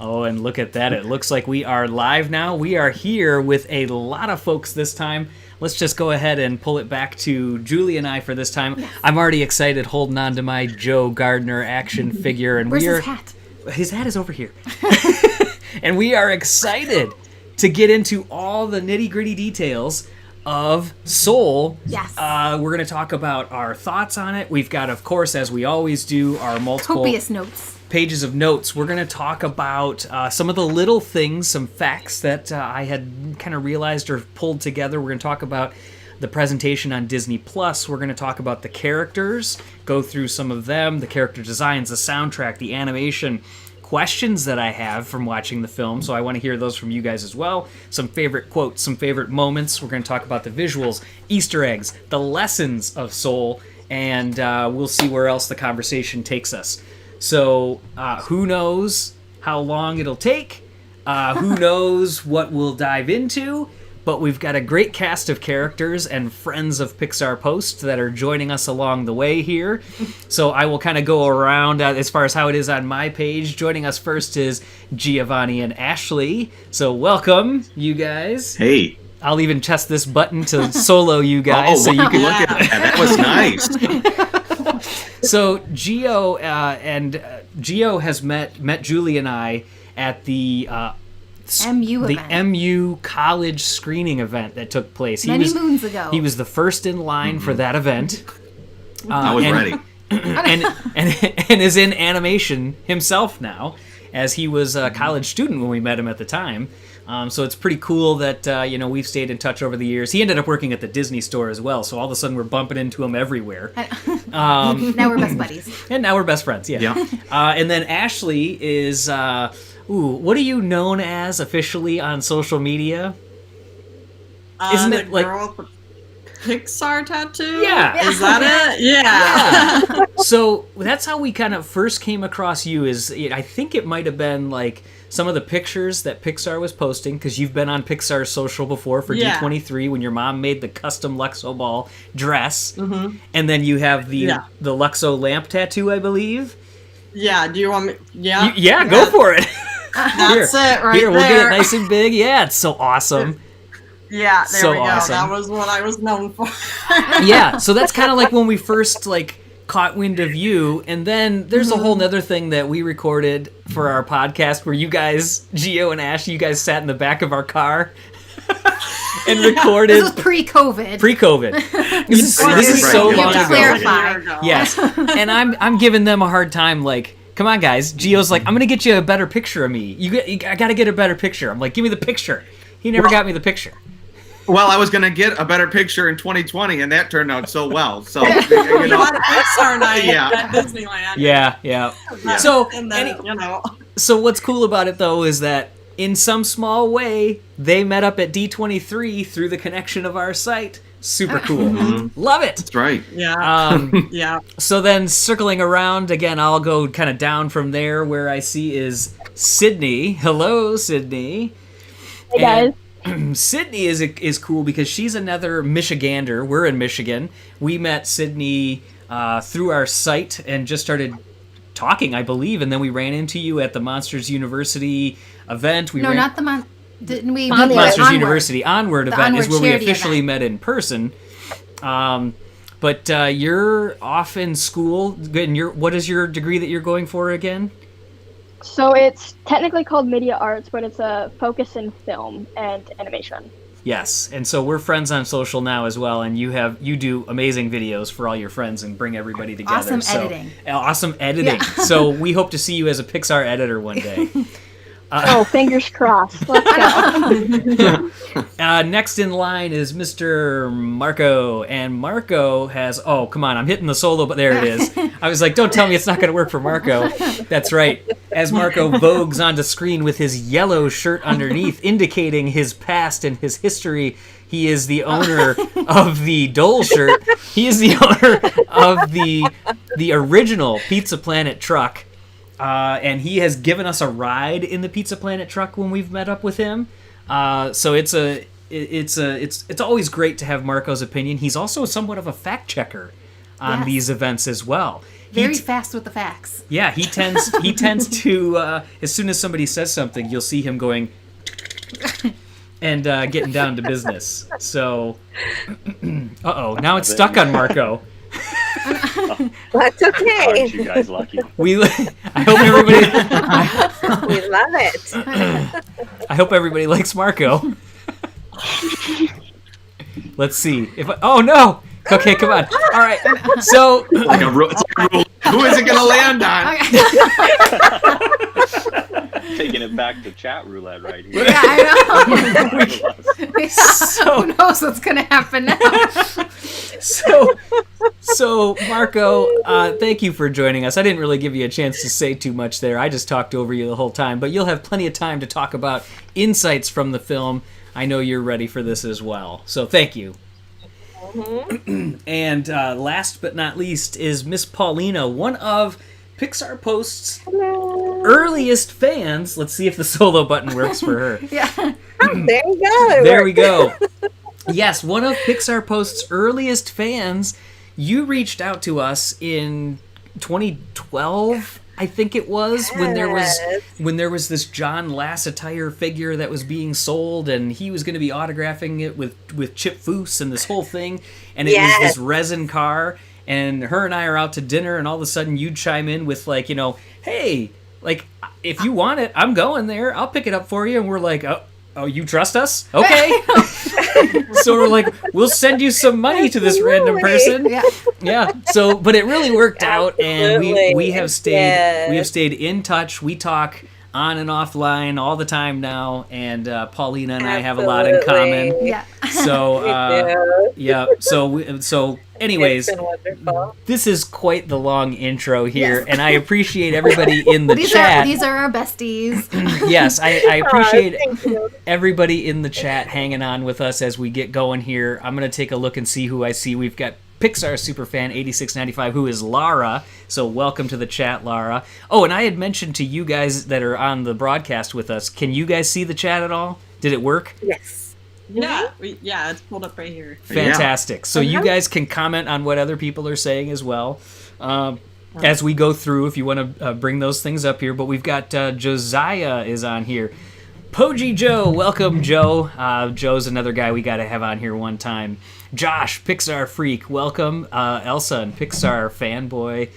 Oh, and look at that. It looks like we are live now. We are here with a lot of folks this time. Let's just go ahead and pull it back to Julie and I for this time. Yes. I'm already excited holding on to my Joe Gardner action figure. And Where's his hat? His hat is over here. And we are excited to get into all the nitty-gritty details of Soul. Yes. We're going to talk about our thoughts on it. We've got, of course, as we always do, our multiple... copious notes. Pages of notes. We're going to talk about some of the little things, some facts that I had kind of realized or pulled together. We're going to talk about the presentation on Disney Plus. We're going to talk about the characters, go through some of them, the character designs, the soundtrack, the animation, questions that I have from watching the film. So I want to hear those from you guys as well. Some favorite quotes, some favorite moments. We're going to talk about the visuals, Easter eggs, the lessons of Soul, and we'll see where else the conversation takes us. So, who knows how long it'll take? Who knows what we'll dive into? But we've got a great cast of characters and friends of Pixar Post that are joining us along the way here. So I will kind of go around as far as how it is on my page. Joining us first is Giovanni and Ashley. So welcome, you guys. Hey. I'll even chest this button to solo you guys. So you can look at that. That was nice. So Gio Gio has met Julie and I at the MU college screening event that took place. Many moons ago. He was the first in line for that event. I was ready. and is in animation himself now, as he was a college student when we met him at the time. So it's pretty cool that we've stayed in touch over the years. He ended up working at the Disney store as well, so all of a sudden we're bumping into him everywhere. Now we're best buddies. And now we're best friends, yeah. And then Ashley is, what are you known as officially on social media? Isn't it like girl with the Pixar tattoo? Yeah. Is that it? Yeah. So that's how we kind of first came across you. I think it might have been like some of the pictures that Pixar was posting, because you've been on Pixar social before for D23 when your mom made the custom Luxo Ball dress. Mm-hmm. And then you have the Luxo lamp tattoo, I believe. Yeah, do you want me? Yeah. Yeah, go for it. That's it right here, there. We'll get it nice and big. Yeah, it's so awesome. Yeah, there we go. Awesome. That was what I was known for. Yeah, so that's kind of like when we first caught wind of you, and then there's a whole nother thing that we recorded for our podcast where you guys, Gio and Ash, you guys sat in the back of our car and recorded. This was pre-COVID. This is so long ago. Clarify. Yes, and I'm giving them a hard time, like, come on, guys. Gio's like, I'm gonna get you a better picture of me. I gotta get a better picture. I'm like, give me the picture. He never got me the picture. Well, I was going to get a better picture in 2020, and that turned out so well. So, Pixar night at Disneyland. Yeah. So, so what's cool about it, though, is that in some small way, they met up at D23 through the connection of our site. Super cool. Mm-hmm. Love it. That's right. Yeah. Yeah. So then circling around, again, I'll go kind of down from there. Where I see is Sydney. Hello, Sydney. Hey, guys. Sydney is cool because she's another Michigander. We're in Michigan. We met Sydney through our site and just started talking, I believe, and then we ran into you at the Monsters University event. Didn't we? Monsters University Onward event Onward is where we officially event. met in person. But you're off in school. And what is your degree that you're going for again? So it's technically called media arts, but it's a focus in film and animation. Yes, and so we're friends on social now as well, and you do amazing videos for all your friends and bring everybody together. Awesome editing. Yeah. So we hope to see you as a Pixar editor one day. Fingers crossed. Let's go. Next in line is Mr. Marco, and Marco has, oh, come on, I'm hitting the solo, but there it is. I was like, don't tell me it's not going to work for Marco. That's right. As Marco vogues onto screen with his yellow shirt underneath, indicating his past and his history, he is the owner of the Dole shirt. He is the owner of the original Pizza Planet truck. And he has given us a ride in the Pizza Planet truck when we've met up with him. So it's always great to have Marco's opinion. He's also somewhat of a fact checker on Yes. these events as well. Very fast with the facts. Yeah, he tends to as soon as somebody says something, you'll see him going and getting down to business. So, now it's stuck on Marco. That's okay. Aren't you guys lucky? I hope everybody. We love it. I hope everybody likes Marco. Let's see if. Oh no! Okay, come on. All right. So It's like a rule. Who is it going to land on? Taking it back to chat roulette right here. Yeah, I know. So- Who knows what's gonna happen now? so Marco, thank you for joining us. I didn't really give you a chance to say too much there. I just talked over you the whole time, but you'll have plenty of time to talk about insights from the film. I know you're ready for this as well. So thank you. And last but not least is Miss Paulina, one of Pixar Post's earliest fans. Let's see if the solo button works for her. Yeah. There you go. There we go. Yes, one of Pixar Post's earliest fans. You reached out to us in 2012, I think it was, when there was this John Lasseter figure that was being sold, and he was going to be autographing it with Chip Foose and this whole thing, and it was this resin car, and her and I are out to dinner, and all of a sudden you chime in with like, hey, like if you want it, I'm going there. I'll pick it up for you, and we're like, oh, you trust us? Okay. So we're like, we'll send you some money to this random person. Yeah. So, but it really worked out, and we have stayed in touch. We talk on and offline all the time now, and Paulina and I have a lot in common. Yeah. So, yeah. So, anyways, It's been wonderful. this is quite the long intro here, and I appreciate everybody in the chat. These are our besties. Yes, I appreciate Thank you. everybody in the chat hanging on with us as we get going here. I'm going to take a look and see who I see. We've got Pixar Superfan 8695, who is Lara. So welcome to the chat, Lara. Oh, and I had mentioned to you guys that are on the broadcast with us, can you guys see the chat at all? Did it work? Yes. Yeah, it's pulled up right here. Fantastic. So you guys can comment on what other people are saying as well. As we go through, if you want to bring those things up here. But we've got Josiah is on here. Poji Joe, welcome, Joe. Joe's another guy we got to have on here one time. Josh, Pixar Freak, welcome. Elsa and Pixar Fanboy.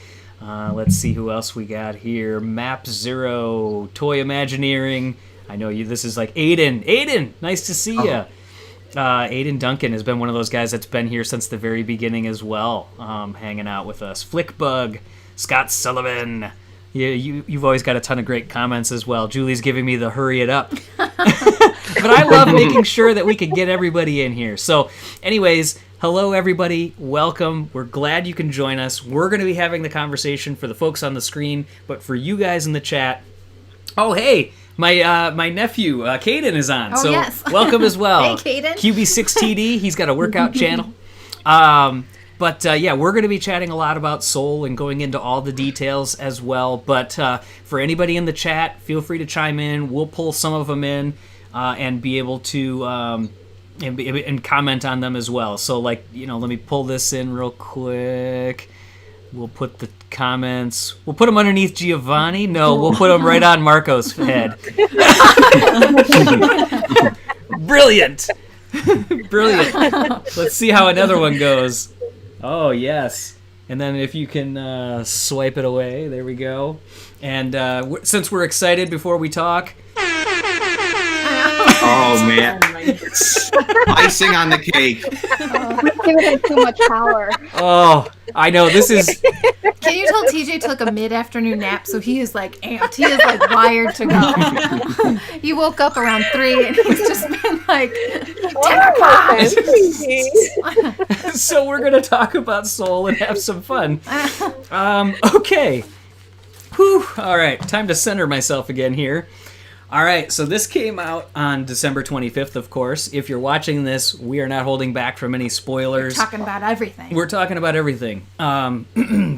Let's see who else we got here. Map Zero, Toy Imagineering. I know you. This is like Aiden. Aiden, nice to see you. Aiden Duncan has been one of those guys that's been here since the very beginning as well, hanging out with us. Flickbug, Scott Sullivan. You've always got a ton of great comments as well. Julie's giving me the hurry it up. But I love making sure that we can get everybody in here. So anyways, hello everybody. Welcome. We're glad you can join us. We're going to be having the conversation for the folks on the screen, but for you guys in the chat. Oh, hey. My nephew, Caden, is on. Oh, so yes. welcome as well. Hey, Caden. QB6TD, he's got a workout channel. But we're going to be chatting a lot about Soul and going into all the details as well. But for anybody in the chat, feel free to chime in. We'll pull some of them in and be able to and comment on them as well. So, let me pull this in real quick. We'll put the comments. We'll put them underneath Giovanni. No, we'll put them right on Marco's head. Brilliant. Brilliant. Let's see how another one goes. Oh, yes. And then if you can swipe it away. There we go. And since we're excited before we talk. Oh, man. Icing on the cake. We've given him too much power. Oh, I know. This is... Can you tell TJ took a mid-afternoon nap, so he is like amped. He is like wired to go. He woke up around 3 and he's just been like, 10 o'clock. So we're going to talk about Soul and have some fun. Okay. Whew. All right. Time to center myself again here. All right, so this came out on December 25th, of course. If you're watching this, we are not holding back from any spoilers. Talking about everything. We're talking about everything.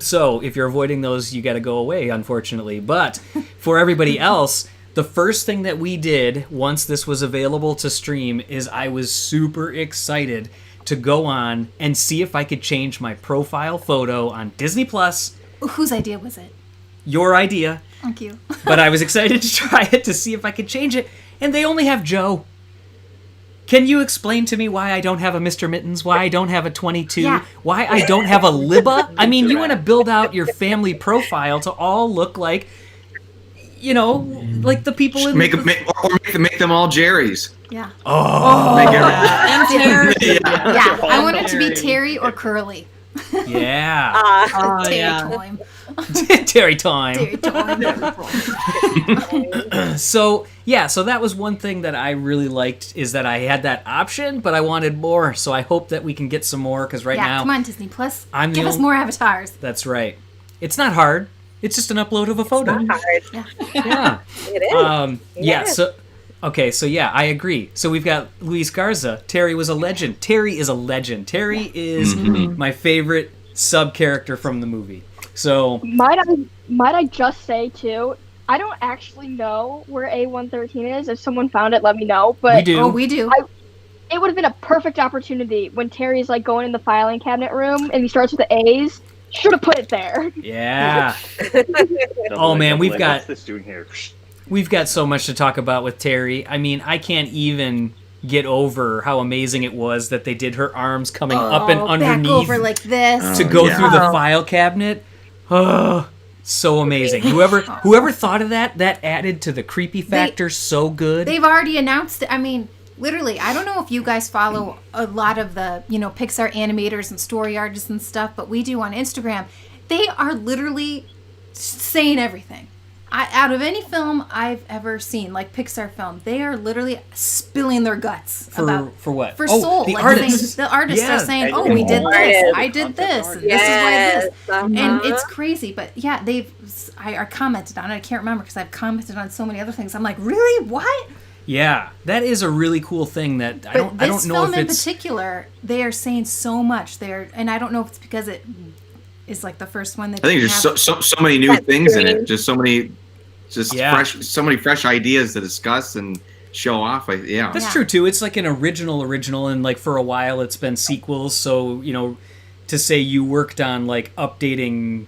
So if you're avoiding those, you got to go away, unfortunately. But for everybody else, the first thing that we did once this was available to stream is I was super excited to go on and see if I could change my profile photo on Disney Plus. Whose idea was it? Your idea. Thank you. But I was excited to try it to see if I could change it, and they only have Joe. Can you explain to me why I don't have a Mr. Mittens, why I don't have a 22, Yeah. why I don't have a Libba? I mean, you want to build out your family profile to all look like, like the people in... Make them all Jerry's. Yeah. Oh, Make every- And Terry. Yeah. I want it to be Terry or Curly. yeah. Oh, Terry yeah. time. Terry time. Terry time. So that was one thing that I really liked, is that I had that option, but I wanted more. So I hope that we can get some more, because right now... Come on, Disney Plus. I'm the Give us only- more avatars. That's right. It's not hard. It's just an upload of a photo. Hard. Yeah. It is. Yeah. Yes. So yeah, I agree. So we've got Luis Garza. Terry was a legend. Terry is a legend. Terry is my favorite sub character from the movie. So Might I just say too? I don't actually know where A113 is. If someone found it, let me know. But we do. Oh, we do. it would have been a perfect opportunity when Terry's like going in the filing cabinet room and he starts with the A's. Should have put it there. Yeah. Double man, double we've got- What's this doing here? We've got so much to talk about with Terry. I mean, I can't even get over how amazing it was that they did her arms coming up and underneath Back over like this. to go Yeah. through the file cabinet. Oh, so amazing. Whoever thought of that added to the creepy factor so good. They've already announced it. I mean, literally, I don't know if you guys follow a lot of the, Pixar animators and story artists and stuff, but we do on Instagram. They are literally saying everything. Out of any film I've ever seen, like Pixar film, they are literally spilling their guts for what? for Soul. the like artists. the artists Yeah. are saying, And "Oh, you we know, did this. artists. I did this. And Yes. this is why this." Uh-huh. And it's crazy, but yeah, I commented on it. I can't remember because I've commented on so many other things. I'm like, really? What? Yeah, that is a really cool thing that I don't know film if in it's particular, they are saying so much there, and I don't know if it's because it is like the first one that I think there's just so many new That's things in great. it. Just so many, Yeah. so many fresh ideas to discuss and show off. That's Yeah. true too. It's like an original, and like for a while it's been sequels. So to say you worked on like updating,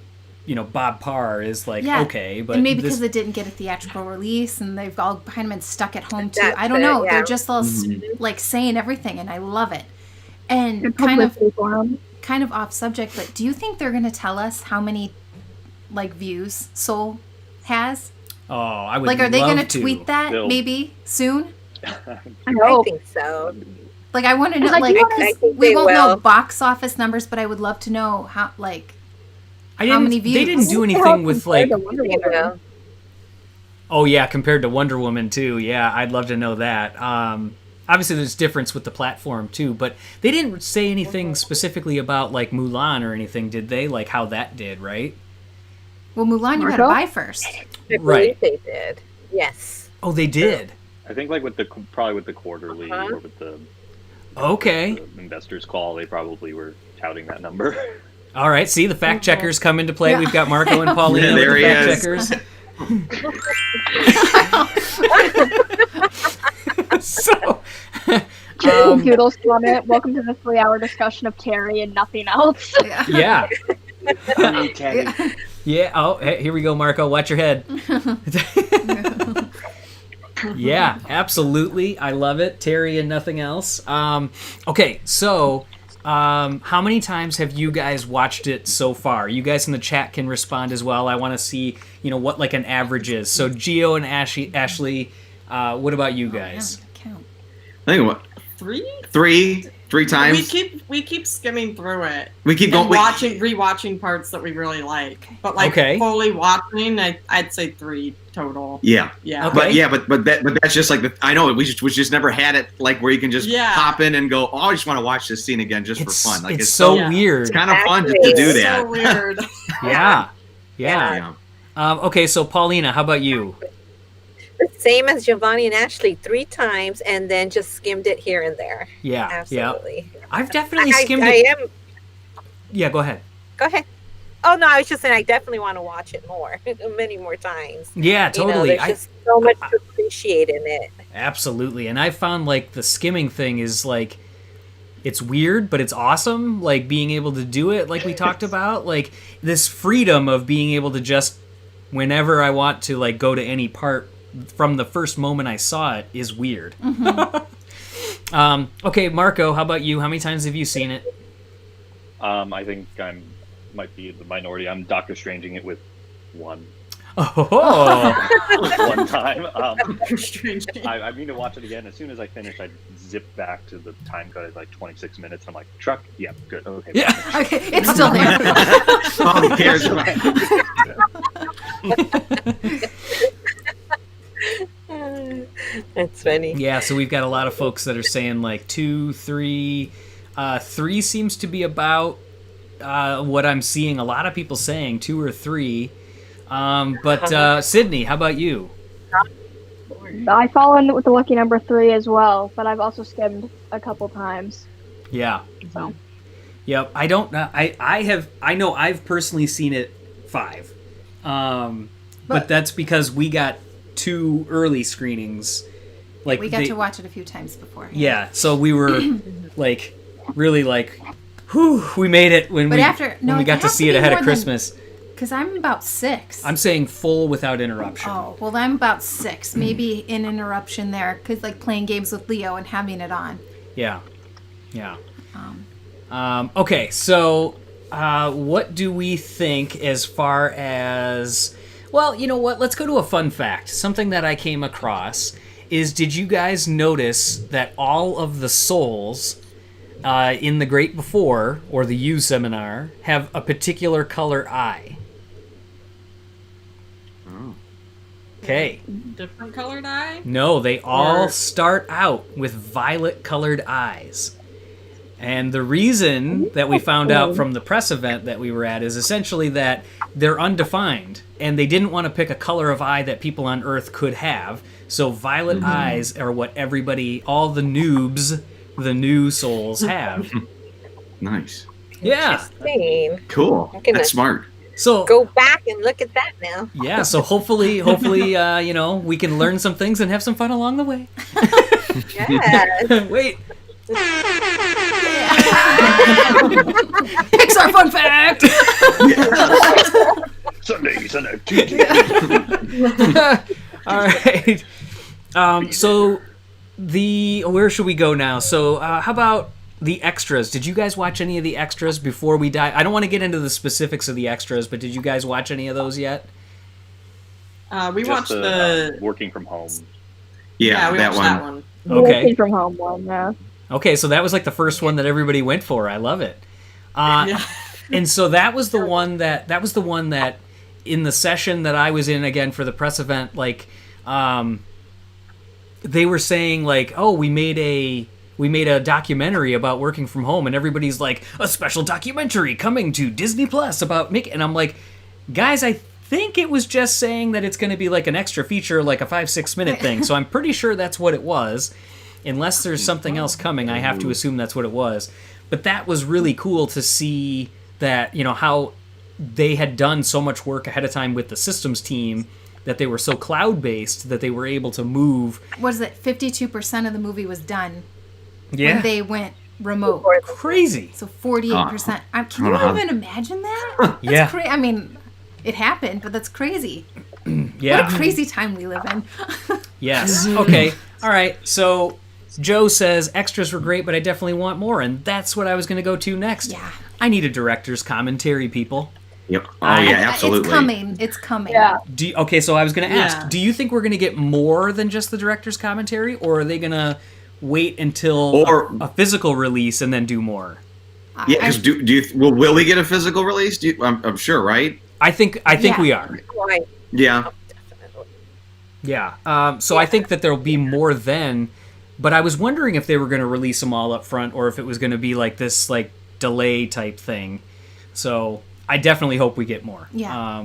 Bob Parr is like okay, but and maybe this- because it didn't get a theatrical release, and they've all kind of been stuck at home too. That's I don't it, know. yeah. They're just all like saying everything, and I love it. And Good kind of publicity for 'em. off subject, but do you think they're going to tell us how many like views Soul has? oh, I would Like, are they love going to tweet that They'll- maybe soon? I I hope. think so. Like, I want to know, I like, do 'cause I think we they won't know will. box office numbers, but I would love to know how, like, I didn't, many They views? didn't do How anything with like. compared to Wonder You Woman? know. Oh yeah, compared to Wonder Woman too. Yeah, I'd love to know that. Obviously, there's difference with the platform too, but they didn't say anything specifically about like Mulan or anything, did they? Like how that did, right? well, Mulan, you had to Marco? buy first. I believe Right. they did. Yes. Oh, they did. I think like probably with the quarterly Uh-huh. or with the Okay. investors call, they probably were touting that number. All right. See, the fact checkers come into play. Yeah. We've got Marco and Paulina Yeah, with there the he fact is. checkers. So, Chicken Doodles comment. Welcome to the 3-hour discussion of Terry and nothing else. yeah. Teddy. Yeah. Oh, hey, here we go, Marco. Watch your head. Yeah, absolutely. I love it. Terry and nothing else. Okay, so how many times have you guys watched it so far? You guys in the chat can respond as well. I want to see, what like an average is. So Gio and Ashley, what about you guys? Count. I think what 3? three times. We keep skimming through it. We keep And going. rewatching parts that we really like. But like Okay. fully watching, I'd say 3 total. Yeah. Yeah. Okay. But that's just like I know we just never had it like where you can just Yeah. pop in and go. Oh, I just want to watch this scene again just It's for fun. Like it's so Yeah. weird. it's kind of fun just Exactly. to do It's that. so weird. Yeah. Yeah. Okay, so Paulina, how about you? The same as Giovanni and Ashley, 3 times, and then just skimmed it here and there. Yeah. Absolutely. Yeah. I've definitely I skimmed it. am. Yeah, go ahead. Go ahead. Oh no, I was just saying I definitely want to watch it more, many more times. Yeah, totally. There's just so much to appreciate in it. Absolutely. And I found like the skimming thing is like it's weird, but it's awesome. Like being able to do it, like we talked about, like this freedom of being able to just whenever I want to like go to any part from the first moment I saw it is weird. Okay, Marco, how about you? How many times have you seen it? I think might be the minority. I'm Doctor Stranging it with one. Oh, One time. Strange. I mean to watch it again. As soon as I finish, I zip back to the time code at like 26 minutes. I'm like, truck? Yeah, good. Okay. yeah. Okay, it's still there. Oh, who cares about That's funny. Yeah, so we've got a lot of folks that are saying like 2, 3. 3 seems to be about what I'm seeing a lot of people saying, 2 or 3. But Sydney, how about you? I fall in with the lucky number 3 as well, but I've also skimmed a couple times. Yeah. So. Yep. I don't. I know I've personally seen it 5, but that's because we got 2 early screenings. Like We got to watch it a few times before. Yeah. So we were like really like, whew, we made it when we got to see it ahead of Christmas. Because I'm about 6. I'm saying full without interruption. Oh, well, I'm about 6. Maybe an interruption there. Because, like, playing games with Leo and having it on. Yeah. Yeah. Okay, so what do we think as far as... Well, you know what? Let's go to a fun fact. Something that I came across is, did you guys notice that all of the souls in the Great Before, or the U Seminar, have a particular color eye? Okay. Different colored eye? No, they all start out with violet-colored eyes. And the reason that we found out from the press event that we were at is essentially that they're undefined, and they didn't want to pick a color of eye that people on Earth could have. So violet eyes are what all the noobs, the new souls, have. Nice. Yeah. Interesting. Cool. I'm gonna That's smart. So go back and look at that now. yeah. So hopefully, we can learn some things and have some fun along the way. Yes. Wait. Pixar fun fact. Sunday, Tuesday. All right. So where should we go now? So how about the extras? Did you guys watch any of the extras before we dive? I don't want to get into the specifics of the extras, but did you guys watch any of those yet? We Just watched the working from home. Yeah, we that watched that one. Okay. Working from home one, yeah. Okay, so that was like the first one that everybody went for. I love it. Yeah. And so that was the one that in the session that I was in again for the press event, like they were saying like, oh, we made a documentary about working from home, and everybody's like, a special documentary coming to Disney Plus about Mickey, and I'm like, guys, I think it was just saying that it's going to be like an extra feature, like a 5-6 minute thing. So I'm pretty sure that's what it was. Unless there's something else coming, I have to assume that's what it was. But that was really cool to see that, how they had done so much work ahead of time with the systems team, that they were so cloud-based that they were able to move. What is it? 52% of the movie was done Yeah. when they went remote. Crazy. So 48%. Can you even imagine that? That's Yeah. I mean, it happened, but that's crazy. Yeah. What a crazy time we live in. Yes. Okay. All right. So Joe says extras were great, but I definitely want more, and that's what I was going to go to next. Yeah. I need a director's commentary, people. Yep. Oh yeah, absolutely. It's coming. Yeah. Okay, so I was going to ask, Yeah. do you think we're going to get more than just the director's commentary, or are they going to wait until a physical release and then do more? Yeah, because will we get a physical release? I'm sure, right? I think we are. Right. Yeah. Yeah. So I think that there'll be more then, but I was wondering if they were going to release them all up front, or if it was going to be like this like delay type thing. So I definitely hope we get more. Yeah.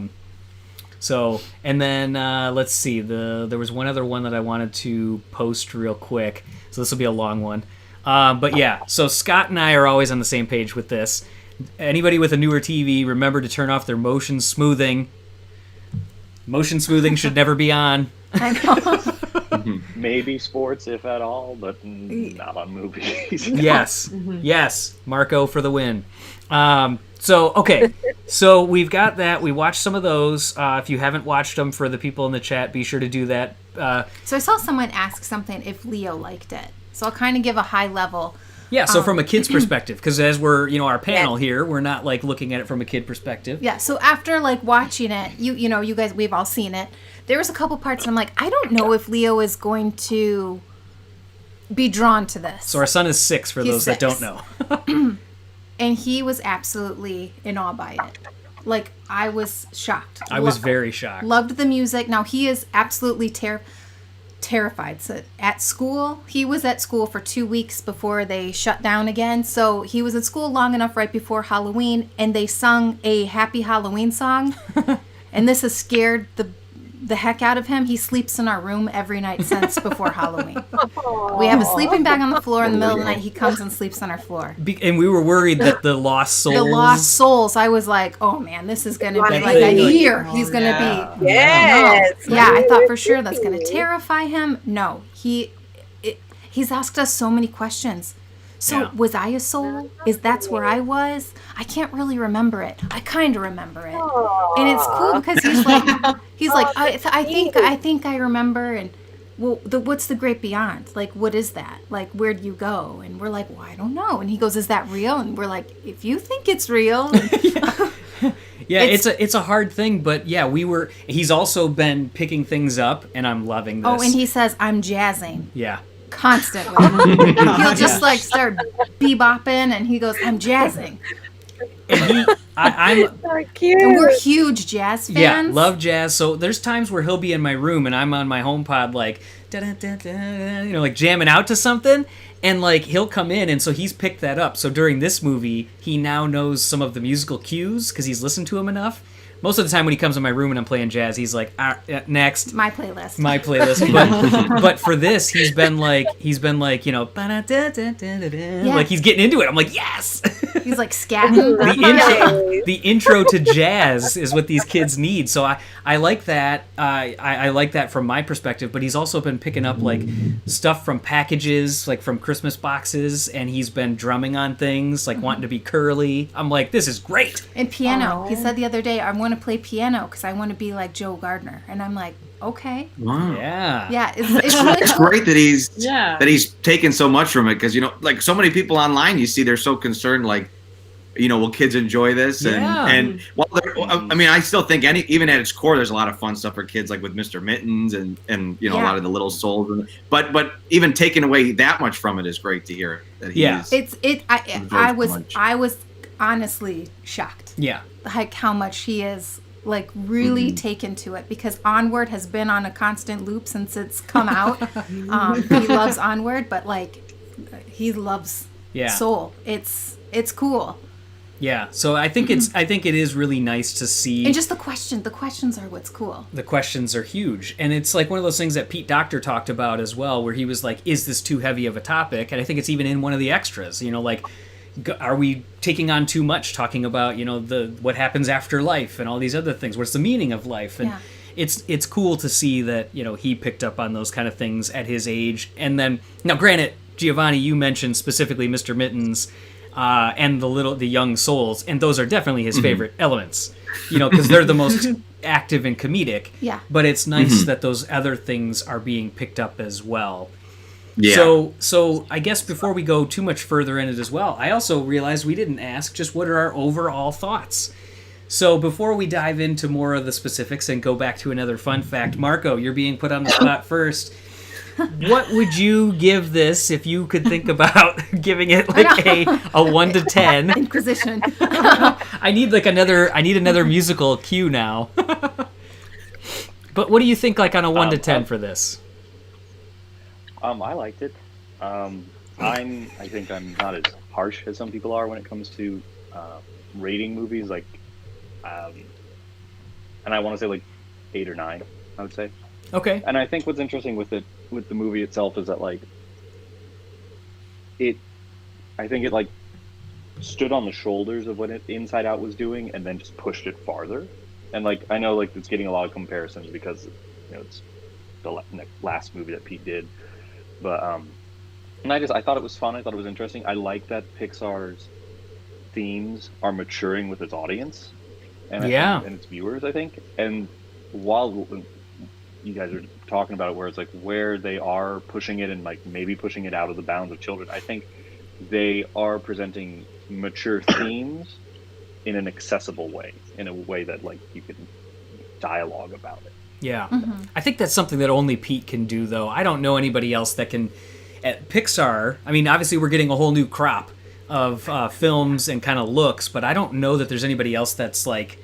So, and then let's see. There was one other one that I wanted to post real quick. So this will be a long one. But yeah, so Scott and I are always on the same page with this. Anybody with a newer TV, remember to turn off their motion smoothing. Motion smoothing should never be on. I know. Maybe sports, if at all, but not on movies. Yes. Yes. Marco for the win. So we've got that. We watched some of those. If you haven't watched them, for the people in the chat, be sure to do that. So I saw someone ask something if Leo liked it. So I'll kind of give a high level. Yeah, so from a kid's perspective, because as we're, our panel here, we're not like looking at it from a kid perspective. Yeah, so after like watching it, you guys, we've all seen it. There was a couple parts and I'm like, I don't know if Leo is going to be drawn to this. So our son is 6 for those that don't know. And he was absolutely in awe by it. Like, I was shocked. I was very shocked. Loved the music. Now, he is absolutely terrified. So at school, he was at school for 2 weeks before they shut down again. So he was at school long enough right before Halloween, and they sung a Happy Halloween song. And this has scared the heck out of him. He sleeps in our room every night since before Halloween. We have a sleeping bag on the floor. In the middle of the night, he comes and sleeps on our floor. And we were worried that the lost souls... The lost souls. I was like, oh man, this is going to be like a year. He's going to be... Yes. No. Yeah, I thought for sure that's going to terrify him. No. He's asked us so many questions. So was I a soul? That's where I was? I can't really remember it. I kind of remember it. And it's cool because he's like, I think I remember. And well, what's the great beyond? Like, what is that? Like, where do you go? And we're like, well, I don't know. And he goes, is that real? And we're like, if you think it's real. Yeah, it's a hard thing, but yeah, he's also been picking things up, and I'm loving this. Oh, and he says, I'm jazzing. Yeah. Constantly. He'll just like start bebopping, and he goes, I'm jazzing. And I'm So cute. And we're huge jazz fans. Yeah, love jazz. So there's times where he'll be in my room and I'm on my HomePod like, da-da-da-da, like jamming out to something. And like he'll come in, and so he's picked that up. So during this movie, he now knows some of the musical cues because he's listened to them enough. Most of the time when he comes in my room and I'm playing jazz, he's like, next. My playlist. But for this, he's been like, like he's getting into it. I'm like, yes. He's like scatting. The intro to jazz is what these kids need. So I like that. I like that from my perspective. But he's also been picking up like stuff from packages, like from Christmas boxes, and he's been drumming on things, like wanting to be curly. I'm like, this is great. And piano. He said the other day, I want to play piano because I want to be like Joe Gardner. And I'm like, okay. Wow. Yeah. Yeah, it's really It's cool. great that he's taken so much from it, because like so many people online, you see they're so concerned, like, will kids enjoy this? And I mean, I still think even at its core, there's a lot of fun stuff for kids, like with Mr. Mittens and a lot of the little souls. But even taking away that much from it is great to hear. That I was honestly shocked. Yeah. Like how much he is like really taken to it, because Onward has been on a constant loop since it's come out. He loves Onward, but like he loves Soul. It's cool. Yeah, so I think it is really nice to see. And just the questions are what's cool. The questions are huge. And it's like one of those things that Pete Docter talked about as well, where he was like, is this too heavy of a topic? And I think it's even in one of the extras, like, are we taking on too much, talking about, what happens after life and all these other things? What's the meaning of life? And it's cool to see that, he picked up on those kind of things at his age. And then, now granted, Giovanni, you mentioned specifically Mr. Mittens, and the young souls, and those are definitely his favorite elements, because they're the most active and comedic. Yeah. But it's nice that those other things are being picked up as well. Yeah. So I guess before we go too much further in it as well, I also realized we didn't ask just what are our overall thoughts. So before we dive into more of the specifics and go back to another fun fact, Marco, you're being put on the spot first. What would you give this if you could think about giving it like a 1 to 10? Inquisition. I need another musical cue now. But what do you think, like on a 1 to 10 for this? I liked it. I think I'm not as harsh as some people are when it comes to rating movies. Like, and I want to say like 8 or 9. I would say. Okay. And I think what's interesting with the movie itself is that like I think it like stood on the shoulders of what Inside Out was doing, and then just pushed it farther. and like I know like it's getting a lot of comparisons because it's the last movie that Pete did, but and I thought it was fun. I thought it was interesting. I like that Pixar's themes are maturing with its audience and its viewers, I think. And while you guys are talking about it, where it's like where they are pushing it and like maybe pushing it out of the bounds of children, I think they are presenting mature themes in an accessible way, in a way that like you can dialogue about it. Yeah. I think that's something that only Pete can do, though. I don't know anybody else that can. At Pixar, I mean, obviously we're getting a whole new crop of films and kind of looks, but I don't know that there's anybody else that's like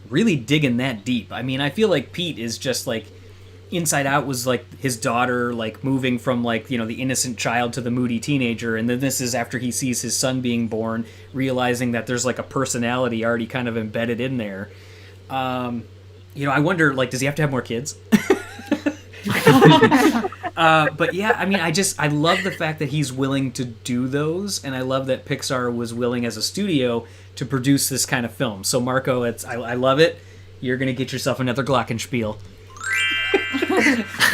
really digging that deep. I mean, I feel like Pete is just like Inside Out was like his daughter like moving from like, the innocent child to the moody teenager, and then this is after he sees his son being born, realizing that there's like a personality already kind of embedded in there. I wonder, like, does he have to have more kids? But yeah, I mean, I love the fact that he's willing to do those, and I love that Pixar was willing as a studio to produce this kind of film. So Marco, I love it. You're gonna get yourself another Glockenspiel.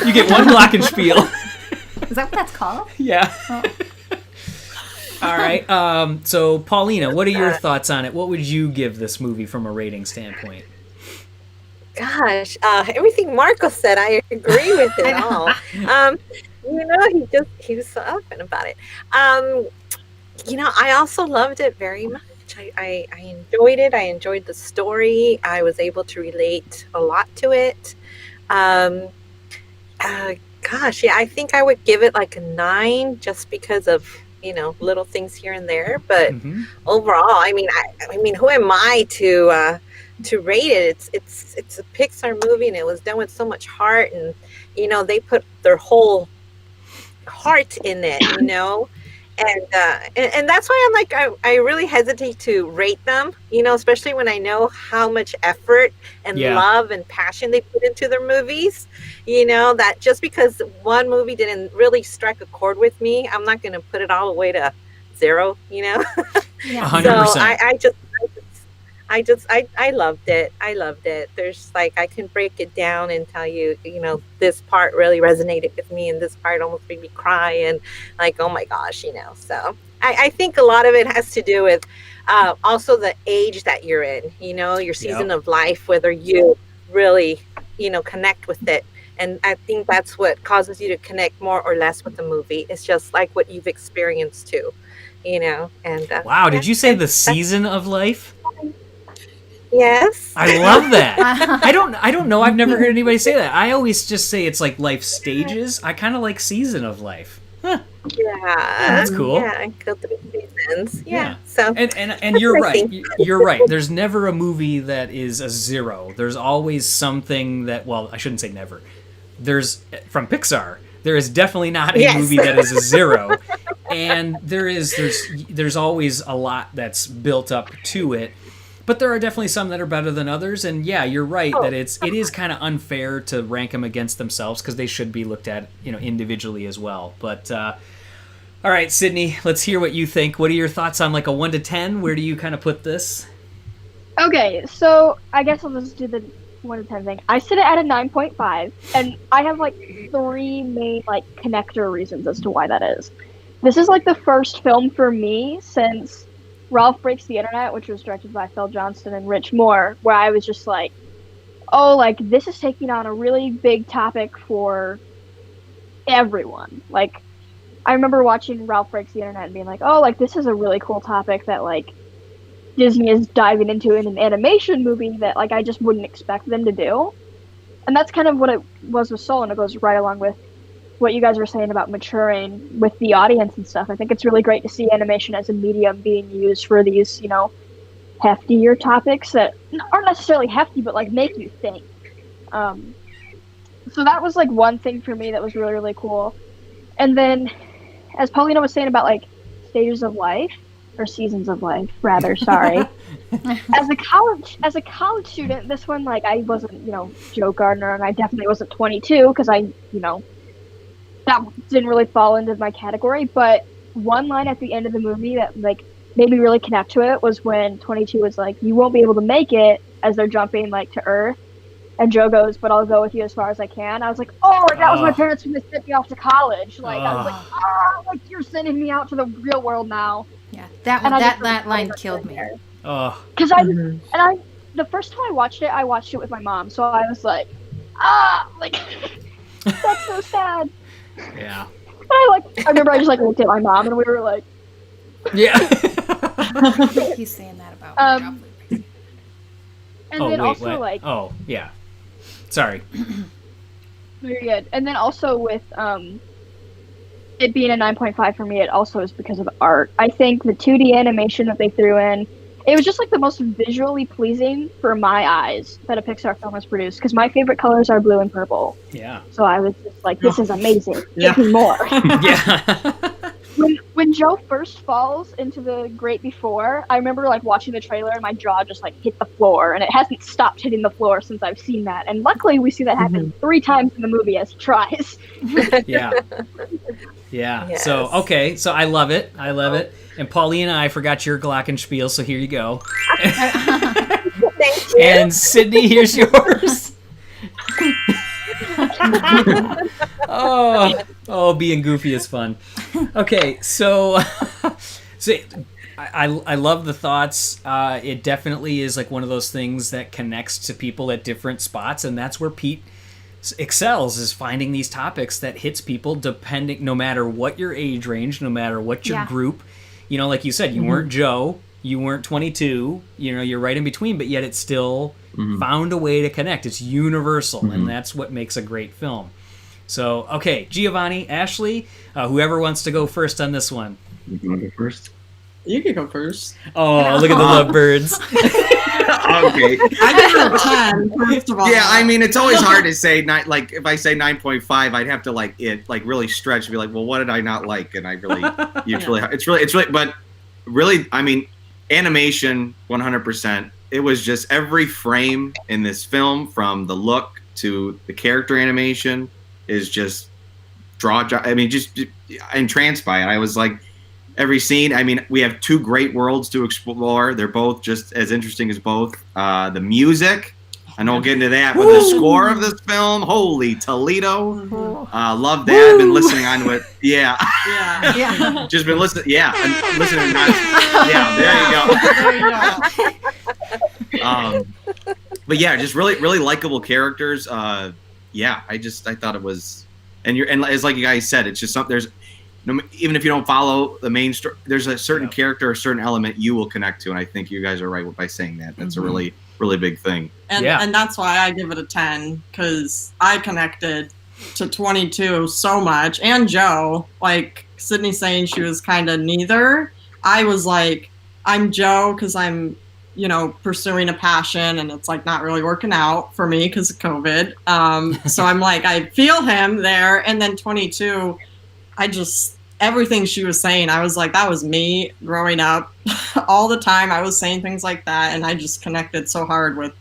You get one Glockenspiel. Is that what that's called? Yeah. Oh. All right. So Paulina, what are your thoughts on it? What would you give this movie from a rating standpoint? Gosh, everything Marco said, I agree with it all. He was so open about it. I also loved it very much. I enjoyed it. I enjoyed the story. I was able to relate a lot to it. I think I would give it like a 9 just because of, little things here and there. But overall, I mean, who am I to rate it? It's a Pixar movie, and it was done with so much heart, and they put their whole heart in it, and that's why I'm like I really hesitate to rate them, especially when I know how much effort and love and passion they put into their movies. That just because one movie didn't really strike a chord with me, I'm not going to put it all the way to 0. Yeah. 100%. So I loved it. I loved it. There's like, I can break it down and tell you, this part really resonated with me and this part almost made me cry and like, oh my gosh, so I think a lot of it has to do with also the age that you're in, your season of life, whether you really, connect with it. And I think that's what causes you to connect more or less with the movie. It's just like what you've experienced too, and wow, did you say the season of life? Yes. I love that. I don't know. I've never heard anybody say that. I always just say it's like life stages. I kind of like season of life. Huh. Yeah. That's cool. Yeah, I go through seasons. Yeah. So and you're right. You're right. There's never a movie that is a 0. There's always something that, well, I shouldn't say never. There's from Pixar. There is definitely not a movie that is a 0. And there's always a lot that's built up to it. But there are definitely some that are better than others, and yeah, you're right that it is kind of unfair to rank them against themselves because they should be looked at, individually as well. But all right, Sydney, let's hear what you think. What are your thoughts on like a 1 to 10? Where do you kind of put this? Okay, so I guess I'll just do the 1 to 10 thing. I sit it at a 9.5, and I have like 3 main like connector reasons as to why that is. This is like the first film for me since Ralph Breaks the Internet, which was directed by Phil Johnston and Rich Moore, where I was just like, oh, like, this is taking on a really big topic for everyone. Like, I remember watching Ralph Breaks the Internet and being like, oh, like, this is a really cool topic that, like, Disney is diving into in an animation movie that, like, I just wouldn't expect them to do. And that's kind of what it was with Soul, and it goes right along with what you guys were saying about maturing with the audience and stuff. I think it's really great to see animation as a medium being used for these, heftier topics that aren't necessarily hefty, but like make you think. So that was like one thing for me that was really, really cool. And then, as Paulina was saying about like stages of life, or seasons of life, rather, sorry. As a college student, this one, like, I wasn't, Joe Gardner, and I definitely wasn't 22 because I, that didn't really fall into my category, but one line at the end of the movie that like made me really connect to it was when 22 was like, you won't be able to make it as they're jumping like to Earth. And Joe goes, "But I'll go with you as far as I can." I was like, "Oh, that was my parents who sent me off to college." Like I was like, "Oh, like you're sending me out to the real world now." Yeah, that line killed me. Because the first time I watched it with my mom, so I was like, like that's so sad. Yeah. But I remember I just like looked at my mom and we were like, yeah. He's saying that about. And then also what? Oh yeah. Sorry. You're good. And then also with it being a 9.5 for me, it also is because of the art. I think the 2D animation that they threw in, it was just like the most visually pleasing for my eyes that a Pixar film has produced. Because my favorite colors are blue and purple. Yeah. So I was just like, this is amazing. Give me more. Yeah. When Joe first falls into the Great Before, I remember like watching the trailer and my jaw just like hit the floor, and it hasn't stopped hitting the floor since I've seen that. And luckily, we see that happen 3 times in the movie as he tries. Yeah. Yeah. Yes. So I love it. And Paulina, I forgot your glockenspiel, so here you go. Thank you. And Sydney, here's yours. Being goofy is fun. Okay, so I love the thoughts. It definitely is like one of those things that connects to people at different spots, and that's where Pete excels, is finding these topics that hits people depending, no matter what your age range, no matter what your group. You know, like you said, you weren't Joe, you weren't 22. You know, you're right in between, but yet it still found a way to connect. It's universal, and that's what makes a great film. So, okay, Giovanni, Ashley, whoever wants to go first on this one. You want to go first? You can go first. Oh, look at the lovebirds. Okay. I give it a 10, first of all. Yeah, I mean, it's always hard to say, like, if I say 9.5, I'd have to, really stretch and be like, well, what did I not like? And I really, it's really, but really, I mean, animation, 100%. It was just every frame in this film, from the look to the character animation, is just just entranced by it. I was like, every scene, I mean, we have 2 great worlds to explore. They're both just as interesting as both. The music, I know we'll get into that, but the score of this film, holy Toledo. Love that. Been listening on to it. Yeah. Yeah. Just been listening. Yeah. And listening. There you go. But yeah, just really likable characters. I thought it was, and as like you guys said, it's just something. Even if you don't follow the main story, there's a certain character, a certain element you will connect to, and I think you guys are right by saying that. That's a really, really big thing. And that's why I give it a 10, because I connected to 22 so much, and Joe. Like Sydney saying she was kind of neither. I was like, I'm Joe because I'm, pursuing a passion, and it's like not really working out for me because of COVID. So I'm like, I feel him there, and then 22. Everything she was saying, I was like, that was me growing up. All the time I was saying things like that, and I just connected so hard with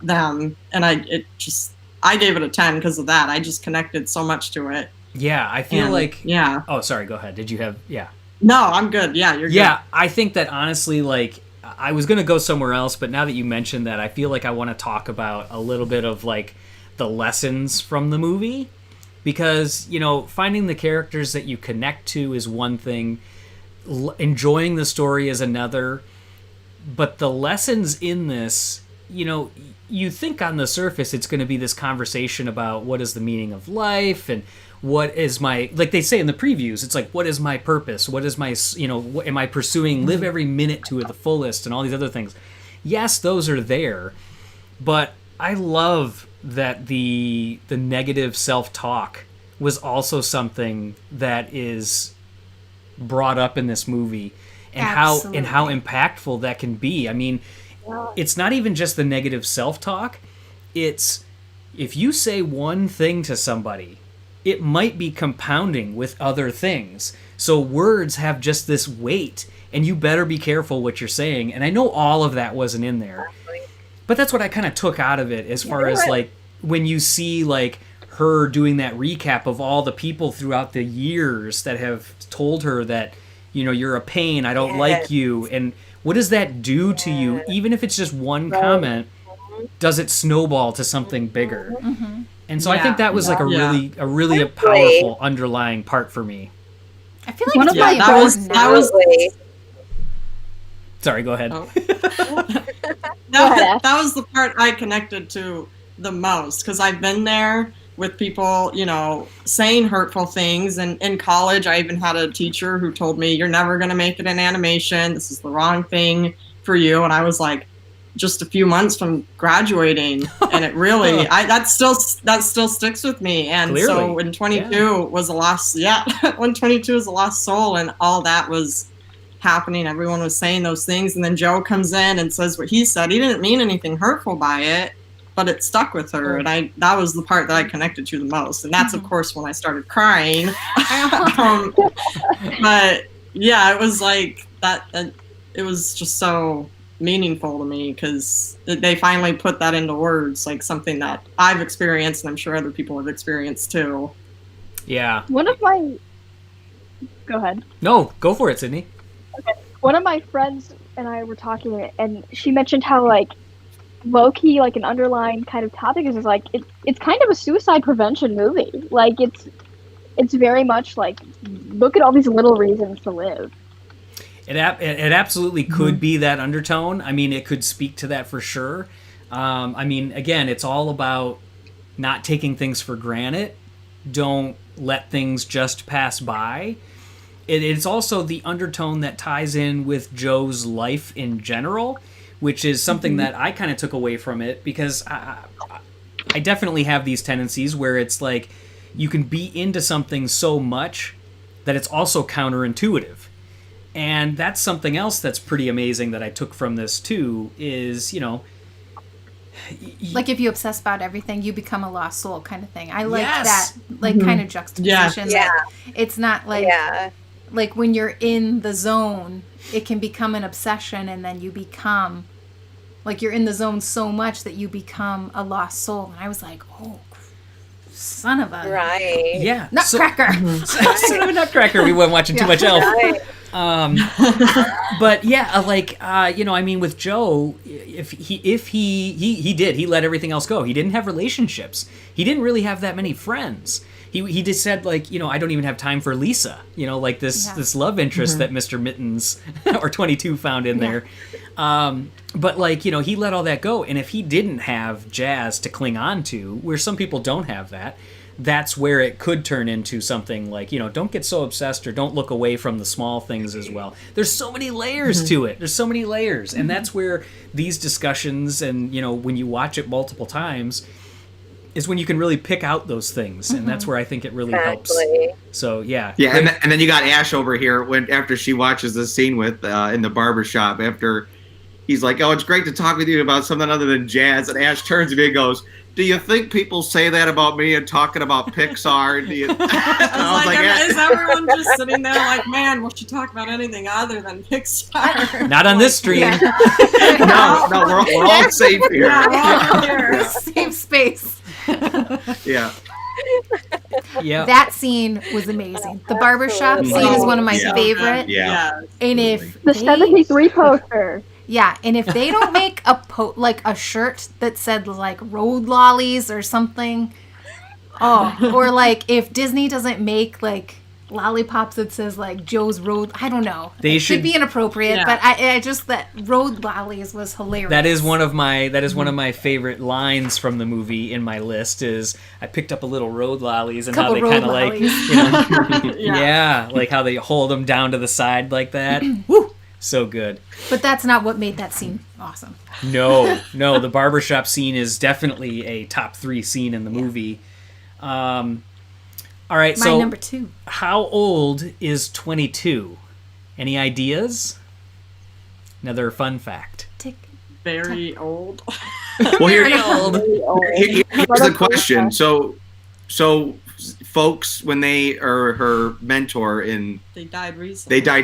them. And I gave it a 10 because of that. I just connected so much to it. Yeah, I feel like... Yeah. Oh, sorry, go ahead. Did you have... Yeah. No, I'm good. Yeah, you're good. Yeah, I think that honestly, like, I was going to go somewhere else, but now that you mentioned that, I feel like I want to talk about a little bit of, like, the lessons from the movie. Because, finding the characters that you connect to is one thing, enjoying the story is another, but the lessons in this, you think on the surface it's going to be this conversation about what is the meaning of life and what is my, like they say in the previews, it's like, what is my purpose? What is my, what am I pursuing? Live every minute to the fullest and all these other things. Yes, those are there, but I love that the negative self-talk was also something that is brought up in this movie, and how impactful that can be. I mean, it's not even just the negative self-talk. It's if you say one thing to somebody, it might be compounding with other things. So words have just this weight, and you better be careful what you're saying. And I know all of that wasn't in there. But that's what I kind of took out of it, as far as like when you see like her doing that recap of all the people throughout the years that have told her that, you're a pain, I don't like you. And what does that do to you? Even if it's just one comment, does it snowball to something bigger? Mm-hmm. And so I think that was like a really powerful underlying part for me. I feel like it's really important. That was Sorry, go ahead. Oh. that was the part I connected to the most, because I've been there with people, you know, saying hurtful things. And in college, I even had a teacher who told me, "You're never going to make it in animation. This is the wrong thing for you." And I was like, just a few months from graduating, and it really, that still sticks with me. And Clearly. So when 22 was a lost, when 22 was a lost soul, and all that was happening, everyone was saying those things, and then Joe comes in and says what he said. He didn't mean anything hurtful by it, but it stuck with her, and that was the part that I connected to the most. And that's of course when I started crying. But yeah, it was like that. It was just so meaningful to me, because they finally put that into words, like something that I've experienced, and I'm sure other people have experienced too. Yeah. Go ahead. No, go for it, Sydney. Okay. One of my friends and I were talking, and she mentioned how, like, low-key, like, an underlying kind of topic is like, it's kind of a suicide prevention movie. Like, it's very much like, look at all these little reasons to live. It absolutely could be that undertone. I mean, it could speak to that for sure. I mean, again, it's all about not taking things for granted. Don't let things just pass by. It's also the undertone that ties in with Joe's life in general, which is something that I kind of took away from it, because I definitely have these tendencies where it's like you can be into something so much that it's also counterintuitive. And that's something else that's pretty amazing that I took from this too, is, you know, like if you obsess about everything, you become a lost soul kind of thing. I like that, like kind of juxtaposition. That it's not like like when you're in the zone, it can become an obsession, and then you become like you're in the zone so much that you become a lost soul. And I was like, oh, son of a nutcracker. Son of a nutcracker. We weren't watching too much Elf. But yeah, like you know, I mean, with Joe, if he let everything else go. He didn't have relationships. He didn't really have that many friends. He just said, like, you know, I don't even have time for Lisa. You know, like this love interest that Mr. Mittens or 22 found in there. But like, you know, he let all that go. And if he didn't have Jazz to cling on to, where some people don't have that, that's where it could turn into something like, you know, don't get so obsessed, or don't look away from the small things as well. There's so many layers to it. There's so many layers. And that's where these discussions, and, you know, when you watch it multiple times, is when you can really pick out those things. And that's where I think it really helps. So, yeah. Yeah, and then you got Ash over here after she watches the scene with in the barbershop, after he's like, oh, it's great to talk with you about something other than jazz. And Ash turns to me and goes, do you think people say that about me and talking about Pixar? I was like, is everyone just sitting there like, man, will she talk about anything other than Pixar? Not on this stream. No, we're all safe here. Yeah, safe space. Yeah. Yeah. That scene was amazing. The barbershop scene is one of my favorite. Yeah. And if the 73 poster. Yeah, and if they don't make a shirt that said like road lollies or something, or like if Disney doesn't make like lollipops that says like Joe's Road, I don't know. It should be inappropriate, but I just, that road lollies was hilarious. That is one of my favorite lines from the movie in my list. Is I picked up a little road lollies, and how they kind of like, you know, like how they hold them down to the side like that. Woo! So good. But that's not what made that scene awesome. No, the barbershop scene is definitely a top 3 scene in the movie. All right, my number 2. How old is 22? Any ideas? Another fun fact. Very old. Well, here's the question. So folks, when they are her mentor they died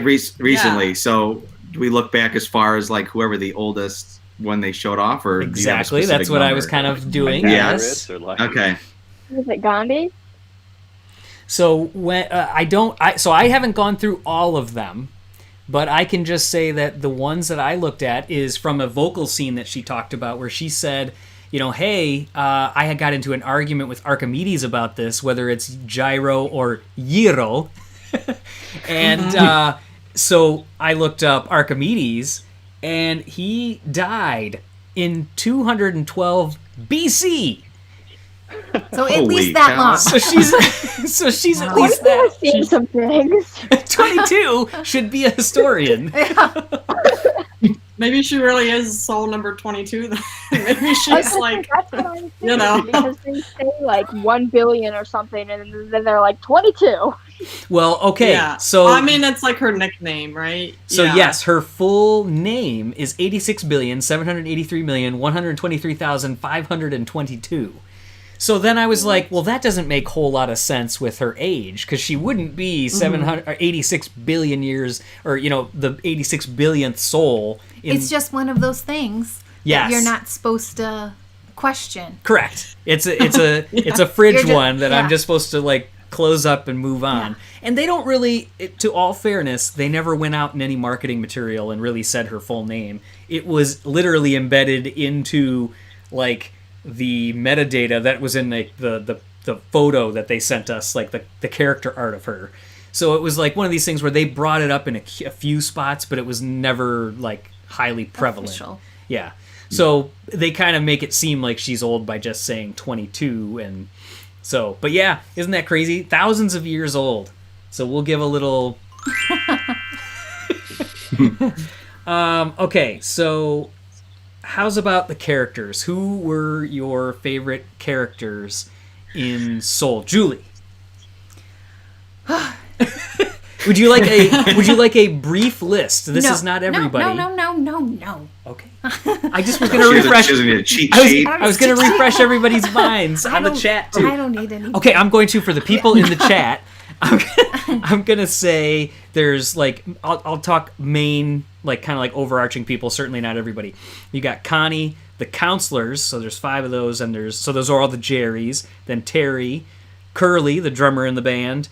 recently. So do we look back as far as like whoever the oldest one they showed off, or exactly? That's what I was kind of doing. Yes. Okay. Is it Gandhi? So when I haven't gone through all of them, but I can just say that the ones that I looked at is from a vocal scene that she talked about where she said, hey, I had got into an argument with Archimedes about this, whether it's gyro or gyro. And so I looked up Archimedes, and he died in 212 BC. So at least that long. So she's at least that. I've seen some things. 22 should be a historian. Maybe she really is soul number 22. Maybe she's like, that's what I was thinking, because they say like 1 billion or something, and then they're like 22. Well, okay, yeah. So I mean, it's like her nickname, right? So yes, her full name is 86,783,123,522. So then I was like, well, that doesn't make a whole lot of sense with her age, because she wouldn't be 86 billion years, or the 86 billionth soul. It's just one of those things that you're not supposed to question. Correct. It's a fridge one that I'm just supposed to like close up and move on. Yeah. And they don't really, to all fairness, they never went out in any marketing material and really said her full name. It was literally embedded into like the metadata that was in the photo that they sent us, like the character art of her. So it was like one of these things where they brought it up in a few spots, but it was never like highly prevalent. Official. Yeah. So they kind of make it seem like she's old by just saying 22. And so, but yeah, isn't that crazy? Thousands of years old. So we'll give a little... Okay, so how's about the characters? Who were your favorite characters in Soul? Julie. Would you like a brief list? This is not everybody. No. Okay. I just was going to refresh. She doesn't need a cheat sheet. I was going to refresh everybody's minds on the chat too. I don't need any. Okay, I'm going to, for the people in the chat, I'm going to say there's like, I'll talk main, like kind of like overarching people, certainly not everybody. You got Connie, the counselors, so there's 5 of those, and those are all the Jerrys. Then Terry, Curly, the drummer in the band.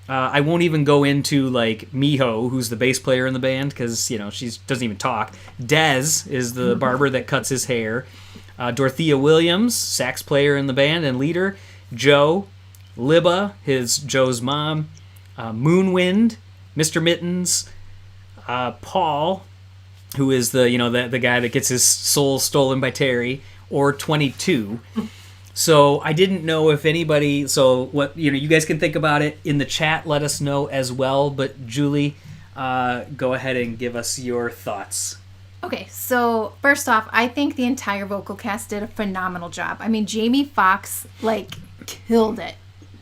I won't even go into like Miho, who's the bass player in the band, because she doesn't even talk. Dez is the barber that cuts his hair. Dorothea Williams, sax player in the band and leader. Joe, Libba, Joe's mom. Moonwind, Mr. Mittens. Paul, who is the guy that gets his soul stolen by Terry, or 22. So I didn't know if anybody. So what you guys can think about it in the chat. Let us know as well. But Julie, go ahead and give us your thoughts. Okay, so first off, I think the entire vocal cast did a phenomenal job. I mean, Jamie Foxx killed it.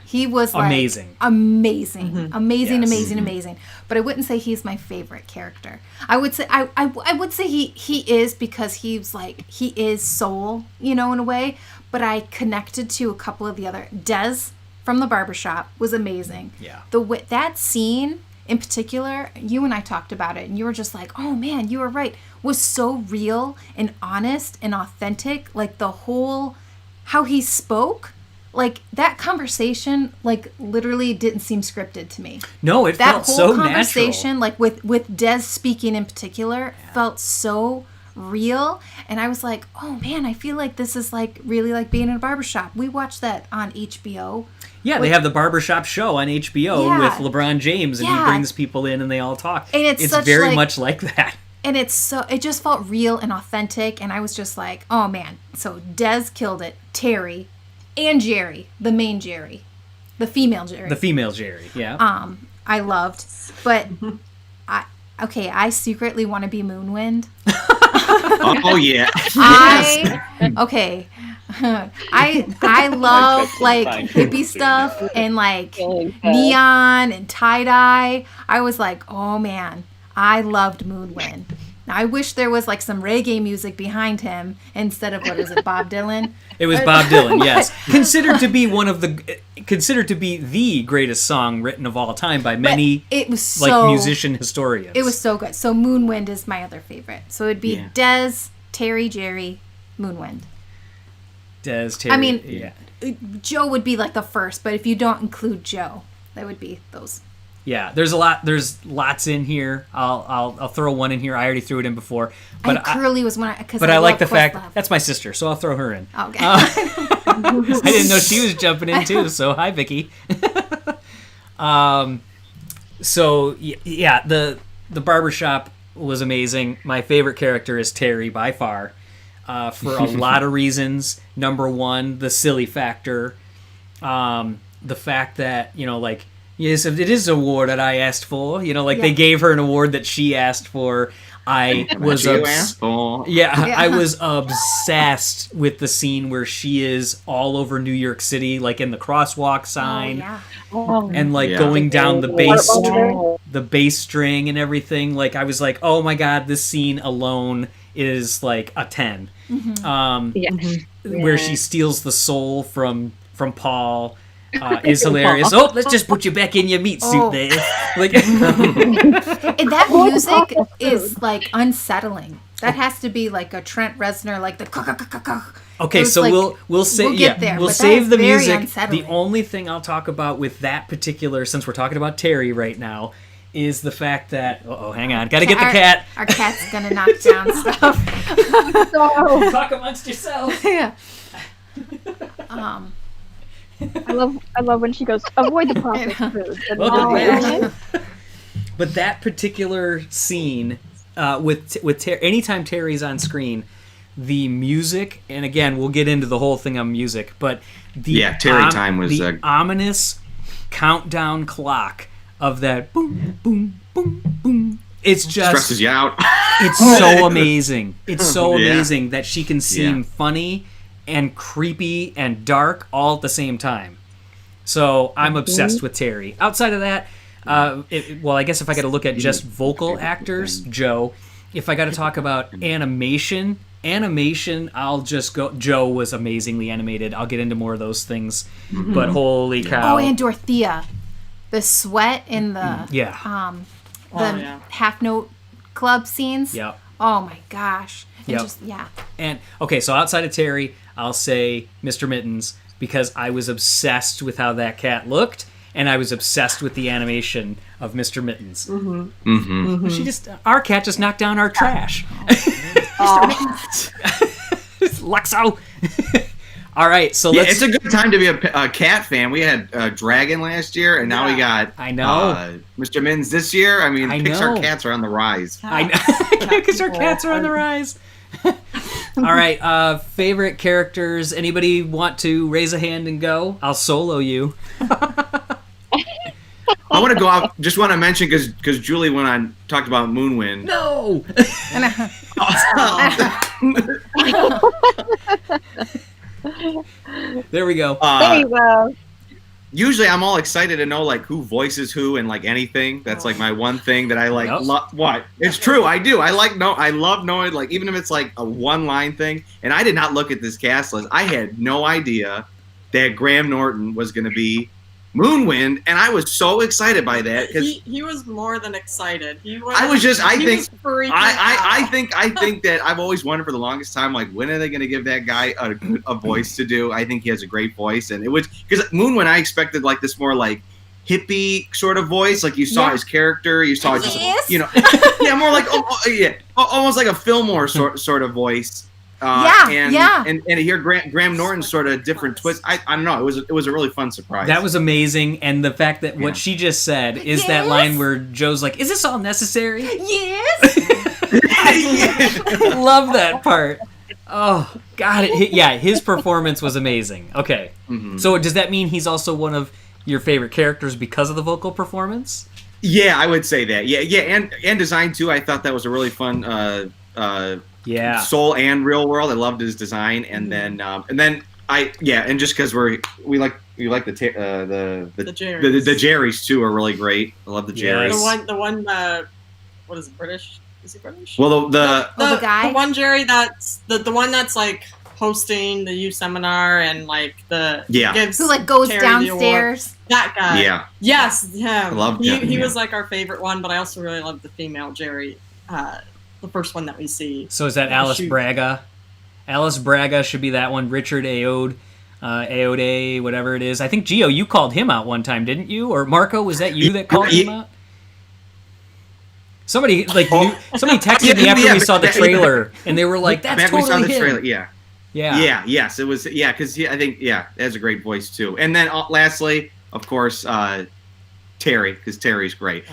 He was amazing. Amazing. Yes. Amazing. But I wouldn't say he's my favorite character. I would say I would say he is, because he is soul, in a way. But I connected to a couple of the other. Dez from the Barbershop was amazing. Yeah. That scene in particular, you and I talked about it, and you were just like, "Oh man, you were right." Was so real and honest and authentic. Like the whole how he spoke. Like that conversation, literally didn't seem scripted to me. No, it felt so natural. That whole conversation, with Dez speaking in particular, felt so real. And I was like, oh man, I feel like this is really like being in a barbershop. We watched that on HBO. Yeah, they have the Barbershop show on HBO with LeBron James, and he brings people in and they all talk. And it's very much like that. And it just felt real and authentic. And I was just like, oh man. So Dez killed it. Terry. And Jerry, the main Jerry, the female Jerry. The female Jerry, yeah. I loved, but I secretly want to be Moonwind. Oh yeah. I love hippie stuff and neon and tie dye. I was like, oh man, I loved Moonwind. Now, I wish there was some reggae music behind him instead of, what is it, Bob Dylan? It was Bob Dylan, yes. Considered to be the greatest song written of all time by many musician historians. It was so good. So Moonwind is my other favorite. So it'd be Dez, Terry, Jerry, Moonwind. Dez, Terry. I mean, Joe would be the first, but if you don't include Joe, that would be those. Yeah, there's lots in here. I'll throw one in here. I already threw it in before, but Curly was one because. But I like the fact that's my sister, so I'll throw her in. Okay. I didn't know she was jumping in too. So hi, Vicky. So yeah, the barbershop was amazing. My favorite character is Terry by far, for a lot of reasons. Number one, the silly factor, the fact that like. Yes, it is an award that I asked for. They gave her an award that she asked for. I was I was obsessed with the scene where she is all over New York City, like in the crosswalk sign, and going down the bass string and everything. Like I was like, oh my god, this scene alone is like a 10. Where she steals the soul from Paul. Is hilarious. Oh, let's just put you back in your meat suit there. Like, and that music is like unsettling. That has to be like a Trent Reznor, like the. Okay, so like, we'll save the music. Unsettling. The only thing I'll talk about with that particular, since we're talking about Terry right now, is the fact that hang on, gotta get the cat. Our cat's gonna knock down stuff. Talk amongst yourselves. Yeah. I love when she goes, avoid the processed foods. But that particular scene, with anytime Terry's on screen, the music, and again we'll get into the whole thing on music, but the Terry time was the ominous countdown clock of that boom boom boom boom. It's just stresses you out. It's so amazing. It's so amazing that she can seem funny and creepy and dark all at the same time. So I'm obsessed with Terry. Outside of that, I guess if I got to look at just vocal actors, Joe, if I got to talk about animation, I'll just go. Joe was amazingly animated. I'll get into more of those things, but holy cow! Oh, and Dorothea, the sweat in the half note club scenes. Yep. Oh my gosh! Yep. And okay, so outside of Terry, I'll say Mr. Mittens, because I was obsessed with how that cat looked, and I was obsessed with the animation of Mr. Mittens. Our cat just knocked down our trash. Mr. Mittens. Luxo. All right, so it's a good time to be a cat fan. We had Dragon last year, and now we got Mr. Mittens this year. I mean, Pixar cats are on the rise. I know, because our cats are on the rise. All right, favorite characters. Anybody want to raise a hand and go? I'll solo you. I want to go out. Just want to mention because Julie went on talked about Moonwind. No. There we go. There you go. Usually, I'm all excited to know like who voices who and like anything. That's like my one thing that I like. What? It's true. I do. I love knowing like even if it's like a one-line thing. And I did not look at this cast list. I had no idea that Graham Norton was going to be Moonwind, and I was so excited by that because he was more than excited. I think that I've always wondered for the longest time, like when are they going to give that guy a voice to do? I think he has a great voice, and it was because Moonwind I expected like this more like hippie sort of voice, like you saw his character, you saw just more like almost like a Fillmore sort of voice. And to hear Graham Norton's sort of different twist, I don't know. It was a really fun surprise. That was amazing, and the fact that what she just said is that line where Joe's like, "Is this all necessary?" Yes. I love that part. Oh God, his performance was amazing. Okay, so does that mean he's also one of your favorite characters because of the vocal performance? Yeah, I would say that. Yeah, and design too. I thought that was a really fun. Soul and Real World. I loved his design, and then and just because we like the Jerrys too are really great. I love the Jerrys. The one what is it, British? Is he British? Well, the guy, the one Jerry that's the one that's like hosting the youth seminar and like gives who like goes Terry downstairs. That guy. Yeah. Yes, him. I loved him. He was like our favorite one, but I also really loved the female Jerry. The first one that we see. So is that Alice Braga? Alice Braga should be that one. Richard Ayoade Aode, whatever it is. I think Gio, you called him out one time, didn't you? Or Marco, was that you that called him out? Somebody texted me after we saw the trailer, and they were like, "That's totally him." We saw the trailer, yes, it was, because I think, that's a great voice too. And then lastly, of course, Terry, because Terry's great.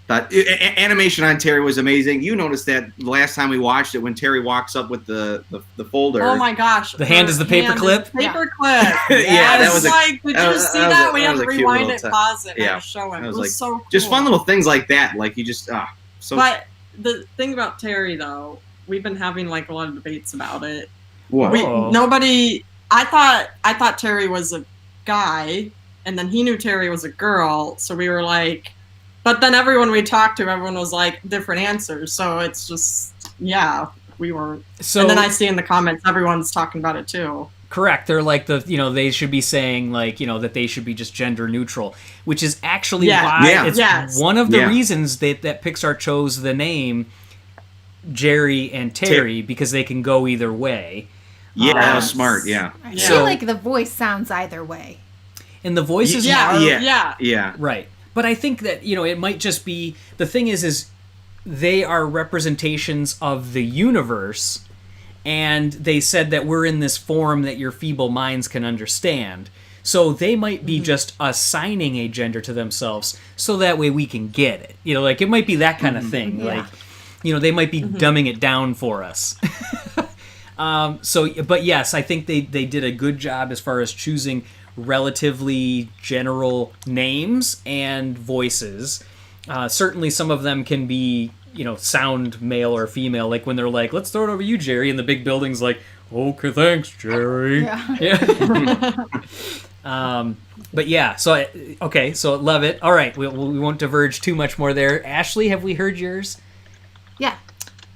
Animation on Terry was amazing. You noticed that the last time we watched it, when Terry walks up with the folder. Oh my gosh! The hand is the paperclip. Paperclip. Yeah, that was like. Did you see that? We had to rewind it, pause it, and show it. It was like, so cool. Just fun little things like that. Like you just so. But the thing about Terry, though, we've been having like a lot of debates about it. Whoa. Nobody. I thought Terry was a guy, and then he knew Terry was a girl. So we were like. But then everyone we talked to, everyone was like different answers. So it's just, we were. So, and then I see in the comments, everyone's talking about it too. Correct. They're like they should be saying like, that they should be just gender neutral, which is actually why it's one of the reasons that Pixar chose the name Jerry and Terry, because they can go either way. Yeah, that was smart. Yeah. I feel like the voice sounds either way. And the voices yeah. Right. But I think that, it might just be... The thing is they are representations of the universe, and they said that we're in this form that your feeble minds can understand. So they might be just assigning a gender to themselves, so that way we can get it. It might be that kind of thing. Yeah. They might be dumbing it down for us. But yes, I think they did a good job as far as choosing relatively general names and voices. Certainly some of them can be, sound male or female, like when they're like, let's throw it over you, Jerry, and the big building's like, okay, thanks, Jerry. But yeah, so love it. All right, we won't diverge too much more there. Ashley, have we heard yours? Yeah.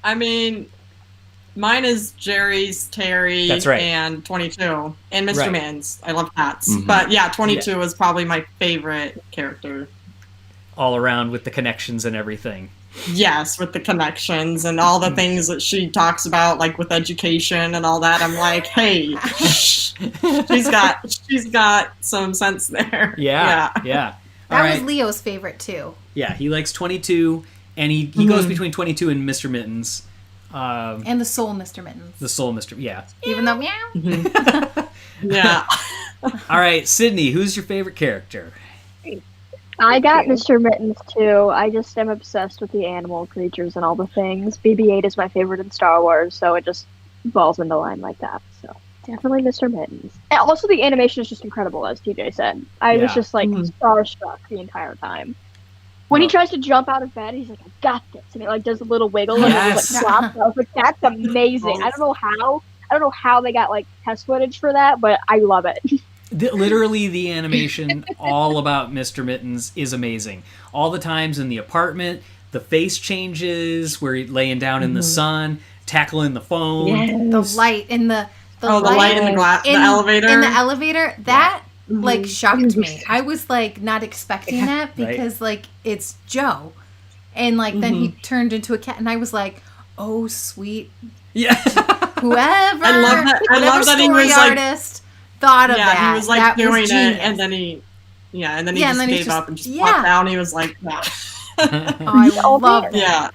I mean, mine is Jerry's, Terry, That's right. and 22, and Mr. Right. Mann's. I love cats. But 22 is probably my favorite character. All around with the connections and everything. Yes, with the connections and all the things that she talks about, like with education and all that. I'm like, hey, she's got some sense there. Yeah. That was Leo's favorite too. Yeah, he likes 22, and he goes between 22 and Mr. Mittens. And the soul Mr. Mittens. The soul Mr. Yeah. Even though meow. Yeah. All right, Sydney, who's your favorite character? I got Mr. Mittens too. I just am obsessed with the animal creatures and all the things. BB-8 is my favorite in Star Wars, so it just falls into line like that. So definitely Mr. Mittens. And also the animation is just incredible, as TJ said. I was just like starstruck the entire time. When he tries to jump out of bed, he's like, I got this. And he like does a little wiggle and like flops. I was like, that's amazing. I don't know how they got like test footage for that, but I love it. Literally, the animation all about Mr. Mittens is amazing. All the times in the apartment, the face changes, where he's laying down in the sun, tackling the phone. The light in the light in the elevator. In the elevator, that like shocked me. I was like not expecting that because like it's Joe, and like then he turned into a cat, and I was like, oh sweet, whoever, I love that he was artist thought of that. He was like doing it, genius. and then he just gave up and just walked down. He was like, I love that. Yeah.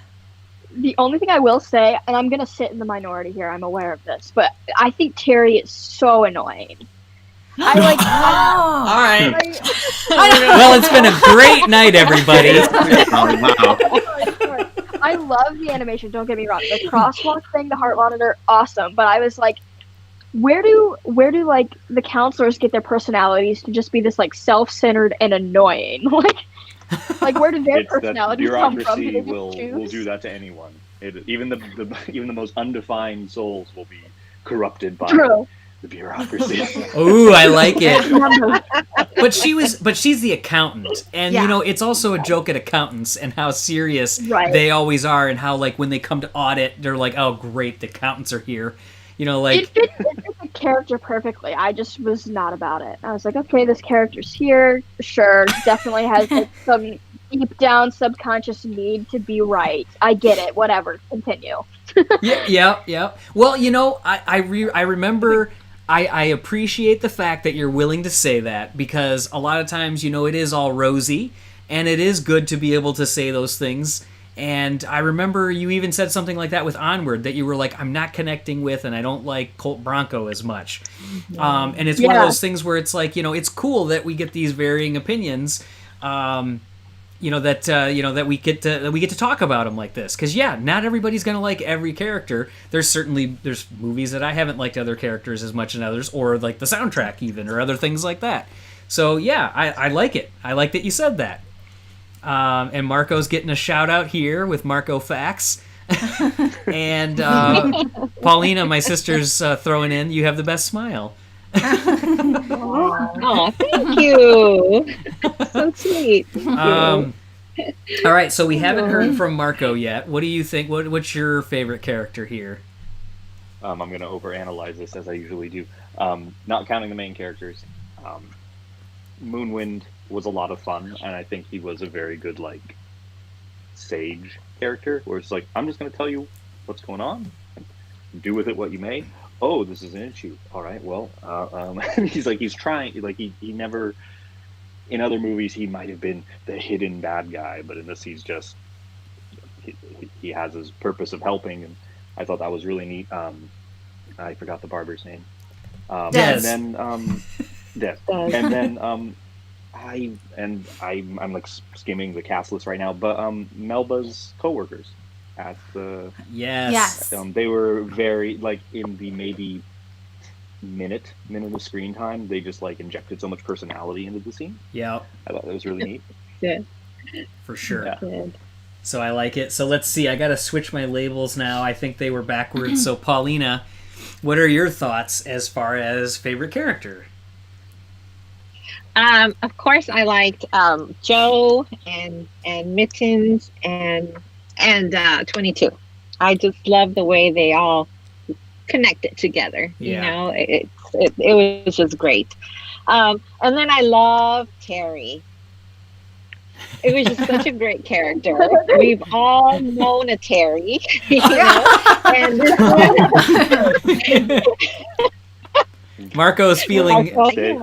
The only thing I will say, and I'm gonna sit in the minority here, I'm aware of this, but I think Terry is so annoying. All right. Well, it's been a great night, everybody. I love the animation, don't get me wrong. The crosswalk thing, the heart monitor, awesome. But I was like, where do like the counselors get their personalities to just be this like self-centered and annoying? like where do their personalities come from? Bureaucracy will do that to anyone. Even the most undefined souls will be corrupted by the bureaucracy. Ooh, I like it. But she's the accountant, and it's also a joke at accountants and how serious they always are, and how like when they come to audit, they're like, "Oh, great, the accountants are here." It fits the character perfectly. I just was not about it. I was like, okay, this character's here. Sure, definitely has like some deep down subconscious need to be right. I get it. Whatever. Continue. Yeah. Well, I remember I appreciate the fact that you're willing to say that, because a lot of times, you know, it is all rosy, and it is good to be able to say those things. And I remember you even said something like that with Onward, that you were like, I'm not connecting with, and I don't like Colt Bronco as much. And it's one of those things where it's like, you know, it's cool that we get these varying opinions, you know, that we get to talk about them like this. Because, yeah, not everybody's going to like every character. There's movies that I haven't liked other characters as much as others, or like the soundtrack even, or other things like that. So, yeah, I like it. I like that you said that. And Marco's getting a shout out here with Marco Facts. And Paulina, my sister's throwing in, you have the best smile. Oh, thank you. So sweet. All right, so we haven't heard from Marco yet. What do you think? What's your favorite character here? I'm going to overanalyze this, as I usually do. Not counting the main characters. Moonwind was a lot of fun, and I think he was a very good, like, sage character, where it's like, I'm just going to tell you what's going on, do with it what you may. Oh, this is an issue. All right, well, he's trying, like, he never, in other movies, he might have been the hidden bad guy, but in this, he's just, he has his purpose of helping, and I thought that was really neat. I forgot the barber's name. And then, Des. And then, I'm like skimming the cast list right now, but Melba's coworkers at the they were very, like, in the maybe minute of screen time, they just like injected so much personality into the scene. Yeah, I thought that was really neat. Yeah, for sure. Yeah. So I like it. So let's see. I got to switch my labels now. I think they were backwards. So Paulina, what are your thoughts as far as favorite character? Of course, I liked Joe and Mittens and 22. I just love the way they all connected together. You know, it was just great. And then I love Terry. It was just such a great character. We've all known a Terry, you know, and this one. Marco's feeling affected.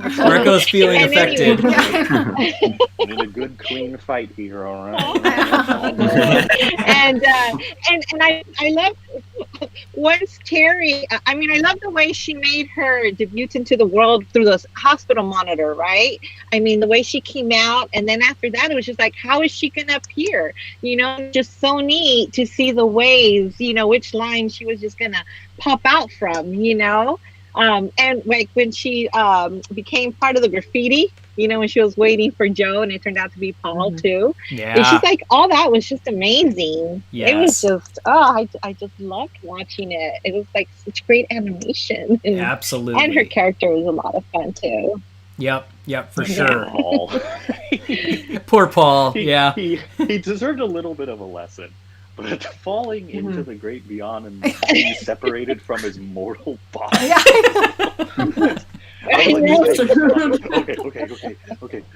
We need a good, clean fight here, all right? and I love once Terry. I mean, I love the way she made her debut into the world through the hospital monitor, right? I mean, the way she came out, and then after that, it was just like, how is she gonna appear? You know, just so neat to see the ways, you know, which line she was just gonna pop out from, you know. And like when she became part of the graffiti, you know, when she was waiting for Joe, and it turned out to be Paul too. Yeah, it's just like all that was just amazing. Yes. It was just I just loved watching it. It was like such great animation. And, absolutely. And her character was a lot of fun too. Yep, for sure. Paul. Poor Paul. He deserved a little bit of a lesson. But falling into the great beyond and being separated from his mortal body. Okay.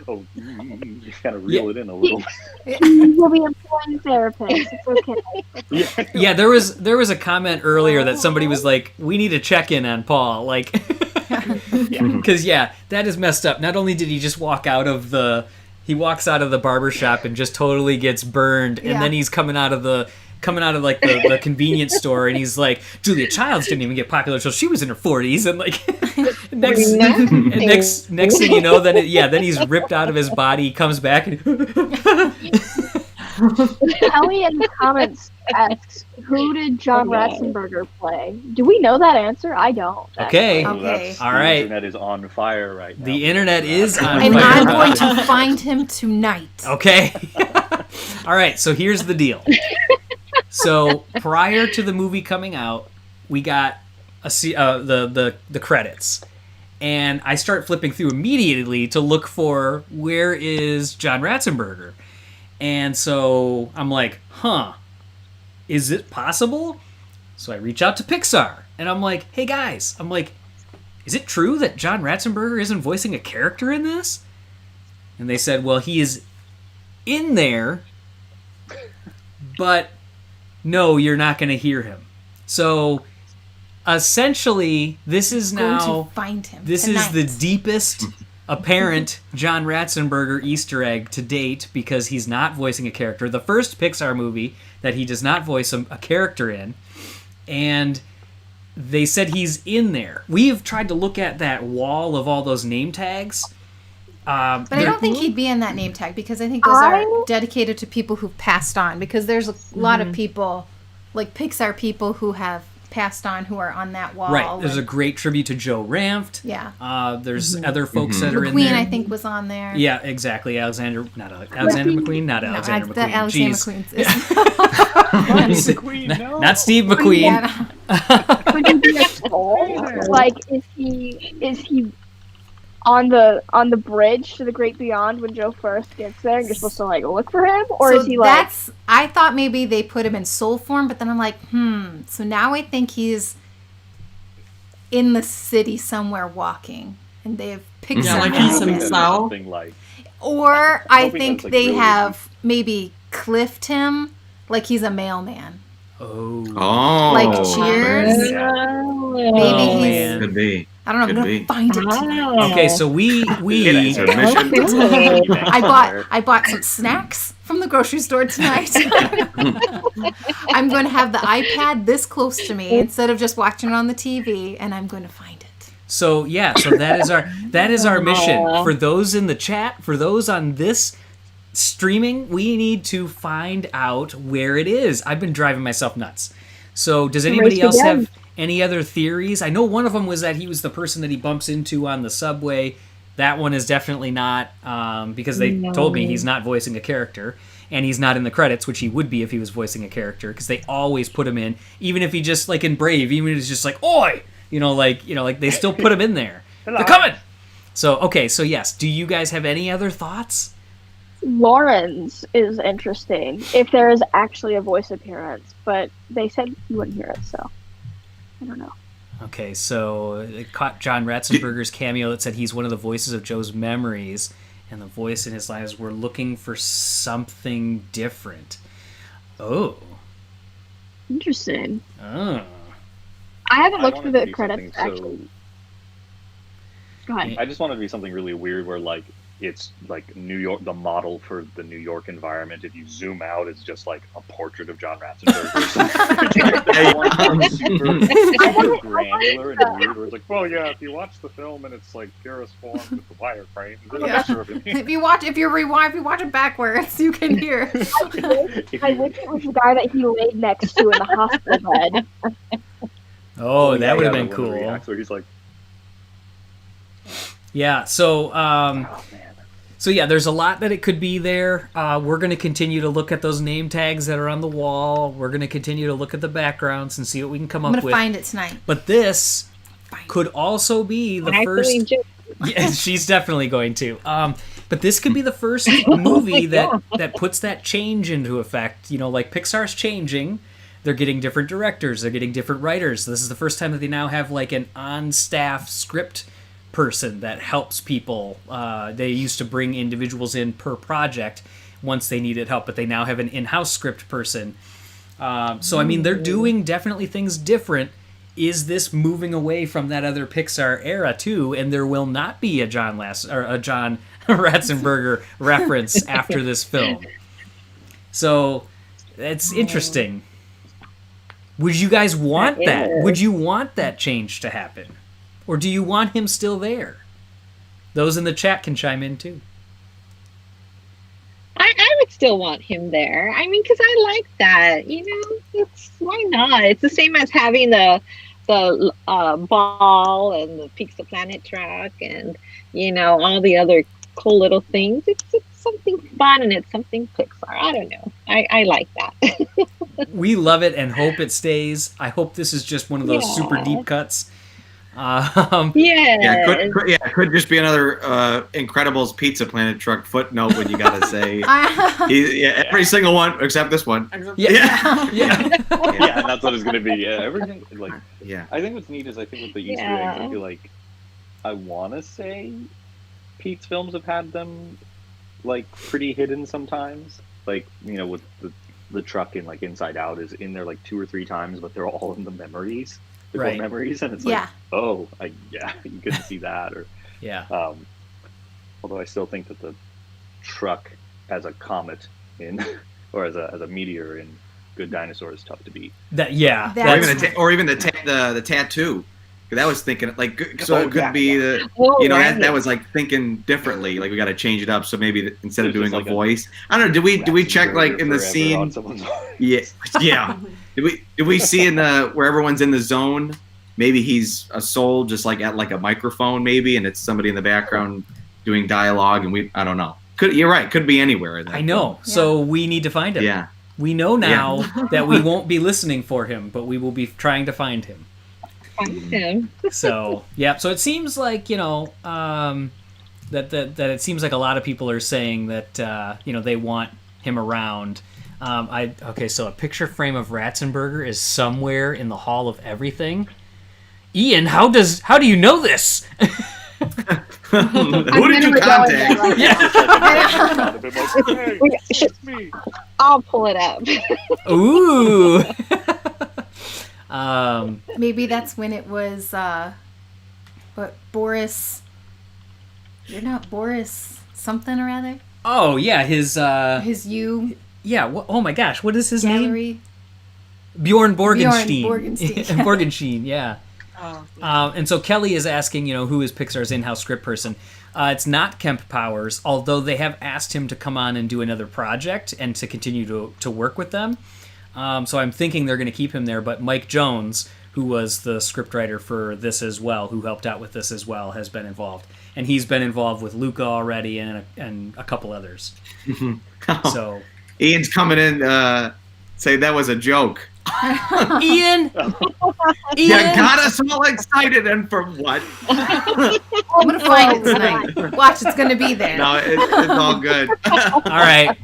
Oh, just kind of reel it in a little. He will be employing therapists. It's okay. Yeah, there was a comment earlier that somebody was like, "We need to check in on Paul," like, because that is messed up. Not only did he just walk out of the. He walks out of the barbershop and just totally gets burned, and then he's coming out of like the convenience store, and he's like, Julia Childs didn't even get popular until she was in her 40s, and like next thing you know, then he's ripped out of his body, comes back, and Ellie in the comments asks, who did John Ratzenberger play? Do we know that answer? I don't. Okay. All right. The internet is on fire right now. The internet is on fire. And I'm going to find him tonight. Okay. All right, so here's the deal. So prior to the movie coming out, we got the credits. And I start flipping through immediately to look for where is John Ratzenberger. And so I'm like, is it possible? So I reach out to Pixar, and I'm like, hey guys, is it true that John Ratzenberger isn't voicing a character in this? And they said, well, he is in there, but no, you're not going to hear him. So essentially, this is Going now to find him. this tonight. is the deepest apparent John Ratzenberger Easter egg to date because he's not voicing a character. The first Pixar movie that he does not voice a character in, and they said he's in there. We have tried to look at that wall of all those name tags. But I don't think he'd be in that name tag because I think those are dedicated to people who've passed on. Because there's a lot of people, like Pixar people, who have passed on who are on that wall. Right. There's a great tribute to Joe Ranft. Yeah. There's other folks that are in McQueen, there. I think, was on there. Yeah, exactly. Alexander McQueen, not Alexander McQueen. Alexander Jeez. McQueen's. Not Steve McQueen. Yeah. Could he be a soul? Like, is he on the bridge to the great beyond when Joe first gets there and you're supposed to like look for him? Or So is he like I thought maybe they put him in soul form, but then I'm like, so now I think he's in the city somewhere walking and they have Pixar. Yeah, like now he's in it. himself. Something like Or I hoping think that's, like, they really have maybe cliffed him like he's a mailman. Oh. Like Cheers. Yeah. Maybe Oh, he's man. Could be. I don't know, I'm Could gonna be. find it tonight. Okay, so we Admission. I bought some snacks from the grocery store tonight. I'm going to have the iPad this close to me instead of just watching it on the TV, and I'm going to find it. So that is our mission. For those in the chat, for those on this streaming, we need to find out where it is. I've been driving myself nuts. So does anybody else have any other theories? I know one of them was that he was the person that he bumps into on the subway. That one is definitely not, because they told me he's not voicing a character, and he's not in the credits, which he would be if he was voicing a character, because they always put him in, even if he just, like in Brave, even if he's just like, oi! Like they still put him in there. They're coming! So, okay, so yes, do you guys have any other thoughts? Lawrence is interesting if there is actually a voice appearance, but they said you wouldn't hear it, so I don't know. Okay, so it caught John Ratzenberger's cameo that said he's one of the voices of Joe's memories, and the voice in his lives, we're looking for something different. Oh. Interesting. Oh. I haven't I looked want through it to the be credits, something actually. Go ahead. I just want it to be something really weird where, like, it's like New York, the model for the New York environment. If you zoom out, it's just like a portrait of John Ratzenberger. super granular and weird. Where it's like, well, yeah, if you watch the film and it's like purest form with the wireframe, there's a picture of him. If you watch it backwards, you can hear. I wish it was the guy that he laid next to in the hospital bed. Oh, that would have been the one where he cool. acts where he's like, Yeah, so oh man. so yeah, there's a lot that it could be there. We're going to continue to look at those name tags that are on the wall. We're going to continue to look at the backgrounds and see what we can come I'm up going to with. find it tonight. But this could also be the first. Yeah, she's definitely going to. But this could be the first movie that puts that change into effect. Like Pixar's changing. They're getting different directors. They're getting different writers. This is the first time that they now have like an on-staff script person that helps people. They used to bring individuals in per project once they needed help, but they now have an in-house script person. So, I mean, they're doing definitely things different. Is this moving away from that other Pixar era, too? And there will not be a John Ratzenberger reference after this film. So, it's interesting. Would you guys want that? Would you want that change to happen? Or do you want him still there? Those in the chat can chime in, too. I would still want him there. I mean, because I like that. Why not? It's the same as having the ball and the Pizza Planet truck and, all the other cool little things. It's something fun and it's something Pixar. I don't know. I like that. We love it and hope it stays. I hope this is just one of those super deep cuts. It could just be another Incredibles Pizza Planet truck footnote. What you gotta say? Every single one except this one. Yeah. Yeah, and that's what it's gonna be. Yeah, everything. I think what's neat is with the Easter eggs, I feel like I want to say Pete's films have had them pretty hidden sometimes. With the truck in Inside Out is in there 2 or 3 times, but they're all in the memories. Right. memories, and it's Yeah. like, oh, you could see that, or Yeah. although I still think that the truck as a comet in, or as a meteor in Good Dinosaur is tough to beat. That yeah. Or even the tattoo. 'Cause I was thinking like, so it could be the right. that was like thinking differently. Like we got to change it up. So maybe instead of It's doing just a like voice, I don't know. Did we check like in the scene? Yeah. Did we see in the where everyone's in the zone? Maybe he's a soul, just like at like a microphone, maybe, and it's somebody in the background doing dialogue, and I don't know. You're right. Could be anywhere. In that I know. film. So we need to find him. Yeah. We know now that we won't be listening for him, but we will be trying to find him. So yeah. So it seems like that it seems like a lot of people are saying that they want him around. So a picture frame of Ratzenberger is somewhere in the Hall of Everything. Ian, how do you know this? Who did you contact? I'll pull it up. Ooh. Maybe that's when it was. But Boris. You're not Boris something or other. Oh yeah, his you. Yeah. Oh my gosh, what is his gallery? name? Bjorn Borgenstein. Borgenstein. Yeah. Oh, yeah. And so Kelly is asking, who is Pixar's in-house script person? It's not Kemp Powers, although they have asked him to come on and do another project and to continue to work with them. So I'm thinking they're going to keep him there. But Mike Jones, who was the scriptwriter for this as well, who helped out with this as well, has been involved. And he's been involved with Luca already and a couple others. So Ian's coming in, say that was a joke. Ian, you got us all excited, and for what? I'm gonna find it tonight. Watch, it's gonna be there. No, it's all good. All right.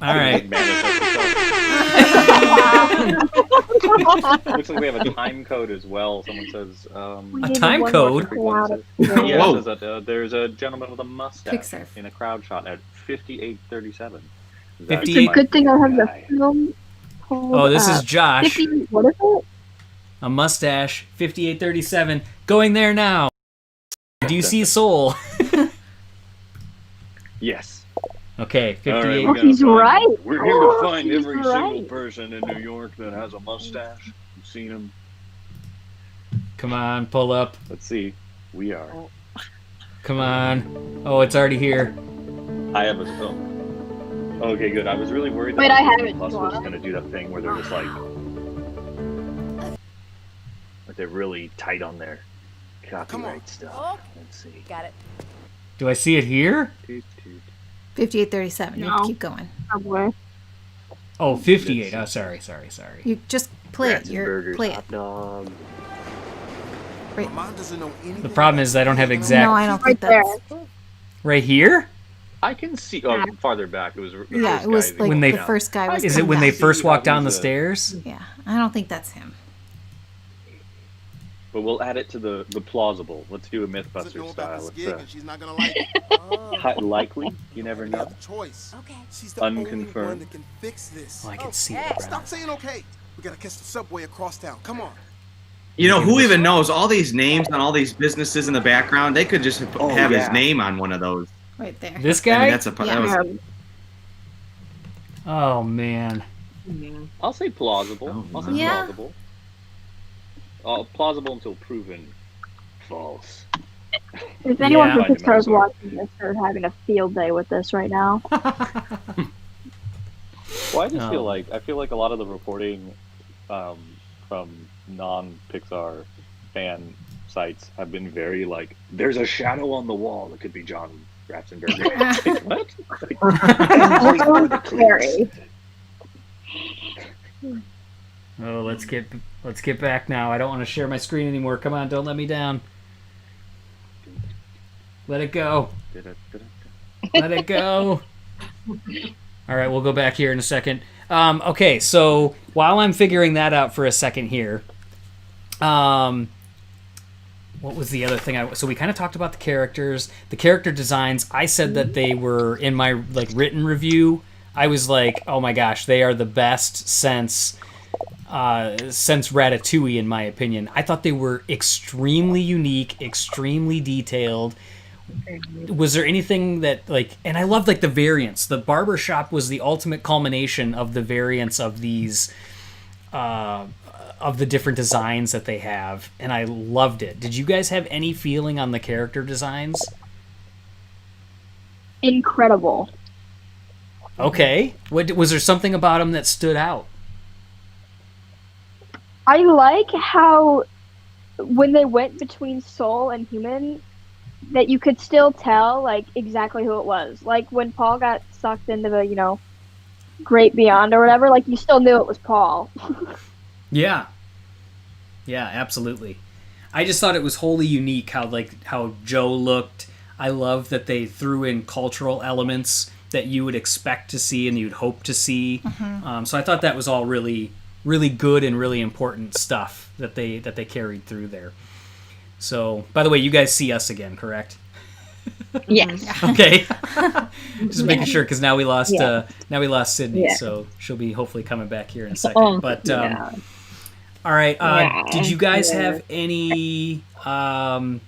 Looks like we have a time code as well. Someone says a time code. Yeah, it says that there's a gentleman with a mustache Pixar. in a crowd shot at 58:37. It's a good thing I have the film. Oh, this is Josh. What is it? A mustache, 5837. Going there now. Do you see Soul? Yes. Okay, 58. Oh, he's right. We're here to find he's every single right. person in New York that has a mustache. You've seen him. Come on, pull up. Let's see. We are. Come on. Oh, it's already here. I have a film. Okay, good. I was really worried Wait, that I have it. Plus was going to do that thing where they're just like they're really tight on their copyright stuff. Oh. Let's see. Got it. Do I see it here? 5837. You have to No. keep going. Somewhere. Oh, 58. Oh, sorry. You just play it. Ratzenberger's Play hot it. dog. The problem is I don't have exact. No, I don't Right think that's. there. Right here? I can see. Oh, farther back. It was. The Yeah, first it was guy like When the they- first guy was. Is it when coming they back. first walk down the He's a- stairs? Yeah, I don't think that's him. But we'll add it to the plausible. Let's do a MythBuster style. It's likely. You never know. Choice. Okay. She's the unconfirmed. Only one that can fix this. Oh, I can see Okay. it. Stop saying okay. We gotta catch the subway across town. Come on. Who even knows all these names on all these businesses in the background? They could just have his name on one of those. Right there. This I guy? mean, that was, Oh, man. I'll say plausible. I'll say Yeah. plausible. Plausible until proven false. If anyone Yeah. from Pixar is watching this, they're having a field day with this right now. Well, I just feel like a lot of the reporting from non-Pixar fan sites have been very like, there's a shadow on the wall that could be John Ratzenberger. What? Scary. Oh, let's get back now. I don't want to share my screen anymore. Come on, don't let me down. Let it go. Let it go. All right, we'll go back here in a second. Okay, so while I'm figuring that out for a second here, what was the other thing? So we kind of talked about the characters, the character designs. I said that they were in my written review. I was like, oh my gosh, they are the best since since Ratatouille, in my opinion. I thought they were extremely unique, extremely detailed. Was there anything that, like, and I loved, like, the variants. The Barbershop was the ultimate culmination of the variants of these, of the different designs that they have, and I loved it. Did you guys have any feeling on the character designs? Incredible. Okay. Was there something about them that stood out? I like how when they went between soul and human, that you could still tell like exactly who it was. Like when Paul got sucked into the, great beyond or whatever, like you still knew it was Paul. Yeah. Yeah, absolutely. I just thought it was wholly unique how Joe looked. I love that they threw in cultural elements that you would expect to see and you'd hope to see. Mm-hmm. So I thought that was all really, really good and really important stuff that they carried through there. So, by the way, you guys see us again, correct? Yes. Okay. Just making sure, because now we lost Sydney, so she'll be hopefully coming back here in a second. All right. Did you guys have any? Well,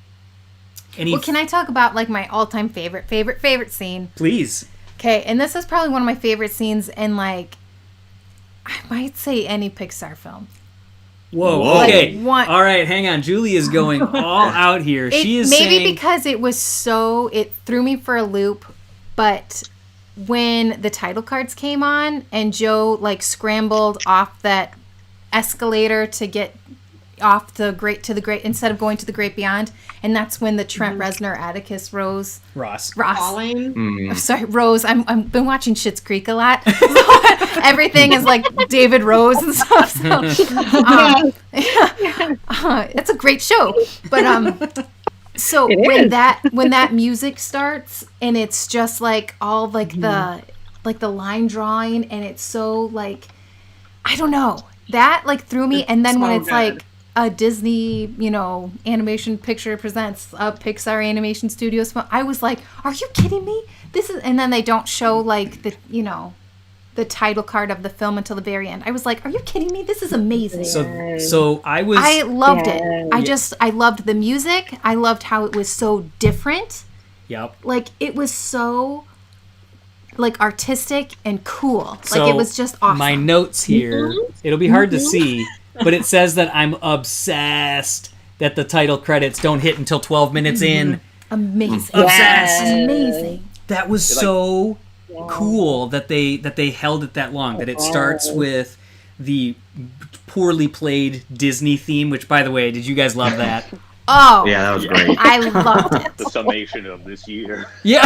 can I talk about like my all-time favorite scene? Please. Okay, and this is probably one of my favorite scenes in, like, I might say any Pixar film. Whoa. Okay. Like, all right, hang on. Julie is going all out here. She is maybe because it threw me for a loop, but when the title cards came on and Joe like scrambled off that escalator to get off the great instead of going to the great beyond, and that's when the Trent Reznor Atticus Ross I'm sorry, Rose. I'm been watching Schitt's Creek a lot. So everything is like David Rose and stuff. So, it's a great show. But so when that music starts and it's just like all like the line drawing and it's so like, I don't know, that like threw me. And then when it's like a Disney, animation picture presents a Pixar Animation Studios film, I was like, are you kidding me? And then they don't show like the title card of the film until the very end. I was like, are you kidding me? This is amazing. So I loved it. I loved the music. I loved how it was so different. Yep. Like it was so like artistic and cool. Like it was just awesome. My notes here, it'll be hard to see, but it says that I'm obsessed that the title credits don't hit until 12 minutes in. Amazing. Obsessed. Amazing. That was so cool that they held it that long. That it starts with the poorly played Disney theme, which, by the way, did you guys love that? Oh, yeah, that was great. I loved it. The summation of this year. Yeah.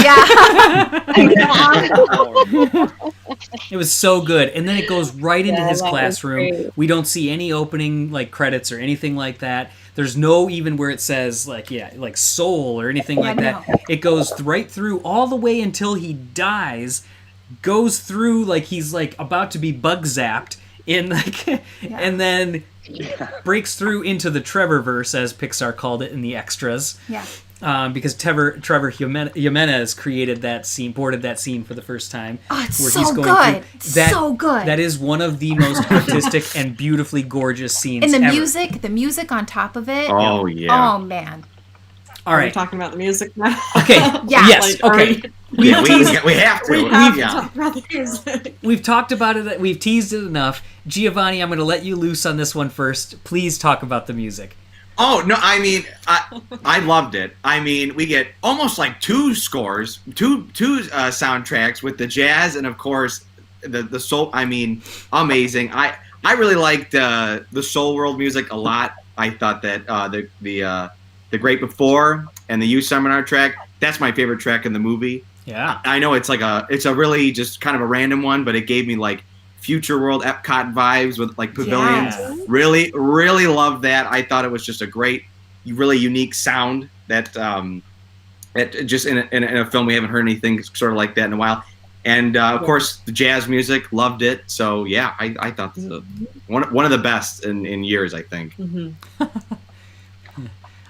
It was so good. And then it goes right into his classroom. We don't see any opening like credits or anything like that. There's no even where it says like soul or anything like that. It goes right through all the way until he dies, goes through like he's like about to be bug zapped in like and then breaks through into the Trevorverse, as Pixar called it in the extras. Yeah. Because Trevor Jimenez created that scene, boarded that scene for the first time. Oh, it's so good. So good. That is one of the most artistic and beautifully gorgeous scenes and ever. the music on top of it. Oh, yeah. Oh, man. All right. Are we talking about the music now? Okay. Yeah. Yes. Okay. We have to. We have to talk about the music. We've talked about it. We've teased it enough. Giovanni, I'm going to let you loose on this one first. Please talk about the music. Oh, no, I mean, I loved it. I mean, we get almost like two scores, two soundtracks with the jazz and, of course, the soul. I mean, amazing. I really liked the Soul World music a lot. I thought that the Great Before and the You Seminar track, that's my favorite track in the movie. Yeah. I know it's a really just kind of a random one, but it gave me like Future World Epcot vibes with like pavilions. Yeah. Really, really loved that. I thought it was just a great, really unique sound that just in a film we haven't heard anything sort of like that in a while. And of course the jazz music, loved it. So yeah, I thought this was one of the best in years, I think. Mm-hmm.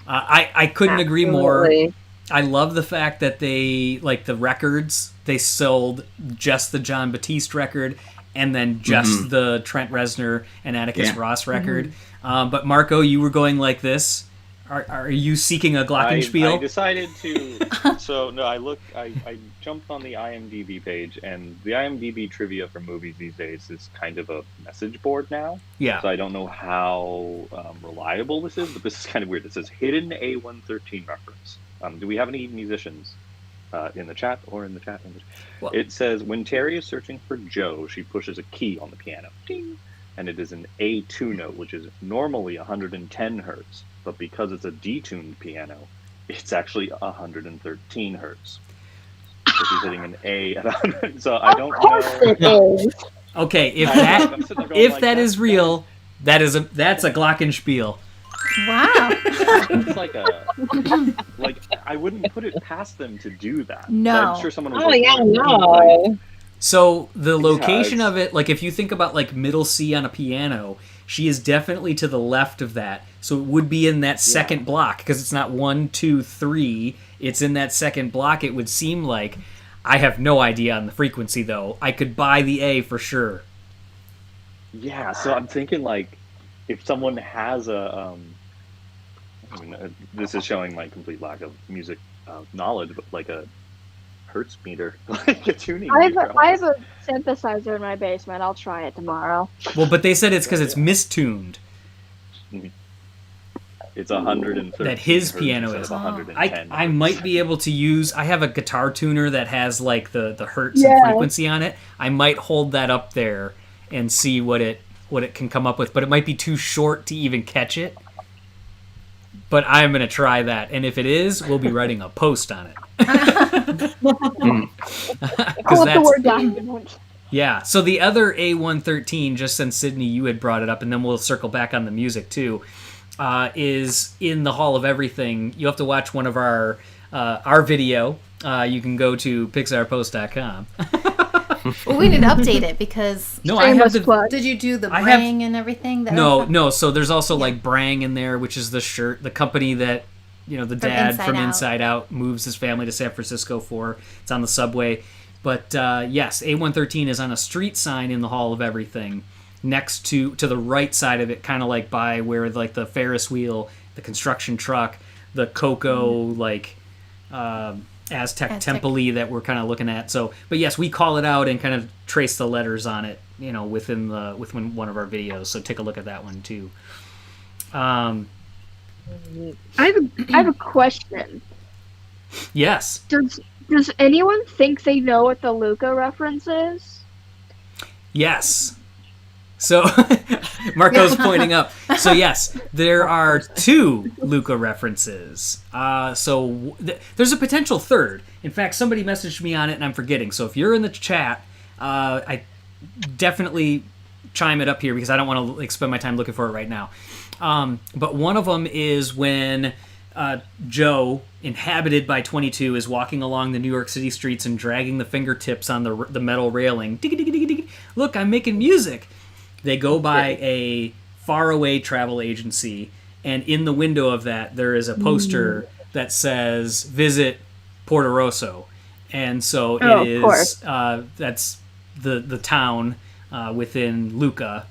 I couldn't agree more. I love the fact that they, like the records, they sold just the John Batiste record and then just the Trent Reznor and Atticus Ross record. But Marco, you were going like this. Are you seeking a glockenspiel? I decided to. I jumped on the IMDb page, and the IMDb trivia for movies these days is kind of a message board now. Yeah. So I don't know how reliable this is, but this is kind of weird. It says hidden A113 reference. Do we have any musicians in the chat or in the chat? Well, it says when Terry is searching for Joe, she pushes a key on the piano, ding, and it is an A2 note, which is normally 110 hertz. But because it's a detuned piano, it's actually 113 hertz. So she's hitting an A at 100. So I don't know. Okay, if that is real, that's a glockenspiel. Wow. It's like I wouldn't put it past them to do that. No. I'm sure someone was no. So the location of it, like if you think about like middle C on a piano, she is definitely to the left of that. So it would be in that second block, because it's not 1, 2, 3. It's in that second block, it would seem like. I have no idea on the frequency, though. I could buy the A for sure. Yeah, so I'm thinking, like, if someone has a... this is showing my complete lack of music knowledge, but like a hertz meter, like a tuning meter. I have a synthesizer in my basement. I'll try it tomorrow. Well, but they said it's because it's mistuned. It's 130. That his piano is. 110. I might be able to use... I have a guitar tuner that has like the hertz and frequency on it. I might hold that up there and see what it can come up with. But it might be too short to even catch it. But I'm going to try that. And if it is, we'll be writing a post on it. I'll let the word document. Yeah, so the other A113, just since Sydney, you had brought it up, and then we'll circle back on the music too, is in the Hall of Everything. You have to watch one of our video. You can go to pixarpost.com. Well, we need to update it because... No, I have the... Did you do the Brang and everything? No. So there's also like Brang in there, which is the shirt, the company that, you know, the dad from Inside Out moves his family to San Francisco for. It's on the subway. But yes, A113 is on a street sign in the Hall of Everything, next to the right side of it, kind of like by where like the Ferris wheel, the construction truck, the Coco like Aztec temple-y that we're kind of looking at. So, but yes, we call it out and kind of trace the letters on it, you know, within one of our videos. So take a look at that one too. I have a question. Yes. Does anyone think they know what the Luca reference is? Yes. So, Marco's pointing up. So, yes, there are 2 Luca references. There's a potential third. In fact, somebody messaged me on it and I'm forgetting. So, if you're in the chat, I definitely chime it up here because I don't want to spend my time looking for it right now. But one of them is when Joe, inhabited by 22, is walking along the New York City streets and dragging the fingertips on the metal railing. Look, I'm making music. They go by a faraway travel agency, and in the window of that, there is a poster that says, "Visit Porto Rosso." And so it is, that's the town within Lucca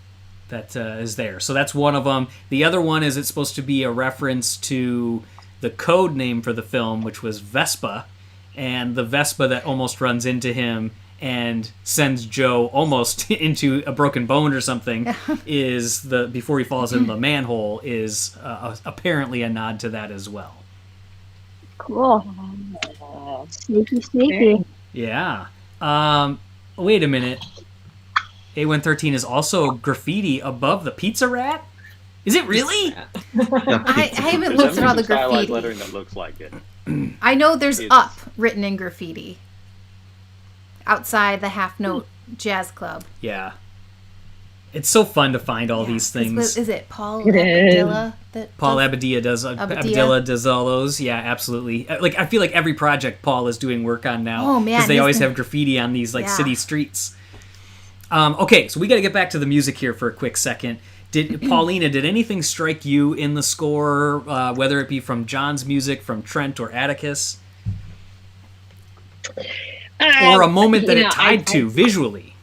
that is there. So that's one of them. The other one is it's supposed to be a reference to the code name for the film, which was Vespa, and the Vespa that almost runs into him and sends Joe almost into a broken bone or something is before he falls in the manhole is apparently a nod to that as well. Cool. Sneaky. Yeah. Wait a minute. A113 is also graffiti above the Pizza Rat? Is it really? I haven't looked at all the graffiti. Lettering that looks like it. I know there's "up" written in graffiti outside the Half Note Jazz Club. Yeah. It's so fun to find all these things. Is it Paul Abadilla? Paul Abadilla does all those. Yeah, absolutely. Like I feel like every project Paul is doing work on now. Oh man, because they always have graffiti on these city streets. Okay, so we got to get back to the music here for a quick second. Paulina, did anything strike you in the score, whether it be from John's music, from Trent or Atticus? Or a moment that it tied to visually?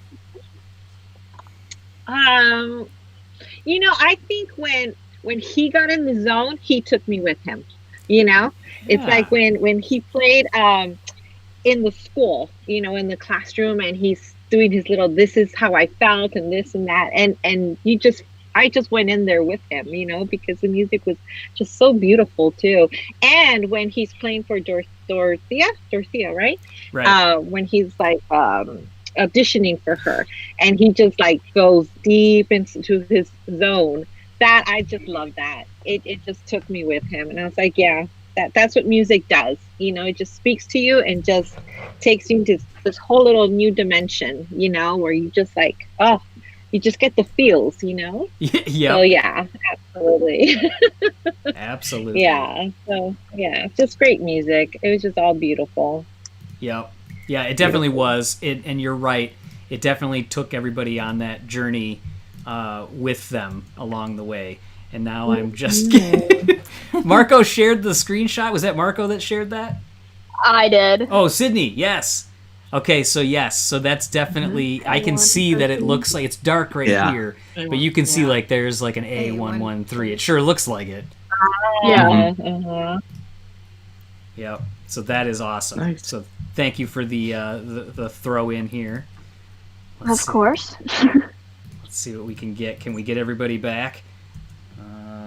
Um, I think when he got in the zone, he took me with him. It's Yeah. like when he played in the school, in the classroom, and he's doing his little "this is how I felt" and this and that, and I just went in there with him, because the music was just so beautiful too. And when he's playing for Dorothea, right? Right. When he's like auditioning for her, and he just like goes deep into his zone. That I just love that. It just took me with him, and I was like, yeah, that's what music does. It just speaks to you and just takes you into this whole little new dimension. Where you just like, oh, you just get the feels. Yeah. So yeah, absolutely. Absolutely. Yeah. So yeah, just great music. It was just all beautiful. Yep. Yeah, it definitely was. And you're right. It definitely took everybody on that journey with them along the way. And now I'm just kidding. Marco shared the screenshot. Was that Marco that shared that? I did. Oh, Sydney, yes. Okay, so yes. So that's definitely, I can see that it looks like, it's dark right here, but you can see like there's like an A113. It sure looks like it. Yeah. Yep. So that is awesome. Nice. So thank you for the throw in here. Of course. Let's see what we can get. Can we get everybody back?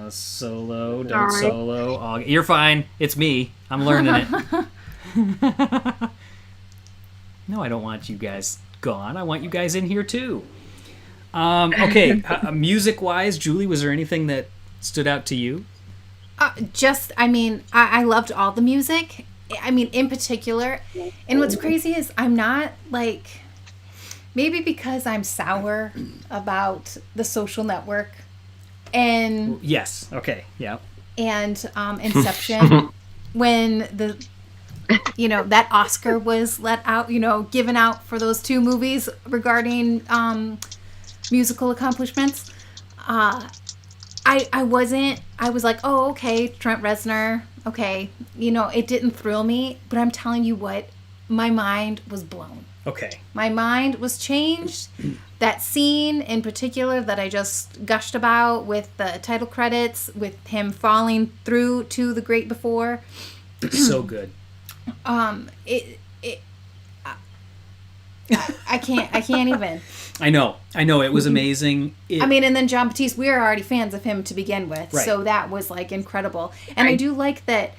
Solo, don't Sorry. solo. You're fine. It's me. I'm learning it. No, I don't want you guys gone. I want you guys in here too. Okay, music-wise, Julie, was there anything that stood out to you? I loved all the music. In particular. And what's crazy is I'm not like, maybe because I'm sour about The Social Network and yes, okay, yeah, and Inception, when that Oscar was let out, given out for those two movies regarding musical accomplishments. I was like, oh, okay, Trent Reznor, okay, it didn't thrill me, but I'm telling you what, my mind was blown. Okay. My mind was changed. That scene in particular that I just gushed about with the title credits, with him falling through to the great before. So good. I can't even. I know. It was amazing. And then John Batiste, we are already fans of him to begin with, right. So that was like incredible. And I do like that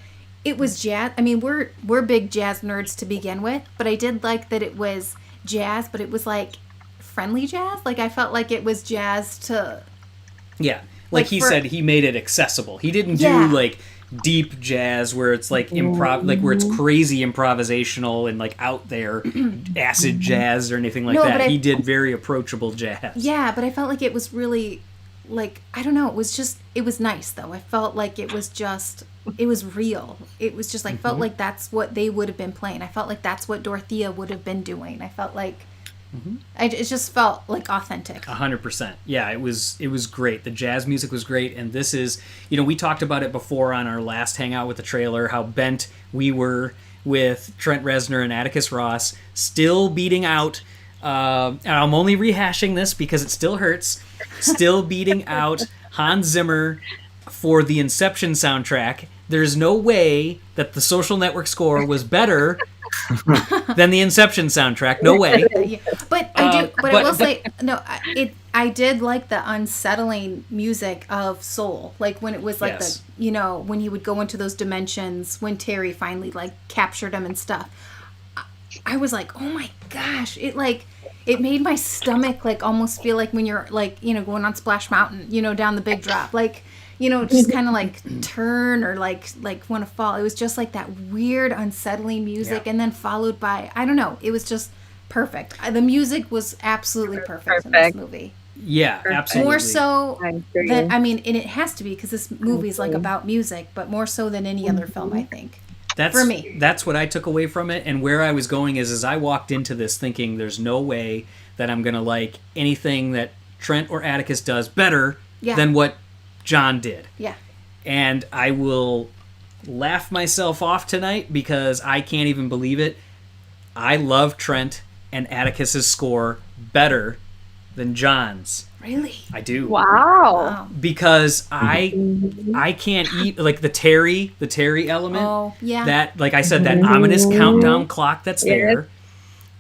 it was jazz. We're big jazz nerds to begin with, but I did like that it was jazz, but it was like friendly jazz. Like I felt like it was jazz to. Yeah, like he said, he made it accessible. He didn't do like deep jazz where it's like improv, like where it's crazy improvisational and like out there acid jazz or anything like that. He did very approachable jazz. Yeah, but I felt like it was really like, I don't know, it was nice though. I felt like it was real. It was just like, felt like that's what they would have been playing. I felt like that's what Dorothea would have been doing. I felt like it just felt like authentic. 100%. Yeah, it was great. The jazz music was great, and this is, we talked about it before on our last hangout with the trailer, how bent we were with Trent Reznor and Atticus Ross still beating out, and I'm only rehashing this because it still hurts, still beating out Hans Zimmer for the Inception soundtrack. There's no way that the Social Network score was better than the Inception soundtrack. No way. But I will say, no, I did like the unsettling music of Soul. Like when it was like when he would go into those dimensions, when Terry finally like captured him and stuff. I was like, oh my gosh, it made my stomach like almost feel like when you're like, going on Splash Mountain, down the big drop, like, just kind of like turn or like want to fall. It was just like that weird, unsettling music, and then followed by, I don't know, it was just perfect. The music was absolutely perfect in this movie. Yeah, absolutely. More so than, and it has to be because this movie is like about music, but more so than any other film, I think. For me. That's what I took away from it, and where I was going is I walked into this thinking there's no way that I'm going to like anything that Trent or Atticus does better than what John did. Yeah. And I will laugh myself off tonight because I can't even believe it. I love Trent and Atticus's score better than John's. Really? I do. Wow. Because I can't eat like the Terry element. Oh, yeah. That, like I said, that ominous countdown clock that's there.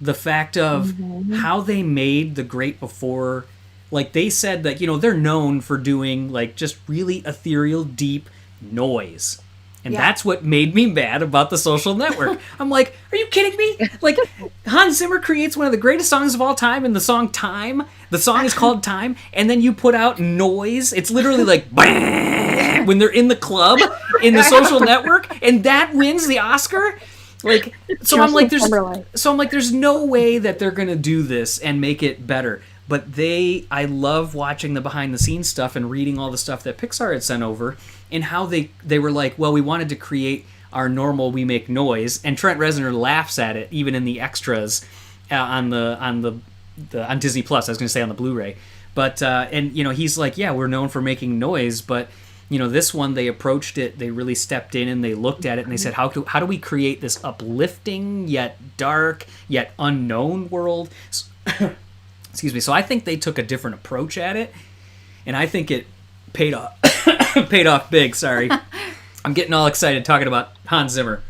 The fact of how they made The Great Before, like they said that, they're known for doing like just really ethereal, deep noise. And that's what made me mad about The Social Network. I'm like, are you kidding me? Like, Hans Zimmer creates one of the greatest songs of all time in the song Time. The song is called Time. And then you put out noise. It's literally like, when they're in the club in The Social Network. And that wins the Oscar. Like, so I'm like, there's no way that they're going to do this and make it better. But I love watching the behind the scenes stuff and reading all the stuff that Pixar had sent over, and how they were like, well, we wanted to create our normal we make noise, and Trent Reznor laughs at it even in the extras on Disney Plus. I was going to say on the Blu-ray, but and he's like, yeah, we're known for making noise, but this one they approached it, they really stepped in and they looked at it and they said, how do we create this uplifting yet dark yet unknown world? Excuse me. So I think they took a different approach at it, and I think it paid off. Paid off big. Sorry, I'm getting all excited talking about Hans Zimmer.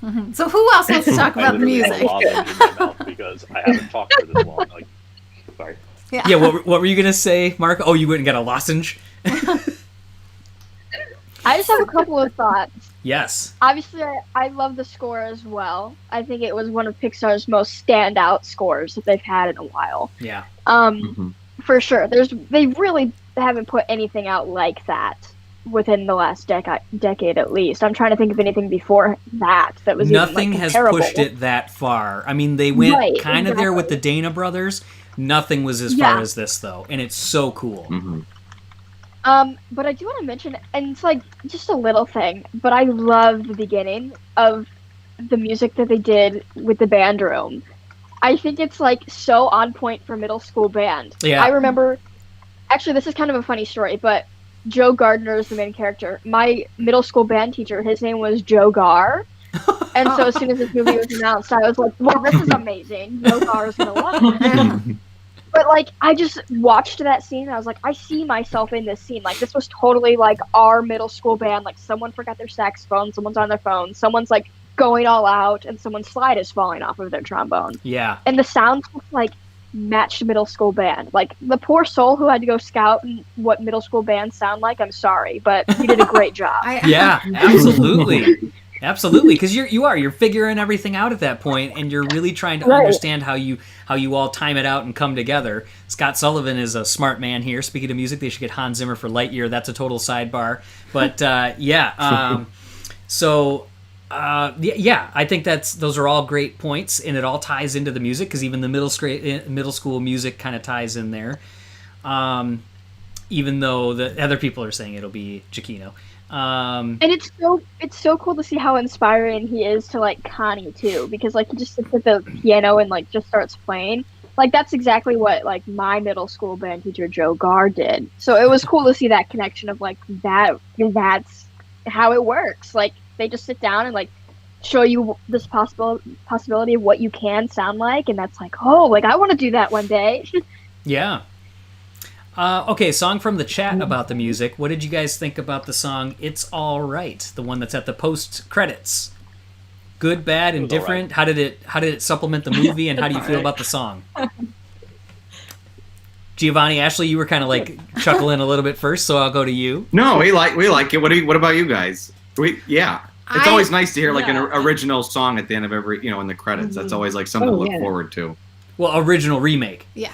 Mm-hmm. So who else wants to talk about the music? Because I haven't talked for this long. Like, sorry. Yeah. What were you gonna say, Mark? Oh, you went and got a lozenge. I just have a couple of thoughts. Yes. Obviously, I love the score as well. I think it was one of Pixar's most standout scores that they've had in a while. Yeah. For sure. They really haven't put anything out like that within the last decade at least. I'm trying to think of anything before that was nothing even, has comparable. pushed it that far. I mean, they went kind of there with the Dana brothers. Nothing was as far as this though, and it's so cool. Mm-hmm. But I do want to mention, and it's like just a little thing, but I love the beginning of the music that they did with the band room. I think it's like so on point for middle school band. Yeah. I remember, actually this is kind of a funny story, but Joe Gardner is the main character. My middle school band teacher, his name was Joe Gar. And so as soon as this movie was announced, I was like, well, this is amazing. Joe Gar is going to love it. But, like, I just watched that scene, and I was like, I see myself in this scene. Like, this was totally, like, our middle school band. Like, someone forgot their saxophone, someone's on their phone, someone's, like, going all out, and someone's slide is falling off of their trombone. Yeah. And the sounds, like, matched middle school band. Like, the poor soul who had to go scout and what middle school bands sound like, I'm sorry, but you did a great job. Yeah, absolutely. Absolutely, because you're figuring everything out at that point, and you're really trying to understand how you all time it out and come together. Scott Sullivan is a smart man here. Speaking of music, they should get Hans Zimmer for Lightyear. That's a total sidebar, but I think those are all great points, and it all ties into the music because even the middle school music kind of ties in there. Even though the other people are saying it'll be Giacchino. And it's so cool to see how inspiring he is to like Connie too, because like he just sits at the piano and like just starts playing. Like that's exactly what like my middle school band teacher Joe Gar did. So it was cool to see that connection of like that's how it works. Like they just sit down and like show you this possibility of what you can sound like, and that's like, oh, like I want to do that one day. Yeah. Okay, song from the chat about the music. What did you guys think about the song It's All Right, the one that's at the post credits? Good, bad, indifferent? Right. How did it supplement the movie, and how do you feel about the song? Giovanni, Ashley, you were kind of like chuckling a little bit first, so I'll go to you. No, we like it. What about you guys? It's always nice to hear like an original song at the end of every, in the credits. Mm-hmm. That's always like something to look forward to. Well, original remake. Yeah.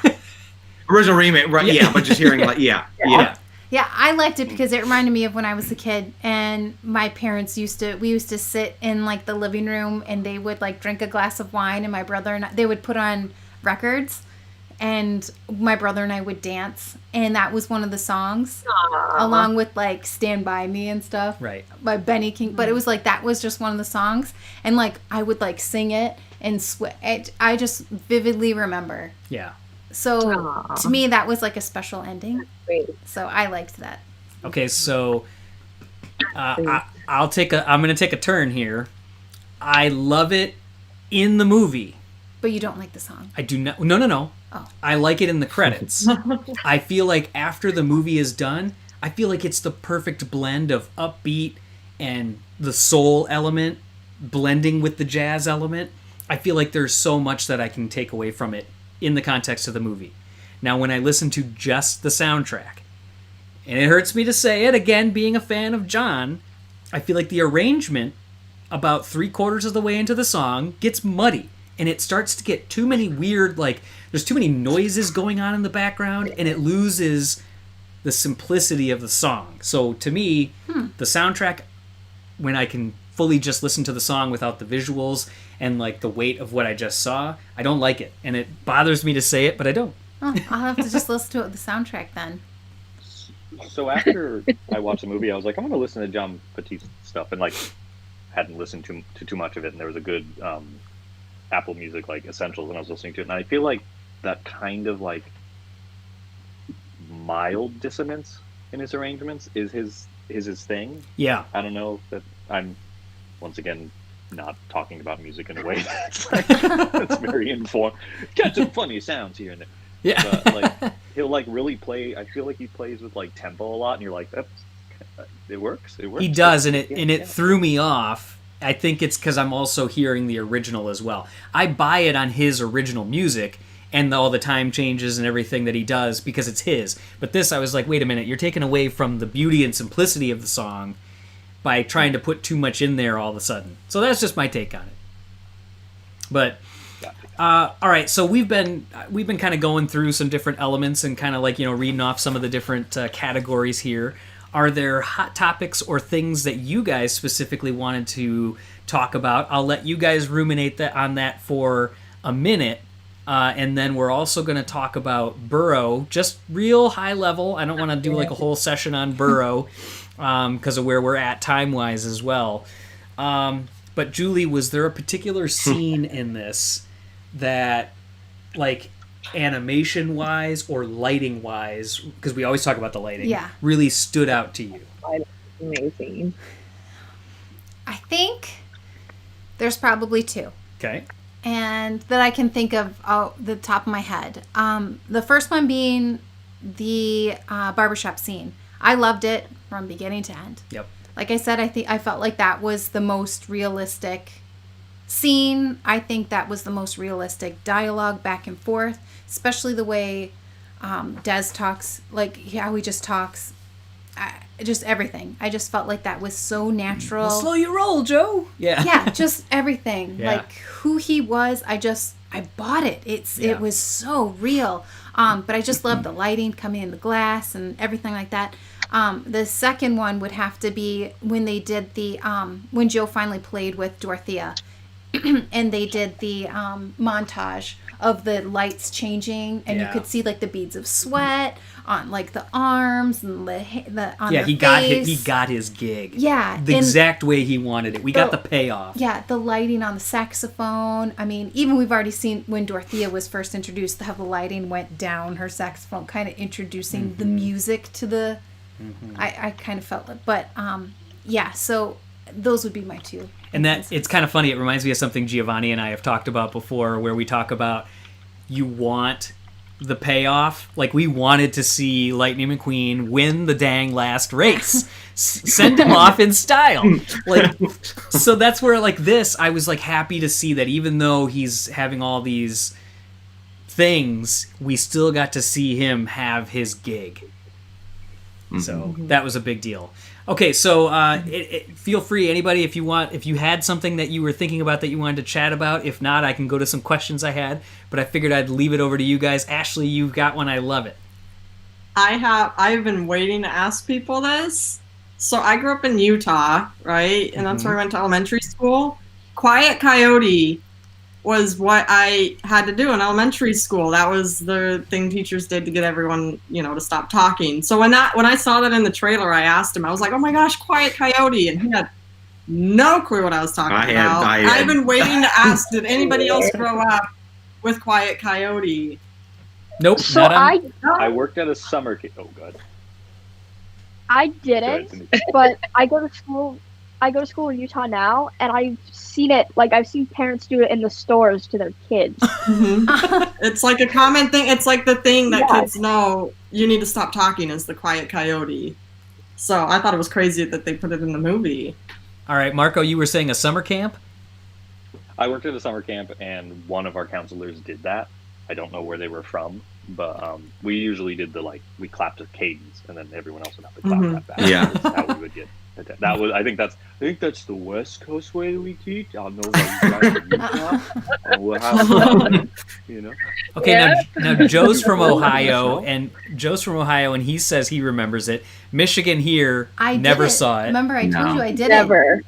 Original remake, right? Yeah, but just hearing like, yeah. Yeah, I liked it because it reminded me of when I was a kid, and my parents used to sit in like the living room, and they would like drink a glass of wine, and my brother and they would put on records, and my brother and I would dance, and that was one of the songs, along with like Stand By Me and stuff, right, by Benny King. But it was like that was just one of the songs, and like I would like sing it and I just vividly remember. Yeah. So to me, that was like a special ending. So I liked that. Okay, so I'm going to take a turn here. I love it in the movie. But you don't like the song? I do not. No. Oh. I like it in the credits. I feel like after the movie is done, I feel like it's the perfect blend of upbeat and the soul element blending with the jazz element. I feel like there's so much that I can take away from it in the context of the movie. Now, when I listen to just the soundtrack, and it hurts me to say it, again, being a fan of John, I feel like the arrangement about 3/4 of the way into the song gets muddy. And it starts to get too many weird, like, there's too many noises going on in the background, and it loses the simplicity of the song. So to me, the soundtrack, when I can fully just listen to the song without the visuals and, like, the weight of what I just saw, I don't like it. And it bothers me to say it, but I don't. Oh, I'll have to just listen to it with the soundtrack then. So after I watched the movie, I was like, I'm going to listen to John Petit's stuff, and, like, hadn't listened to too much of it, and there was a good Apple Music, like, essentials, and I was listening to it, and I feel like that kind of, like, mild dissonance in his arrangements is his thing. Yeah. I don't know that I'm, once again, not talking about music in a way that's very informed. Got some funny sounds here and there. Yeah. But, like, he'll, like, really play, I feel like he plays with, like, tempo a lot, and you're like, it works. He does, and it threw me off. I think it's because I'm also hearing the original as well. I buy it on his original music and all the time changes and everything that he does because it's his. But this, I was like, wait a minute, you're taking away from the beauty and simplicity of the song by trying to put too much in there all of a sudden. So that's just my take on it. But all right, so we've been kind of going through some different elements and kind of, like, reading off some of the different categories here. Are there hot topics or things that you guys specifically wanted to talk about? I'll let you guys ruminate on that for a minute. And then we're also going to talk about Burrow, just real high level. I don't want to do like a whole session on Burrow because of where we're at time-wise as well. But Julie, was there a particular scene in this that, like, animation-wise or lighting-wise, because we always talk about the lighting, really stood out to you? Amazing. I think there's probably two. Okay. And that I can think of out the top of my head. The first one being the barbershop scene. I loved it from beginning to end. Yep. Like I said, I felt like that was the most realistic scene. I think that was the most realistic dialogue back and forth, especially the way Des talks, like how he just talks. Just everything. I just felt like that was so natural. Well, slow your roll, Joe. Yeah. Yeah, just everything. Yeah. Like who he was, I bought it. It was so real. But I just love the lighting coming in the glass and everything like that. The second one would have to be when they did the when Joe finally played with Dorothea and they did the montage of the lights changing, and you could see like the beads of sweat on like the arms and the on he face. got his gig. Yeah, the exact way he wanted it. We got the payoff. Yeah, the lighting on the saxophone. I mean, even we've already seen when Dorothea was first introduced, how the lighting went down her saxophone, kind of introducing the music to the. I kind of felt it, but so those would be my two. And that it's kind of funny. It reminds me of something Giovanni and I have talked about before, where we talk about you want the payoff. Like, we wanted to see Lightning McQueen win the dang last race. Send him off in style. Like, so that's where, like, this, I was, like, happy to see that even though he's having all these things, we still got to see him have his gig. So that was a big deal. Okay, so feel free, anybody, if you had something that you were thinking about that you wanted to chat about. If not, I can go to some questions I had, but I figured I'd leave it over to you guys. Ashley, you've got one. I love it. I've been waiting to ask people this. So I grew up in Utah, right? And that's where I went to elementary school. Quiet Coyote was what I had to do in elementary school. That was the thing teachers did to get everyone, to stop talking. So when I saw that in the trailer, I asked him, I was like, oh my gosh, Quiet Coyote. And he had no clue what I was talking about. I've been waiting to ask, did anybody else grow up with Quiet Coyote? Nope. So I worked at a summer camp. Oh, God. I didn't, but I go to school I go to school in Utah now, and I've seen it. Like I've seen parents do it in the stores to their kids. It's like a common thing. It's like the thing that kids know. You need to stop talking is the quiet coyote. So I thought it was crazy that they put it in the movie. All right, Marco, you were saying a summer camp? I worked at a summer camp, and one of our counselors did that. I don't know where they were from, but we usually did we clapped a cadence, and then everyone else would have to clap that back. Yeah, that's how we would get. That was. I think that's the West Coast way that we teach. I don't know about you guys in Utah. We'll have, you know. Okay, now Joe's from Ohio, and he says he remembers it. Michigan here never saw it. Remember, I told you I did it.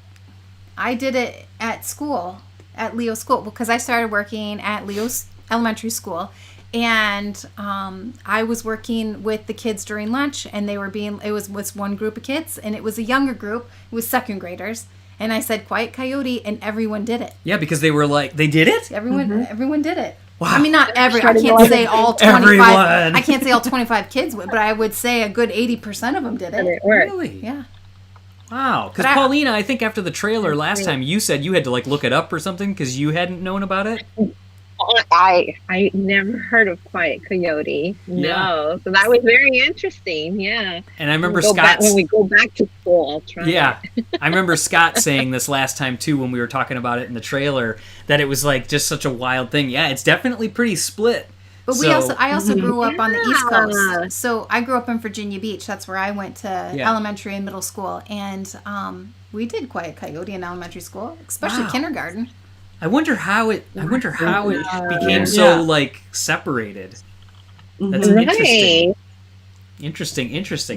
I did it at school, at Leo's school, because I started working at Leo's elementary school. And I was working with the kids during lunch, and it was one group of kids, and it was a younger group. It was second graders. And I said, Quiet Coyote, and everyone did it. Yeah, because they were like, they did it? Everyone did it. Wow. I mean, not I can't say all 25. I can't say all 25 kids would, but I would say a good 80% of them did it. Really? Yeah. Wow. Because Paulina, I think after the trailer last time, you said you had to look it up or something because you hadn't known about it. I never heard of Quiet Coyote. No, so that was very interesting. Yeah, and I remember when we go back to school, I'll try. Yeah, I remember Scott saying this last time too when we were talking about it in the trailer that it was just such a wild thing. Yeah, it's definitely pretty split. But I also grew up on the East Coast, so I grew up in Virginia Beach. That's where I went to elementary and middle school, and we did Quiet Coyote in elementary school, especially kindergarten. I wonder how it became so separated. That's interesting.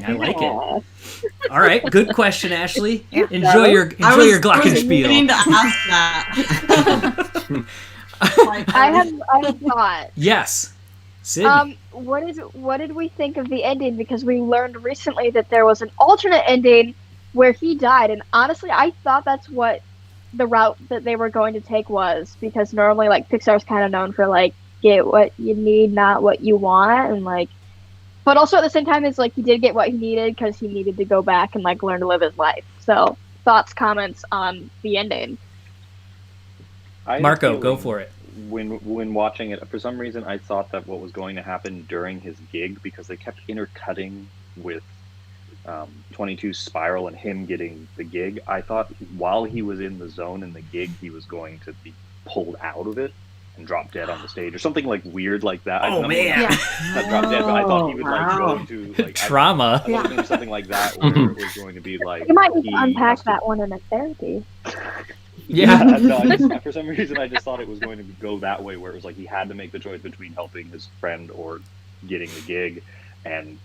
I like it. All right, good question, Ashley. Enjoy your glockenspiel. I was to ask that. I have a thought. Yes, Sydney. What did we think of the ending? Because we learned recently that there was an alternate ending where he died, and honestly, I thought that's what the route that they were going to take was, because normally Pixar's kind of known for get what you need, not what you want, and but also at the same time it's he did get what he needed because he needed to go back and learn to live his life. So thoughts, comments on the ending? Marco, go for it. When watching it, for some reason I thought that what was going to happen during his gig, because they kept intercutting with 22's spiral and him getting the gig, I thought while he was in the zone in the gig, he was going to be pulled out of it and drop dead on the stage or something weird like that. Oh man! Not drop dead, but I thought he would go to trauma. I thought it was something like that, where it was going to be you might need to unpack that one in a therapy. Yeah, no, for some reason I just thought it was going to go that way, where it was he had to make the choice between helping his friend or getting the gig, and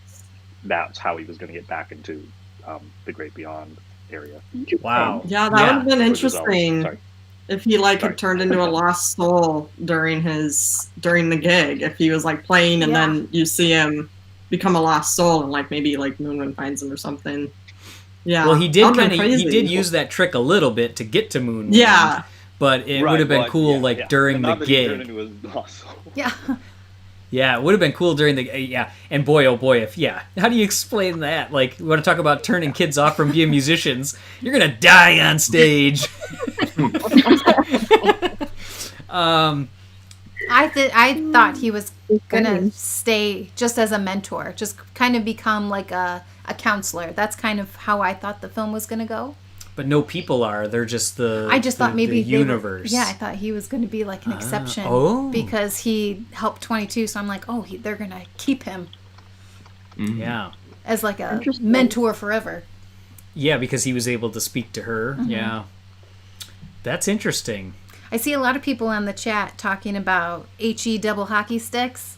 that's how he was going to get back into the Great Beyond area. Wow. Yeah, that would have been interesting if he had turned into a lost soul during the gig. If he was playing and then you see him become a lost soul and maybe Moonwind finds him or something. Yeah. Well, he did use that trick a little bit to get to Moonwind. Yeah. But it would have been cool during the gig. Yeah. Yeah, it would have been cool during the and boy oh boy how do you explain that? You want to talk about turning kids off from being musicians? You're gonna die on stage. I thought he was gonna stay just as a mentor, just kind of become a counselor. That's kind of how I thought the film was gonna go. But no people are. They're just I just thought maybe the universe. I thought he was going to be an exception because he helped 22. So I'm they're going to keep him. Mm-hmm. Yeah. As a mentor forever. Yeah, because he was able to speak to her. Mm-hmm. Yeah. That's interesting. I see a lot of people on the chat talking about HE double hockey sticks.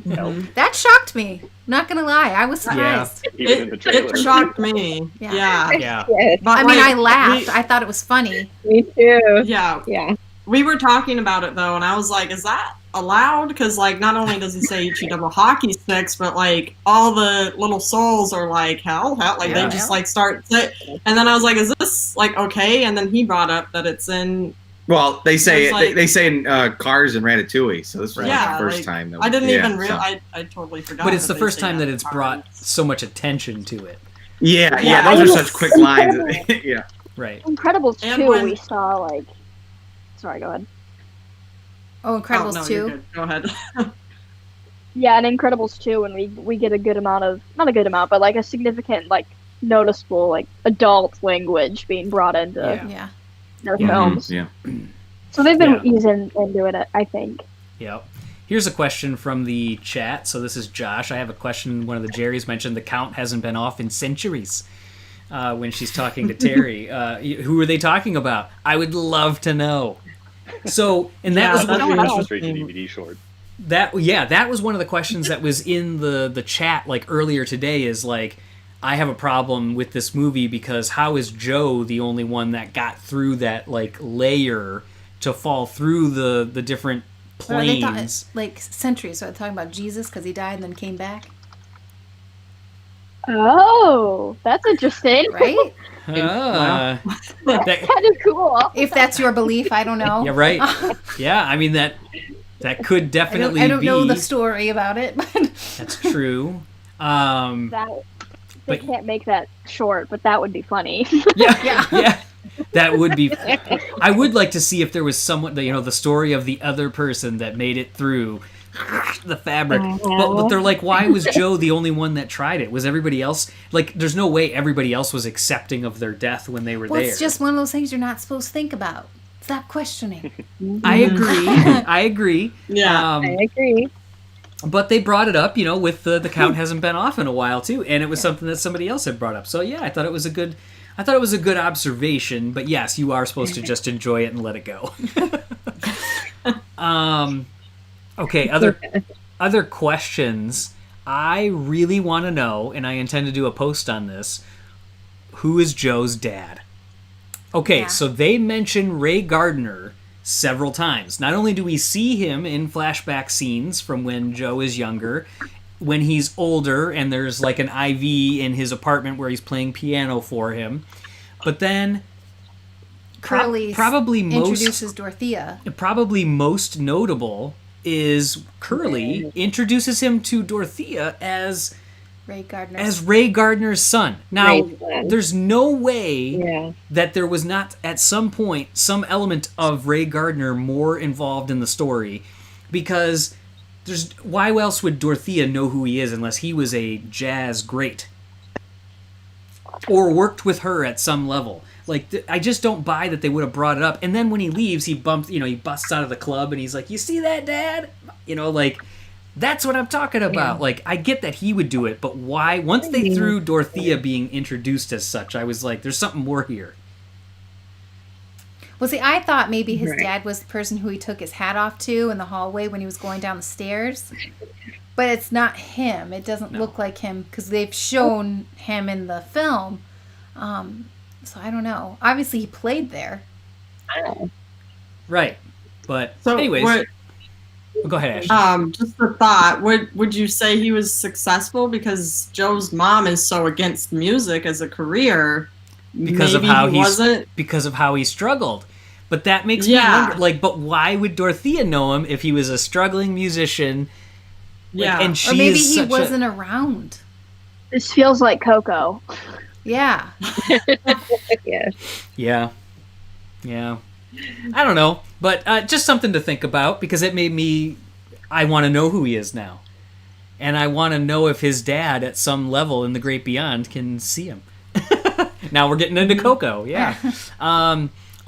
That shocked me. Not gonna lie, I was surprised. Yeah. It shocked me. Yeah. But I laughed. I thought it was funny. Me too. Yeah. We were talking about it though, and I was is that allowed? Because not only does he say HE double hockey sticks, but all the little souls are hell. They just start. And then I was is this okay? And then he brought up that it's in. Well, they say they say in Cars and Ratatouille, so this was the first time. That I didn't even realize. I totally forgot. But it's the first time that it's brought so much attention to it. Yeah, those are such quick lines. Yeah. Right. Incredibles And 2, when- we saw like. Sorry, go ahead. Oh, Incredibles no, 2. you're good. Go ahead. Yeah, in Incredibles 2, when we get a good amount of, not a good amount, but like a significant, like noticeable, like adult language being brought into Yeah. their Yeah. films. Yeah. So they've been Yeah. easing into it, I think. Yep. Here's a question from the chat. So this is Josh. I have a question. One of the Jerry's mentioned the count hasn't been off in centuries. When she's talking to Terry, who are they talking about? I would love to know. So, and that Yeah, was that's one, That's a straight to DVD short. that was one of the questions that was in the chat like earlier today. Is like, I have a problem with this movie because how is Joe the only one that got through that like layer to fall through the different Or they thought planes? like centuries. So they're talking about Jesus because he died and then came back, Oh, that's interesting. right? Ah. That- Kind of cool. If that's your belief, I don't know. yeah, right. Yeah, I mean that could definitely I don't be. know the story about it, but That's true. That they But- can't make that short, but that would be funny. Yeah. That would be. I would like to see if there was someone, the story of the other person that made it through the fabric. But they're like, why was Joe the only one that tried it? Was everybody else like? There's no way everybody else was accepting of their death when they were well, there. it's just one of those things you're not supposed to think about. Stop questioning. I agree. I agree. Yeah. I agree. But they brought it up, with the count hasn't been off in a while too, and it was something that somebody else had brought up. So yeah, I thought it was a good observation. But yes, you are supposed to just enjoy it and let it go. Okay, other questions. I really want to know, and I intend to do a post on this. Who is Joe's dad? Okay, Yeah. so they mention Ray Gardner several times. Not only do we see him in flashback scenes from when Joe is younger, when he's older and there's like an IV in his apartment where he's playing piano for him, but then Curly probably introduces Dorothea. most notable is Curly introduces him to Dorothea as Ray Gardner. Ray Gardner's son. Now, Ray's son. there's no way Yeah. that there was not at some point some element of Ray Gardner more involved in the story, because why else would Dorothea know who he is unless he was a jazz great or worked with her at some level? Like, I just don't buy that they would have brought it up. And then when he leaves, he busts out of the club and he's like, "You see that, Dad?" That's what I'm talking about. Yeah. Like, I get that he would do it, but why? Once they threw Dorothea being introduced as such, I was like, there's something more here. Well, see, I thought maybe his Right. dad was the person who he took his hat off to in the hallway when he was going down the stairs. But it's not him. It doesn't look like him because they've shown him in the film. So I don't know. Obviously, he played there. Right. But So anyways, what, go ahead, Ashley. just a thought. Would you say he was successful because Joe's mom is so against music as a career? Because of maybe how he wasn't. because of how he struggled. But that makes me Yeah. wonder, like, but why would Dorothea know him if he was a struggling musician? Like, Yeah. and she Or maybe is he such wasn't around. This feels like Coco. Yeah. Yeah. Yeah. I don't know, but just something to think about, because it made me. I want to know who he is now, and I want to know if his dad, at some level in the great beyond, can see him. Now we're getting into Coco, yeah.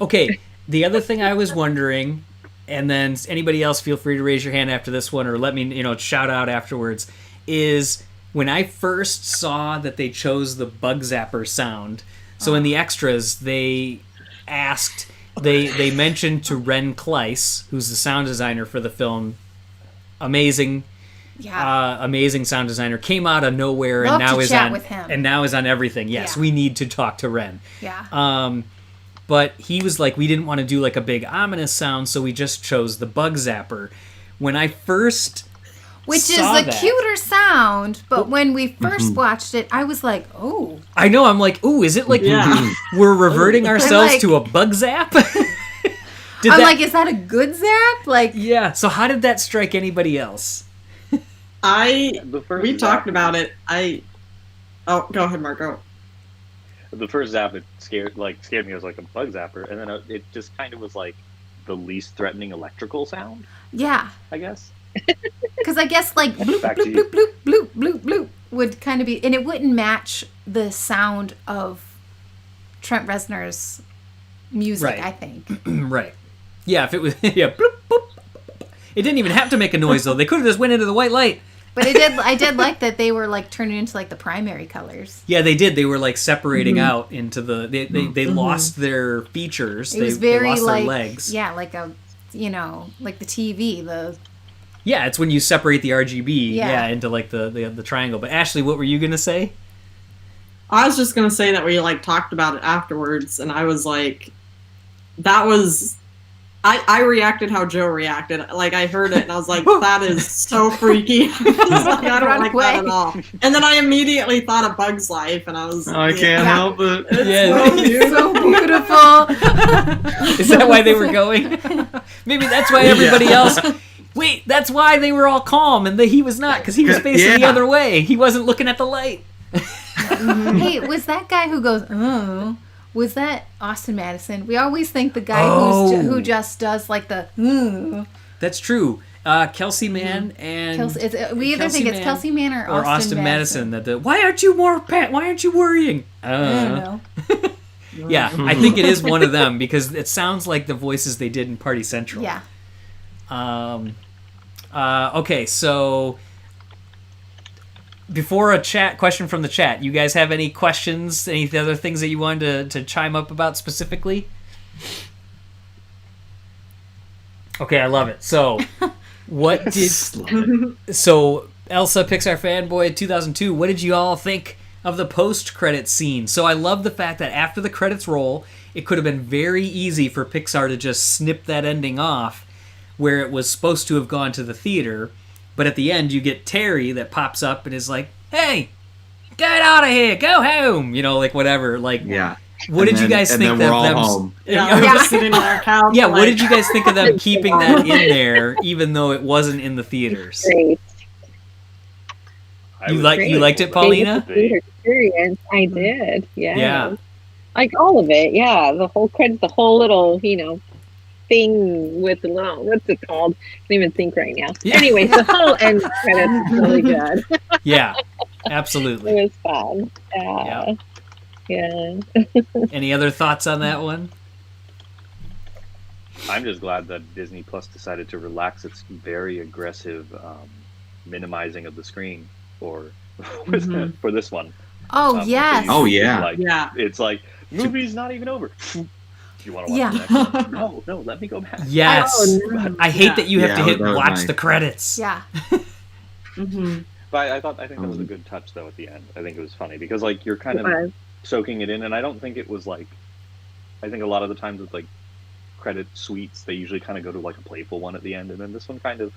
Okay, the other thing I was wondering, and then anybody else feel free to raise your hand after this one, or let me shout out afterwards, is when I first saw that they chose the bug zapper sound. So in the extras, they asked, they mentioned to Ren Kleiss, who's the sound designer for the film, amazing sound designer, came out of nowhere. Love and now to is chat on with him. and now is on everything. Yes, Yeah. we need to talk to Ren. Yeah. But he was like, we didn't want to do like a big ominous sound, so we just chose the bug zapper. When I first Which is saw a that- cuter sound, but when we first watched it, I was like, oh. I know, I'm like, ooh, is it like Yeah. we're reverting ourselves like- to a bug zap? I'm like, is that a good zap? Like, yeah. So how did that strike anybody else? We The first talked zap- about it. Oh, go ahead, Marco. the first zap, it scared me. It was like a bug zapper, and then it just kind of was like the least threatening electrical sound. Yeah. I guess. Because I guess like bloop, Back bloop, to you. bloop, bloop, bloop, bloop, bloop would kind of be, and it wouldn't match the sound of Trent Reznor's music, Right. I think. Right. Yeah, if it was bloop, boop. It didn't even have to make a noise though. They could have just went into the white light. But I did like that they were like turning into like the primary colors. Yeah, they did. They were like separating out into the. They lost their features. It was they very lost like their legs. yeah, like a like the TV. Yeah, it's when you separate the RGB. Yeah. Yeah, into like the triangle. But Ashley, what were you gonna say? I was just gonna say that we like talked about it afterwards, and I was like, that was. I reacted how Joe reacted. Like, I heard it, and I was like, that is so freaky. I don't like that at all. And then I immediately thought of Bug's Life, and I was I can't help it. Yeah, So beautiful. Is that why they were going? Maybe that's why everybody else. Wait, that's why they were all calm and he was not, because he was facing the other way. He wasn't looking at the light. Hey, was that guy who goes, oh, was that Austin Madison? We always think the guy who just does like the, That's true. Kelsey Mann and we either Kelsey think it's Mann Kelsey Mann or Austin Madison. Why aren't you worrying? I don't know. Yeah, I think it is one of them because it sounds like the voices they did in Party Central. Yeah. Okay, so before a question from the chat, you guys have any questions? Any other things that you wanted to chime up about specifically? Okay, I love it. So, what did Elsa Pixar Fanboy 2002? What did you all think of the post-credits scene? So I love the fact that after the credits roll, it could have been very easy for Pixar to just snip that ending off, where it was supposed to have gone to the theater, but at the end you get Terry that pops up and is like, "Hey, get out of here, go home," like whatever. Like, yeah. What did you guys think we're of all them? home. Yeah, we're just sitting on our couch. Yeah, what did you guys think of them keeping that in there, even though it wasn't in the theaters? Great. You liked it, Paulina? Theater experience. I did. Yeah. Yeah. Like all of it. Yeah. The whole credit, the whole little, thing with the little, what's it called? I can't even think right now. Yeah. Anyways, the whole end credits is really good. Yeah, absolutely. It was fun. Yeah. Any other thoughts on that one? I'm just glad that Disney Plus decided to relax its very aggressive minimizing of the screen for this one. Oh, yes. Oh, yeah. Like, Yeah. It's like, movie's not even over. Do you want to watch Yeah. the next one? No, let me go back. Yes. Oh, no. I hate that you have to hit that was watch nice. the credits. Yeah. But I think that was a good touch, though, at the end. I think it was funny because, like, you're kind of soaking it in, and I don't think it was, like... I think a lot of the times with, like, credit suites, they usually kind of go to, like, a playful one at the end, and then this one kind of...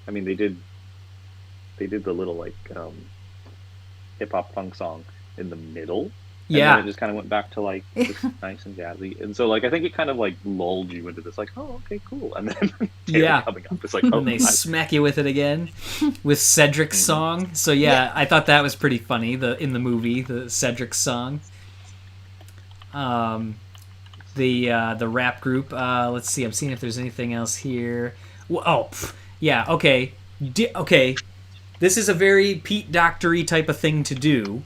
I mean, they did the little, like, hip-hop punk song in the middle. And Yeah. then it just kind of went back to, like, just nice and jazzy. And so, like, I think it kind of, like, lulled you into this, like, oh, okay, cool. And then Taylor coming up, it's like, oh, And they nice. smack you with it again with Cedric's song. So yeah, I thought that was pretty funny. In the movie, the Cedric song. The rap group. Let's see. I'm seeing if there's anything else here. Yeah. Okay. Okay. This is a very Pete Docter-y type of thing to do.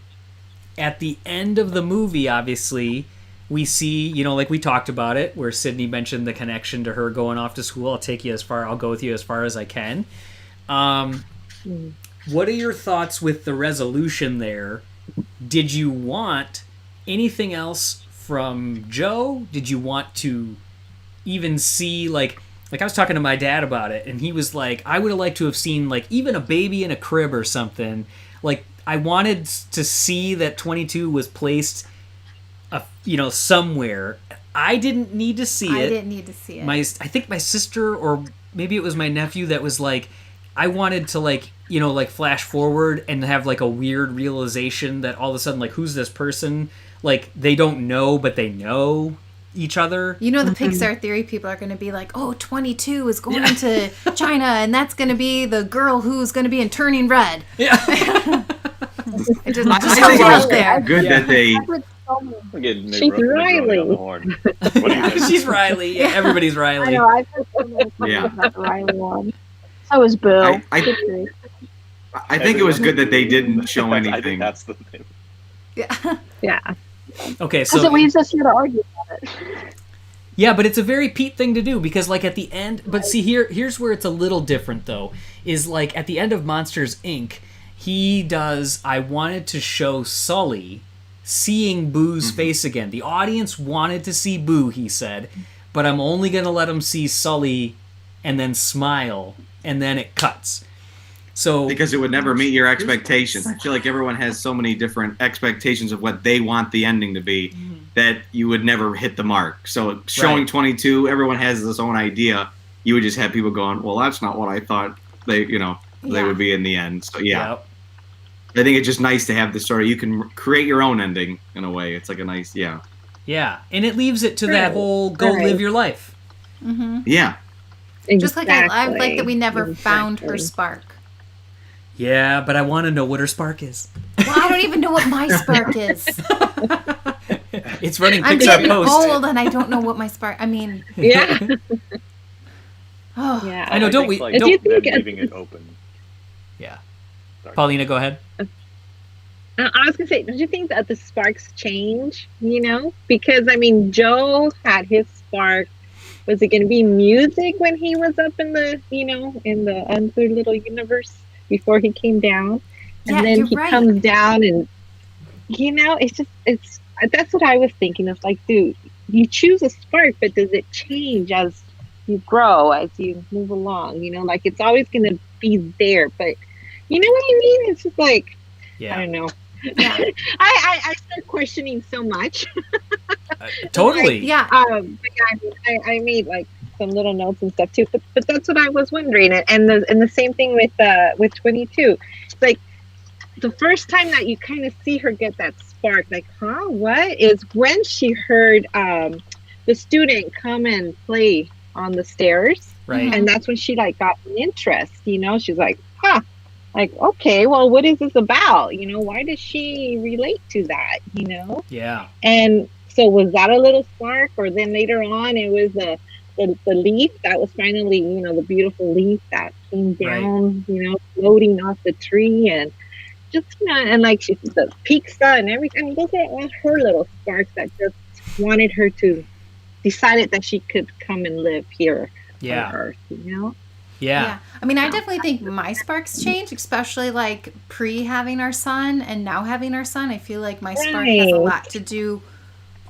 At the end of the movie, obviously, we see, like we talked about it, where Sydney mentioned the connection to her going off to school. I'll go with you as far as I can. What are your thoughts with the resolution there? Did you want anything else from Joe? Did you want to even see, like I was talking to my dad about it, and he was like, I would have liked to have seen, like, even a baby in a crib or something. Like, I wanted to see that 22 was placed, somewhere. I didn't need to see it. I didn't need to see it. I think my sister, or maybe it was my nephew, that was like, I wanted to, like, flash forward and have, like, a weird realization that all of a sudden, like, who's this person? Like, they don't know, but they know each other. The Pixar theory people are going to be like, oh, 22 is going to China, and that's going to be the girl who's going to be in Turning Red. Yeah. It just I think it was out there. good that they We're getting She's Riley. on the horn. What do you think? She's Riley. Yeah, everybody's I Riley. know, I've heard so many Yeah. about the Riley one. So is Boo. I think it was good that they didn't show I think anything. that's the thing. Yeah. Yeah. Okay, Because so it leaves us here to argue about it. yeah, but it's a very Pete thing to do because, like, at the end. But see, here's where it's a little different though. Is like at the end of Monsters Inc. He does. I wanted to show Sully seeing Boo's face again. The audience wanted to see Boo, he said, but I'm only gonna let him see Sully, and then smile, and then it cuts. So Because it would never meet your expectations. I feel like everyone has so many different expectations of what they want the ending to be that you would never hit the mark. So showing Right. 22, everyone has this own idea. You would just have people going, well, that's not what I thought they would be in the end. So yeah. I think it's just nice to have this story. You can create your own ending in a way. It's like a nice, Yeah, and it leaves it to that whole go live your life. Yeah. Just like I like that we never found her spark. Yeah, but I want to know what her spark is. Well, I don't even know what my spark is. It's running I'm Pixar getting Post. old and I don't know what my spark. I mean, Yeah. oh, Yeah. I know. Don't we? Like, If you Don't. think leaving it open. Yeah. Sorry. Paulina, go ahead. I was gonna say, don't you think that the sparks change? You know, because I mean, Joe had his spark. Was it gonna be music when he was up in the, in the other little universe before he came down? And Yeah, then you're he right. comes down, and it's that's what I was thinking of. Like, dude, you choose a spark, but does it change as you grow, as you move along? Like it's always gonna be there, but you know what I mean? It's just like, Yeah. I don't know. yeah, I start questioning so much. Totally. yeah. But yeah, I made like some little notes and stuff too. But that's what I was wondering. And the same thing with 22. It's like the first time that you kind of see her get that spark, like, huh, what, is when she heard the student come and play on the stairs. Right. And that's when she like got an interest. She's like, huh. Like, okay, well, what is this about? Why does she relate to that? Yeah. And so was that a little spark? Or then later on, it was the leaf that was finally, the beautiful leaf that came down, floating off the tree, and just, and like the pizza and everything. I mean, those are all her little sparks that just wanted her to decided that she could come and live here on Earth, Yeah. I mean, I definitely think my sparks change, especially like pre having our son and now having our son. I feel like my spark has a lot to do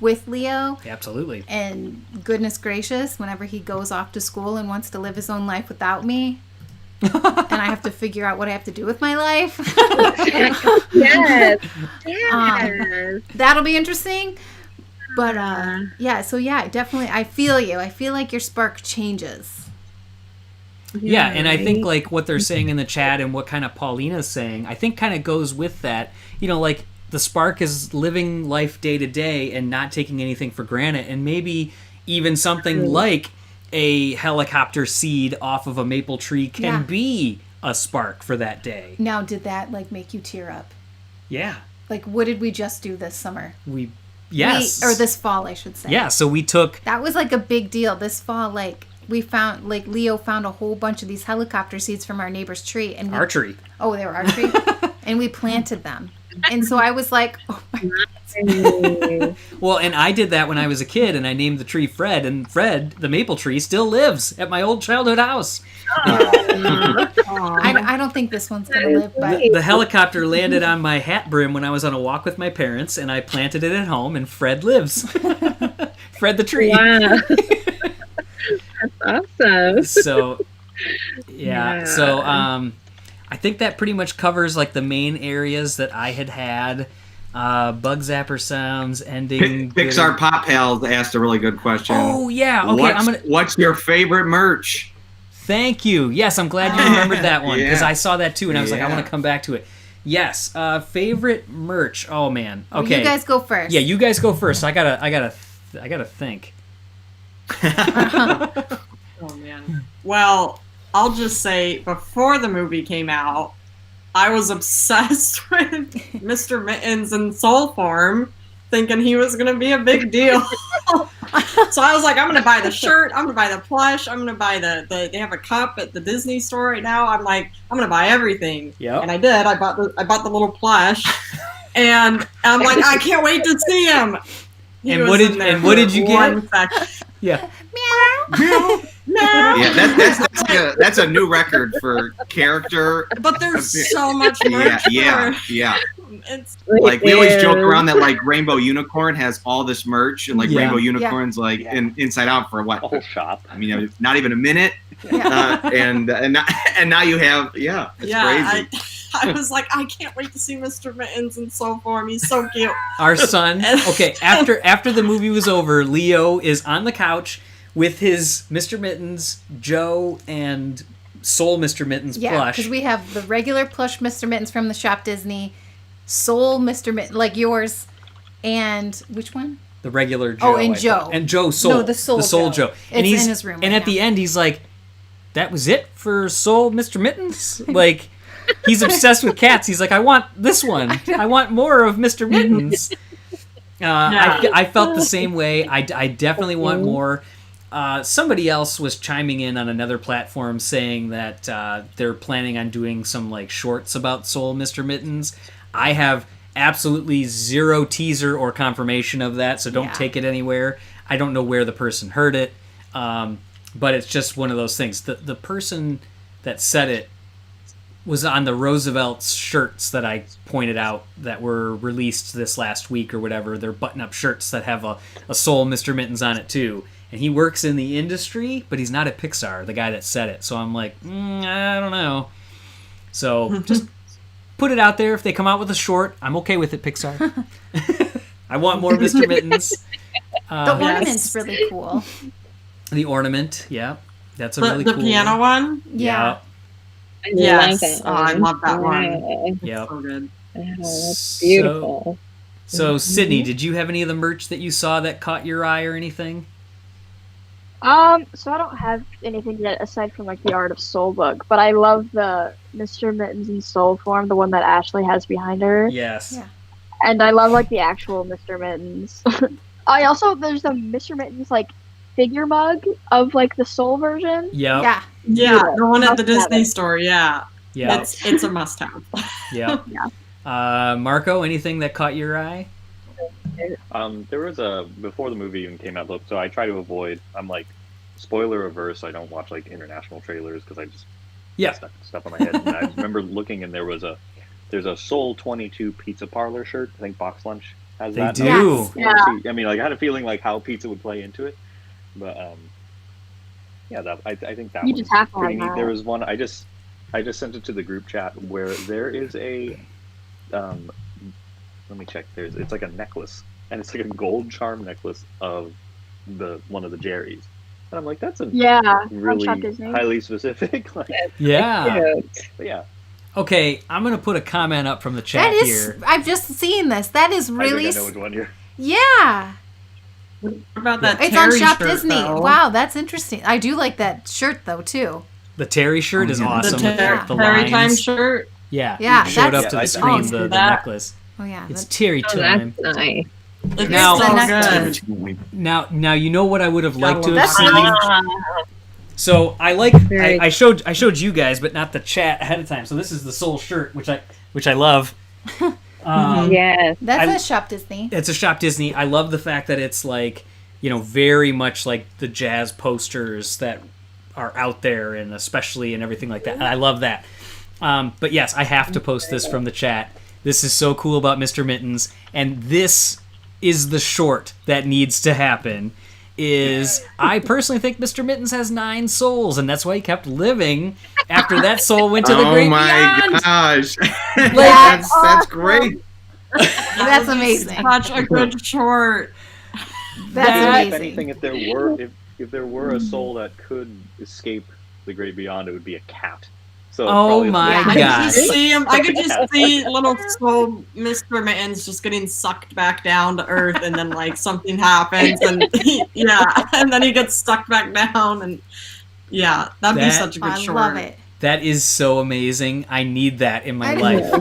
with Leo. Absolutely. And goodness gracious, whenever he goes off to school and wants to live his own life without me, and I have to figure out what I have to do with my life. Yes. That'll be interesting. But definitely, I feel you. I feel like your spark changes. Yeah, and I think like what they're saying in the chat and what kind of Paulina's saying, I think kind of goes with that. Like the spark is living life day to day and not taking anything for granted, and maybe even something like a helicopter seed off of a maple tree can be a spark for that day. Now, did that like make you tear up? Yeah. Like, what did we just do this summer? Yes. Or this fall, I should say. Yeah, so we took... That was like a big deal. This fall, like, we found, like, Leo found a whole bunch of these helicopter seeds from our neighbor's tree. And our tree. Oh, they were our tree? And we planted them. And so I was like, oh my God. Well, and I did that when I was a kid, and I named the tree Fred, and Fred, the maple tree, still lives at my old childhood house. I don't think this one's going to live, but... The helicopter landed on my hat brim when I was on a walk with my parents, and I planted it at home, and Fred lives. Fred the tree. Wow. That's awesome. So, So, I think that pretty much covers like the main areas that I had. Bug zapper sounds, ending. Pixar Pop Pals asked a really good question. Oh yeah, okay. What's your favorite merch? Thank you. Yes, I'm glad you remembered that one because I saw that too, and I was like, I want to come back to it. Yes, favorite merch. Oh man. Okay. Well, you guys go first. Yeah, you guys go first. I gotta think. Oh man. Well, I'll just say before the movie came out, I was obsessed with Mr. Mittens in soul form, thinking he was gonna be a big deal. So I was like, I'm gonna buy the shirt, I'm gonna buy the plush, I'm gonna buy the they have a cup at the Disney store right now. I'm like, I'm gonna buy everything. Yep. And I did. I bought the little plush, and I'm like, I can't wait to see him. And what did you get? Yeah. Meow. Yeah, that's a new record for character. But there's so much merch. Yeah. It's Like we always joke around that like Rainbow Unicorn has all this merch and like Rainbow Unicorn's like Inside Out for what? A whole shop. I mean, not even a minute. And now you have it's crazy. I was like, I can't wait to see Mr. Mittens in soul form. He's so cute. Our son. Okay, after the movie was over, Leo is on the couch with his Mr. Mittens, Joe, and Soul Mr. Mittens plush. Because we have the regular plush Mr. Mittens from the Shop Disney, Soul Mr. Mittens, like yours, and which one? The regular Joe. Oh, and Joe. And Joe Soul. No, the Soul Joe. It's in his room. And at the end, he's like, that was it for Soul Mr. Mittens? Like, he's obsessed with cats. He's like, I want this one. I want more of Mr. Mittens. I felt the same way. I definitely want more. Somebody else was chiming in on another platform saying that they're planning on doing some like shorts about Soul Mr. Mittens. I have absolutely zero teaser or confirmation of that, so don't take it anywhere. I don't know where the person heard it, but it's just one of those things. The person that said it was on the Roosevelt's shirts that I pointed out that were released this last week or whatever. They're button-up shirts that have a Soul Mr. Mittens on it too. And he works in the industry, but he's not at Pixar, the guy that said it. So I'm like, I don't know. So just put it out there. If they come out with a short, I'm okay with it, Pixar. I want more Mr. Mittens. The ornament's really cool. The ornament, that's a really cool the piano one. Yeah. Yes, I love that one. Yeah, so good. That's beautiful. So Sydney, did you have any of the merch that you saw that caught your eye or anything? So I don't have anything yet aside from like the Art of Soul book, but I love the Mr. Mittens in soul form, the one that Ashley has behind her. Yes. Yeah. And I love like the actual Mr. Mittens. There's a Mr. Mittens like figure mug of like the soul version. Yeah, the one at the Disney store. Yeah. It's a must-have. Yeah. Marco, anything that caught your eye? There was before the movie even came out. Look, so I try to avoid. I'm like spoiler averse. I don't watch like international trailers because I just stuff on my head. And I remember looking, and there's a Soul 22 pizza parlor shirt. I think Box Lunch has that. They do. I mean, like I had a feeling like how pizza would play into it, but I think that you was just have to pretty have neat. that. There was one I just sent it to the group chat where there is a let me check. It's like a necklace, and it's like a gold charm necklace of one of the Jerrys. And I'm like, that's really highly specific. Like, yeah. Okay, I'm gonna put a comment up from the chat here. I've just seen this. That is really. I think I know which one you're. Yeah. What about that? It's Terry on Shop shirt, Disney. though? Wow, that's interesting. I do like that shirt though too. The Terry shirt is awesome. The with the Terry lines. time shirt. Yeah. Yeah, It showed that's- up to the I screen see the that. necklace. Oh yeah. It's Terry time. That's nice. It's Now- so good. Now you know what I would have liked to have That's seen. nice. So I showed you guys, but not the chat ahead of time. So this is the Soul shirt, which I love. Yes. That's a Shop Disney. It's a Shop Disney. I love the fact that it's like, very much like the jazz posters that are out there, and especially and everything like that. And I love that. But yes, I have to post this from the chat. This is so cool about Mr. Mittens, and this is the short that needs to happen. I personally think Mr. Mittens has 9 souls, and that's why he kept living after that soul went to the great beyond. Oh my gosh. That's that's great. That's amazing. Such a good short. That's If amazing. anything, if there were a soul that could escape the great beyond, it would be a cat. So Oh probably my I could gosh. just see him. I could just see little soul Mr. Mittens just getting sucked back down to earth, and then like something happens, and and then he gets sucked back down, and that'd be such a good I short. love it. That is so amazing. I need that in my life.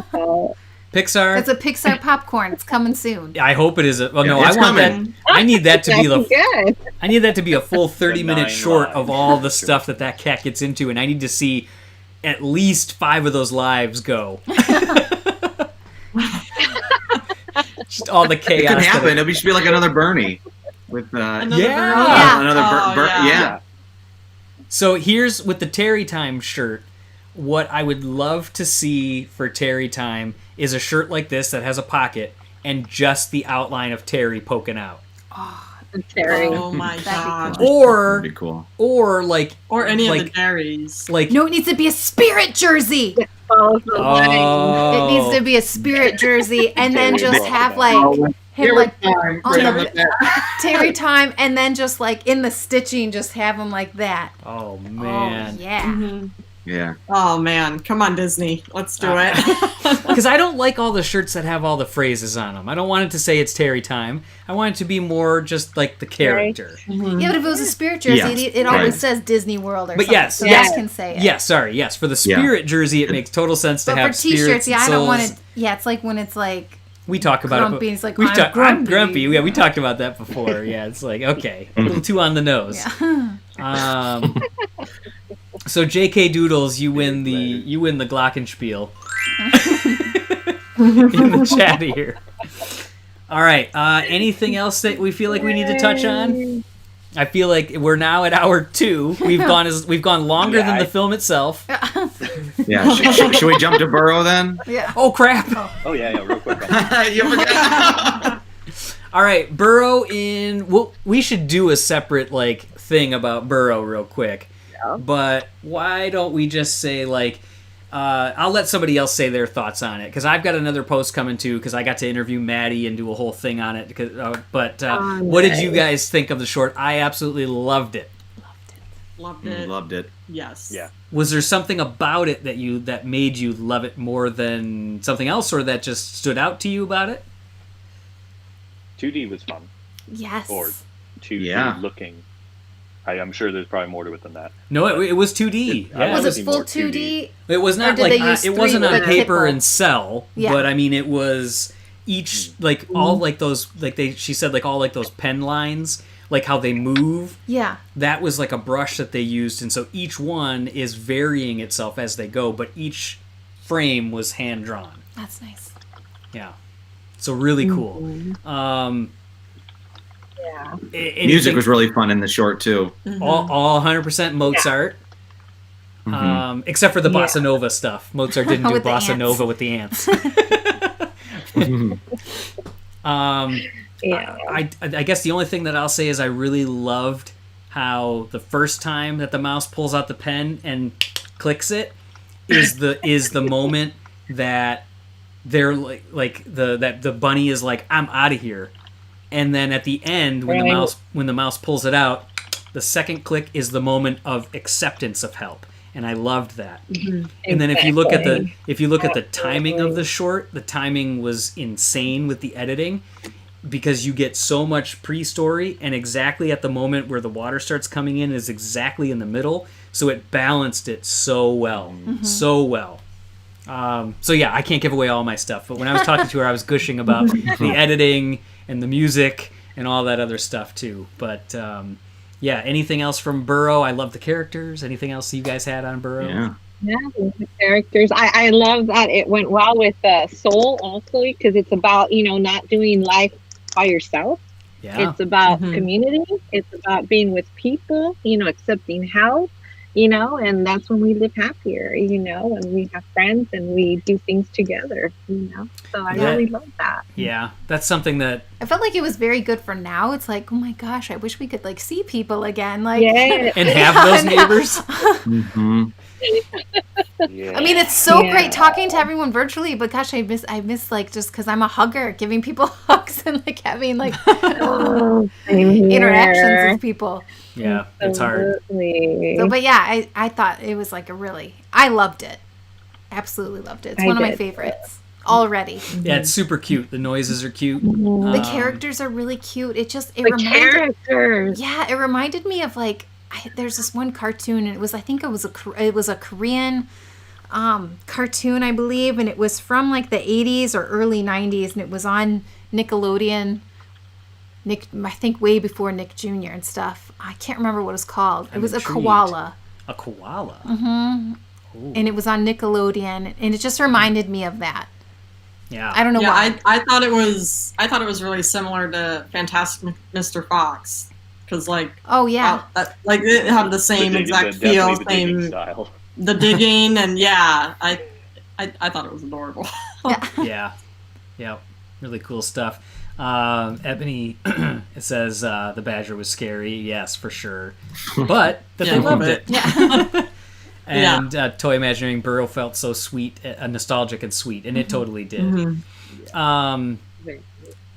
Pixar. It's a Pixar popcorn. It's coming soon. I hope it is. Well, no, it's I want coming. that. I need that to be Good. I need that to be a full 30-minute 9 short lives. of all the stuff that cat gets into, and I need to see at least 5 of those lives go. Just all the chaos. It could happen. that It'll just be like another Bernie with Another Yeah. Burrow? Yeah. another Oh, yeah. So here's with the Terry Time shirt. What I would love to see for Terry Time is a shirt like this that has a pocket and just the outline of Terry poking out. Terry. Oh my god. Or That'd be cool. or like Or any like, of the Jerry's. like No, it needs to be a Spirit jersey. Oh, the wedding. It needs to be a Spirit jersey, and then just have like him like on the Terry Time, and then just like in the stitching, just have him like that. Oh Oh man. yeah. Mhm. Yeah. Oh man, come on Disney, let's do it. Because I don't like all the shirts that have all the phrases on them. I don't want it to say it's Terry Time. I want it to be more just like the character. Yeah, but if it was a Spirit jersey, Yeah, it always right. says Disney World or But something. yes, so yes. that can say it. Yes, sorry, yes. For the Spirit jersey, it makes total sense to But have for T-shirts, spirits yeah, and I don't want souls. it. Yeah, it's like when it's like We talk about grumpy. it. It's like, we've I'm I'm grumpy. grumpy. Yeah, we talked about that before. Yeah, it's like okay, a little too on the nose. So J.K. Doodles, you win the glockenspiel in the chat here. All right. Anything else that we feel like we need to touch on? I feel like we're now at hour 2. We've gone longer than the film itself. Yeah. Should we jump to Burrow then? Yeah. Oh crap! Oh yeah, real quick. You forgot. All right, Burrow in. Well, we should do a separate like thing about Burrow real quick. Yeah. But why don't we just say like, I'll let somebody else say their thoughts on it because I've got another post coming too because I got to interview Maddie and do a whole thing on it. What did you guys think of the short? I absolutely loved it. Loved it. Loved it. Yes. Yeah. Was there something about it that made you love it more than something else, or that just stood out to you about it? 2D was fun. Yes. Or 2D looking. I'm sure there's probably more to it than that. No, it was 2D. I Yeah. Was was it it full more 2D? It was not did like they use it wasn't three on with paper Kipple? and cell, Yeah. but I mean it was each like all like those like she said like all like those pen lines, like how they move. Yeah. That was like a brush that they used, and so each one is varying itself as they go, but each frame was hand drawn. That's nice. Yeah. So really cool. Yeah. Music was really fun in the short too. all 100% Mozart. Except for the bossa nova stuff. Mozart didn't do With the bossa ants. nova with the ants. Yeah. I guess the only thing that I'll say is I really loved how the first time that the mouse pulls out the pen and clicks it is the moment that they're like the bunny is like, I'm out of here, and then at the end when the mouse pulls it out, the second click is the moment of acceptance of help. And I loved that. And then if you look at the timing of the short, the timing was insane with the editing because you get so much pre-story and exactly at the moment where the water starts coming in is exactly in the middle. So it balanced it so well. So well. So yeah, I can't give away all my stuff, but when I was talking to her, I was gushing about the editing and the music and all that other stuff too. But yeah, anything else from Burrow? I love the characters. Anything else you guys had on Burrow? Yeah. Yeah, the characters. I love that it went well with Soul also because it's about, not doing life by yourself. Yeah. It's about community. It's about being with people, accepting help, and that's when we live happier, and we have friends and we do things together, So I really love that. Yeah, that's something that I felt like it was very good for now. It's like, oh my gosh, I wish we could like see people again. Like, Yeah. and have those neighbors. Yeah. I mean, it's so great talking to everyone virtually, but gosh, I miss like just because I'm a hugger, giving people hugs and like having like interactions with people. Yeah, it's hard. So, but yeah, I thought it was like I loved it. Absolutely loved it. It's one of my favorites already. Yeah, it's super cute. The noises are cute. The characters are really cute. It reminded me of like there's this one cartoon and it was a Korean cartoon, I believe, and it was from like the 80s or early 90s, and it was on Nickelodeon. I think way before Nick Jr. and stuff. I can't remember what it was called. It was a koala. A koala? Mm-hmm. And it was on Nickelodeon, and it just reminded me of that. Yeah. I don't know why. I thought it was really similar to Fantastic Mr. Fox, because like like it had the same exact feel, same style. The digging, and I thought it was adorable. Yeah. Really cool stuff. Ebony it says the badger was scary. Yes, for sure, but that they loved it. Yeah. And Toy Imagineering Burrow felt so sweet, nostalgic and sweet, and it totally did. Mm-hmm.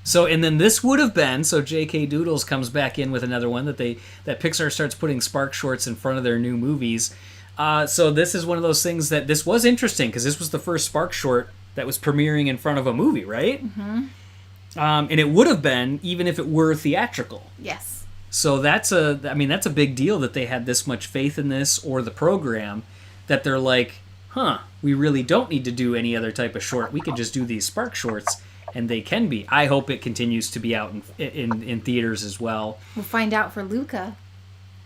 So, and then this would have been, so J.K. Doodles comes back in with another one that Pixar starts putting Spark Shorts in front of their new movies. So this is one of those things that this was interesting, because this was the first Spark Short that was premiering in front of a movie, right? Mm-hmm. And it would have been, even if it were theatrical. Yes. So that's a big deal that they had this much faith in this or the program, that they're like, we really don't need to do any other type of short. We could just do these Spark Shorts, and they can be. I hope it continues to be out in theaters as well. We'll find out for Luca.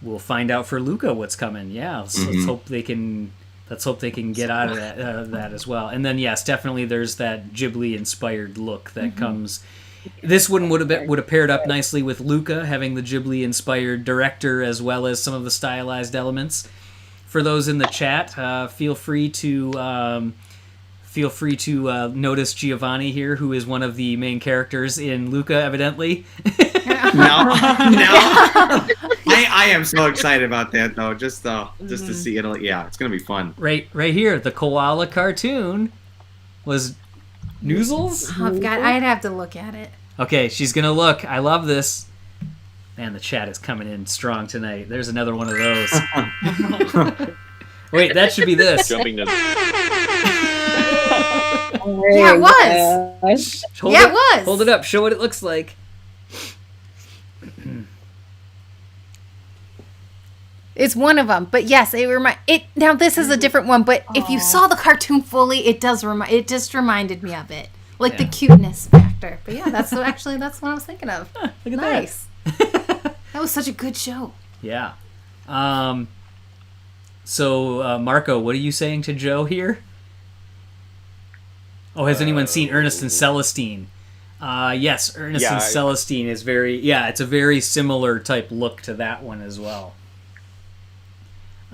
We'll find out for Luca what's coming. Yeah, let's hope they can. Let's hope they can get out of that as well. And then yes, definitely there's that Ghibli inspired look that comes. This one would have paired up nicely with Luca, having the Ghibli-inspired director as well as some of the stylized elements. For those in the chat, feel free to notice Giovanni here, who is one of the main characters in Luca, evidently. Now, I am so excited about that though. Just to see it. Yeah, it's gonna be fun. Right here, the koala cartoon was. Noozles? Oh, God, I'd have to look at it. Okay, she's gonna look. I love this. Man, the chat is coming in strong tonight. There's another one of those. Wait, that should be this. Jumping to... Yeah, it was. It was. Hold it up. Show what it looks like. It's one of them, but yes, it. Now this is a different one, but if you saw the cartoon fully, it just reminded me of it, like the cuteness factor. But yeah, that's what I was thinking of. Look at nice. That was such a good show. Yeah. So Marco, what are you saying to Joe here? Oh, has anyone seen Ernest and Celestine? Yes, Ernest and Celestine is it's a very similar type look to that one as well.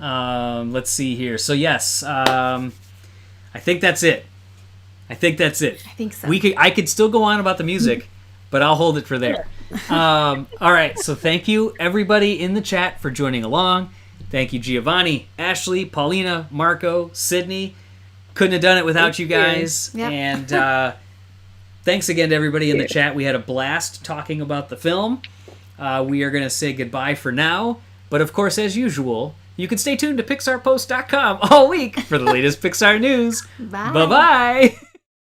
Let's see here. So yes, I think that's it. I think so. I could still go on about the music, but I'll hold it for there. All right. So thank you everybody in the chat for joining along. Thank you Giovanni, Ashley, Paulina, Marco, Sydney. Couldn't have done it without you guys. Yep. And thanks again to everybody in the chat. We had a blast talking about the film. We are going to say goodbye for now. But of course, as usual, you can stay tuned to PixarPost.com all week for the latest Pixar news. Bye. Bye-bye.